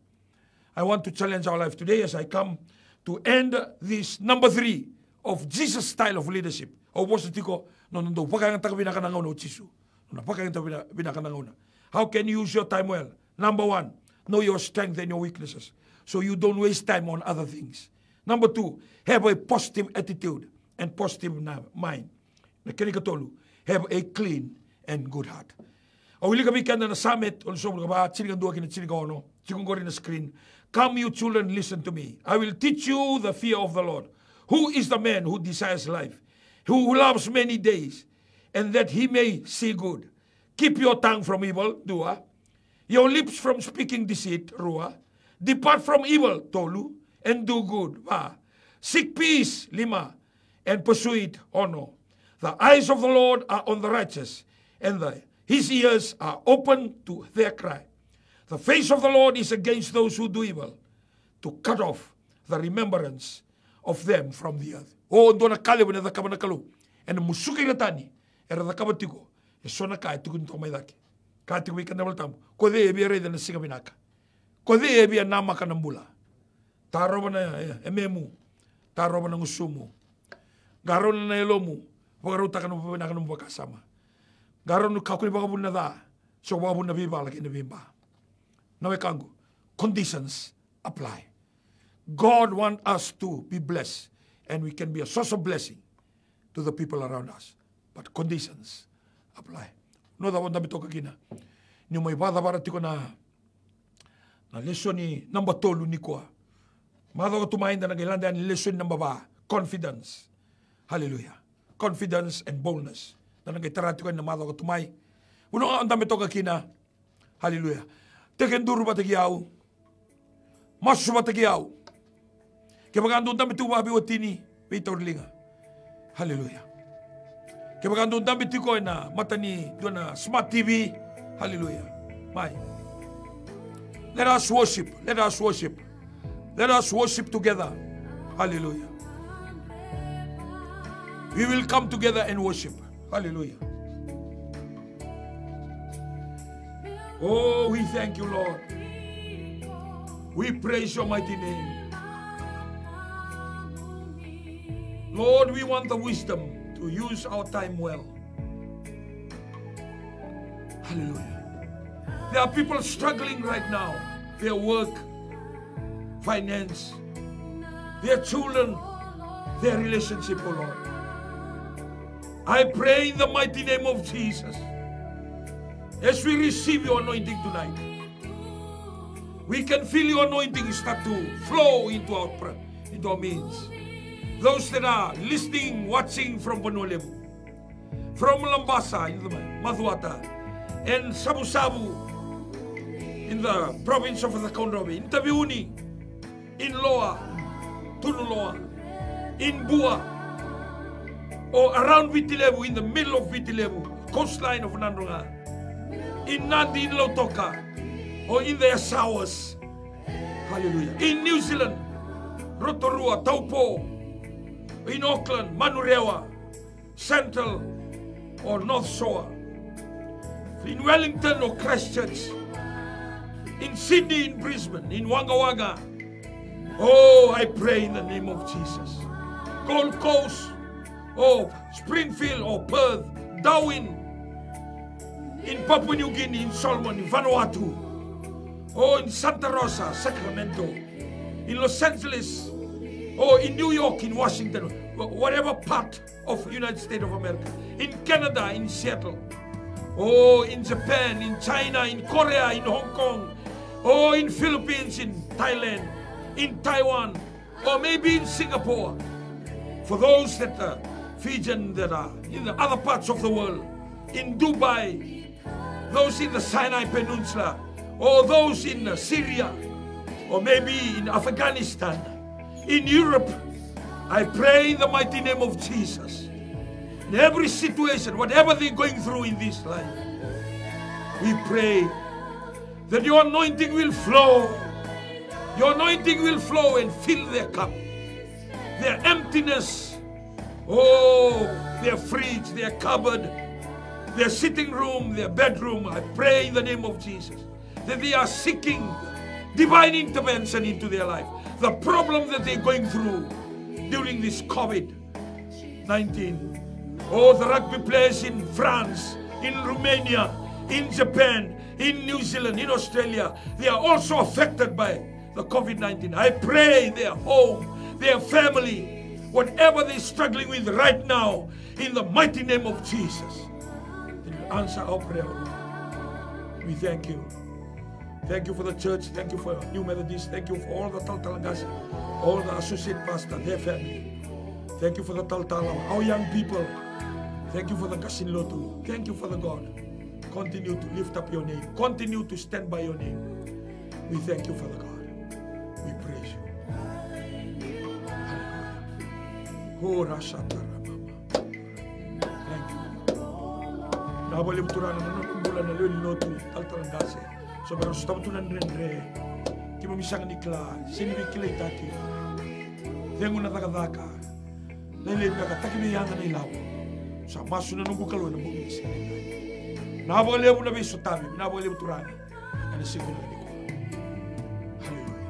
Speaker 3: I want to challenge our life today as I come to end this number 3 of Jesus' style of leadership. O positiko no ndo pakangan taka binakananga no chisu. No pakangan taka binakananga. How can you use your time well? Number 1, know your strength and your weaknesses, so you don't waste time on other things. Number 2, have a positive attitude and positive mind. Have a clean and good heart. O ili kami kanda na summit, also ba chinigan dua kina chinigan ono, chikong na screen. Come you children, listen to me. I will teach you the fear of the Lord. Who is the man who desires life, who loves many days, and that he may see good? Keep your tongue from evil, dua. Your lips from speaking deceit, rua. Depart from evil, tolu, and do good, va. Seek peace, lima, and pursue it, honor. The eyes of the Lord are on the righteous, and his ears are open to their cry. The face of the Lord is against those who do evil, to cut off the remembrance of them from the earth. O ndona kale wena da kabana kalu, and musuki ratani, era da kabatiko, e sona kai tukun to mai daki. Ka tiku ikana baltam, ko de ebia re na singa binaka. Ko de ebia nama kanambula. Taroba na ememu, taroba na ngusumu. Garon na elomu, wagaruta kanu binaka no bakasama. Garon no kakuli bagabuna da, so bagabuna biba laki na bimba. Nawe kangu, conditions apply. God wants us to be blessed, and we can be a source of blessing to the people around us. But conditions apply. No da wanda bitoka kina. Ni mo ibada bara tiko na lesson ni number 2 ni ko. Mado ko tumainda na gailanda ni lesson number 2, confidence. Hallelujah. Confidence and boldness. Na nagitara tiko na mado ko tumay. Uno anda bitoka kina. Hallelujah. Teken duru batagiaw. Masu batagiaw. Kebagando dami tuwa bi watini bitorlinga. Hallelujah. Kebagando dami tiko na matani dona smart TV. Hallelujah. Mai. Let us worship. Let us worship. Let us worship together. Hallelujah. We will come together and worship. Hallelujah. Oh, we thank you, Lord. We praise your mighty name. Lord, we want the wisdom to use our time well. Hallelujah. There are people struggling right now. Their work, finance, their children, their relationship, oh Lord. I pray in the mighty name of Jesus, as we receive your anointing tonight, we can feel your anointing start to flow into our means. Those that are listening, watching from Banolemu, from Lambasa, in the Mazuata, and Sabu Sabu, in the province of the Kondomi, in Tabiuni, in Loa, Tunuloa, in Bua, or around Vitilevu, in the middle of Vitilevu, coastline of Nandunga, in Nandi, in Lautoka, or in the Asawas, hallelujah, in New Zealand, Rotorua, Taupo, in Auckland, Manurewa, Central or North Shore, in Wellington or Christchurch, in Sydney, in Brisbane, in Wagga Wagga. Oh, I pray in the name of Jesus. Gold Coast, or Springfield or Perth, Darwin, in Papua New Guinea, in Solomon, in Vanuatu, or in Santa Rosa, Sacramento, in Los Angeles, or in New York, in Washington, whatever part of United States of America, in Canada, in Seattle, or in Japan, in China, in Korea, in Hong Kong, or in Philippines, in Thailand, in Taiwan, or maybe in Singapore. For those that are Fijian, that are in the other parts of the world, in Dubai, those in the Sinai Peninsula, or those in Syria, or maybe in Afghanistan, in Europe, I pray in the mighty name of Jesus. In every situation, whatever they're going through in this life, we pray that your anointing will flow. Your anointing will flow and fill their cup. Their emptiness, oh, their fridge, their cupboard, their sitting room, their bedroom. I pray in the name of Jesus that they are seeking divine intervention into their life. The problem that they're going through during this COVID-19 Oh, the rugby players in France, in Romania, in Japan, in New Zealand, in Australia, they are also affected by the COVID-19. I pray their home, their family, whatever they're struggling with right now, in the mighty name of Jesus, answer our prayer. We thank you. Thank you for the church. Thank you for New Methodist. Thank you for all the Taltalangasi, all the associate pastors, their family. Thank you for the Taltala, our young people. Thank you for the Kasinlotu. Thank you, Father God. Continue to lift up your name. Continue to stand by your name. We thank you, Father God. We praise you. Hallelujah. Thank you. Nabali buturan na bulan na leo lotu Taltalangasi. So pero stop tu nan rendre. Kimo misang nikla. Sini bikilay taki. Tengo na takadaka. Lele na kataki biyanga na ilaw. Sa maso na nunggu kalo na bumi sini. Nabali mo na biso tabi. Nabali buturan. Ano siguro na ko. Hallelujah.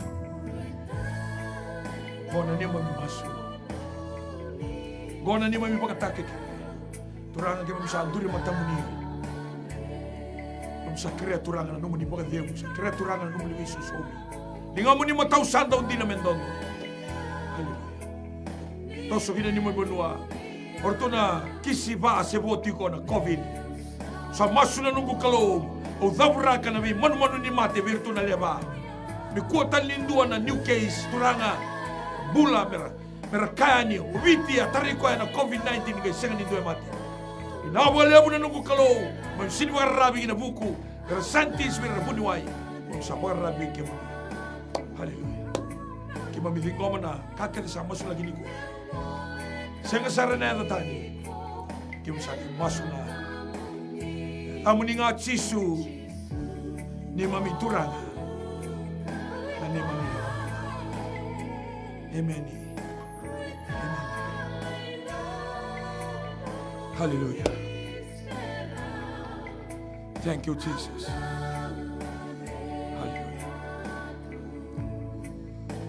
Speaker 3: Gona ni mo maso. Gona ni mo mi pagkatakik. Turangan kimo misal duri matamuni. Sa kreaturangan na numuni pagkademo. Sa kreaturangan na numuni Isus omi. Linga mo ni matausan daw di namin doon. Hallelujah. Toso kina ni mo ibunua. Orto na kisi ba aseboti ko na COVID. Sa maso na nunggu kaloob. O dhabra ka na may manu-manu ni mate virtu na leba. May kuatan linduan na new case. Turanga. Bula mera kaya niyo. Ubiti atari ko na COVID-19 ngay sengan ninduan mate. Inawala mo na nunggu kaloob. May sini rabi na buku. Pero santis may rabuniway. Kung sa rabi kimo. Hallelujah. Kima mithingo mo na kakita sa maso lagi ni ko. Sa kasara na yung tani. Kimo sa akin maso na. Amo ni nga Chisu ni mamiturang. Na ni mami. Amen. Amen. Hallelujah. Thank you, Jesus. Hallelujah.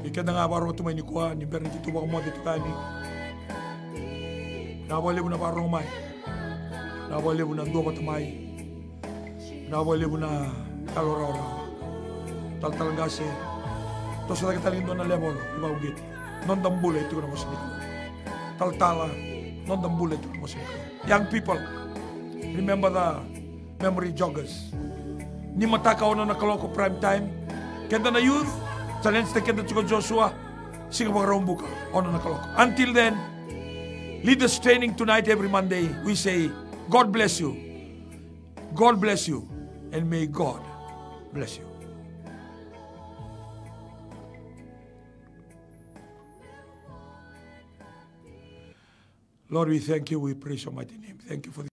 Speaker 3: Ikada nga baro tumay ni kuha, ni Bernie kituwa mo dito kani. Nawali mo na baro umay. Nawali mo na doba tumay. Nawali mo na kalora-ora. Taltalangasi. Ito sa tagitalin doon na level, iba ugit. Non-dambula ito ko na masiniko. Taltala, non-dambula ito ko na masiniko. Young people, remember the memory joggers. Ni matakaw na nakaloko prime time. Kenda na youth, challenge na kenda chiko Joshua. Sige mga rombuka, ono nakaloko. Until then, leaders training tonight every Monday. We say, God bless you. God bless you. And may God bless you. Lord, we thank you. We praise your mighty name. Thank you for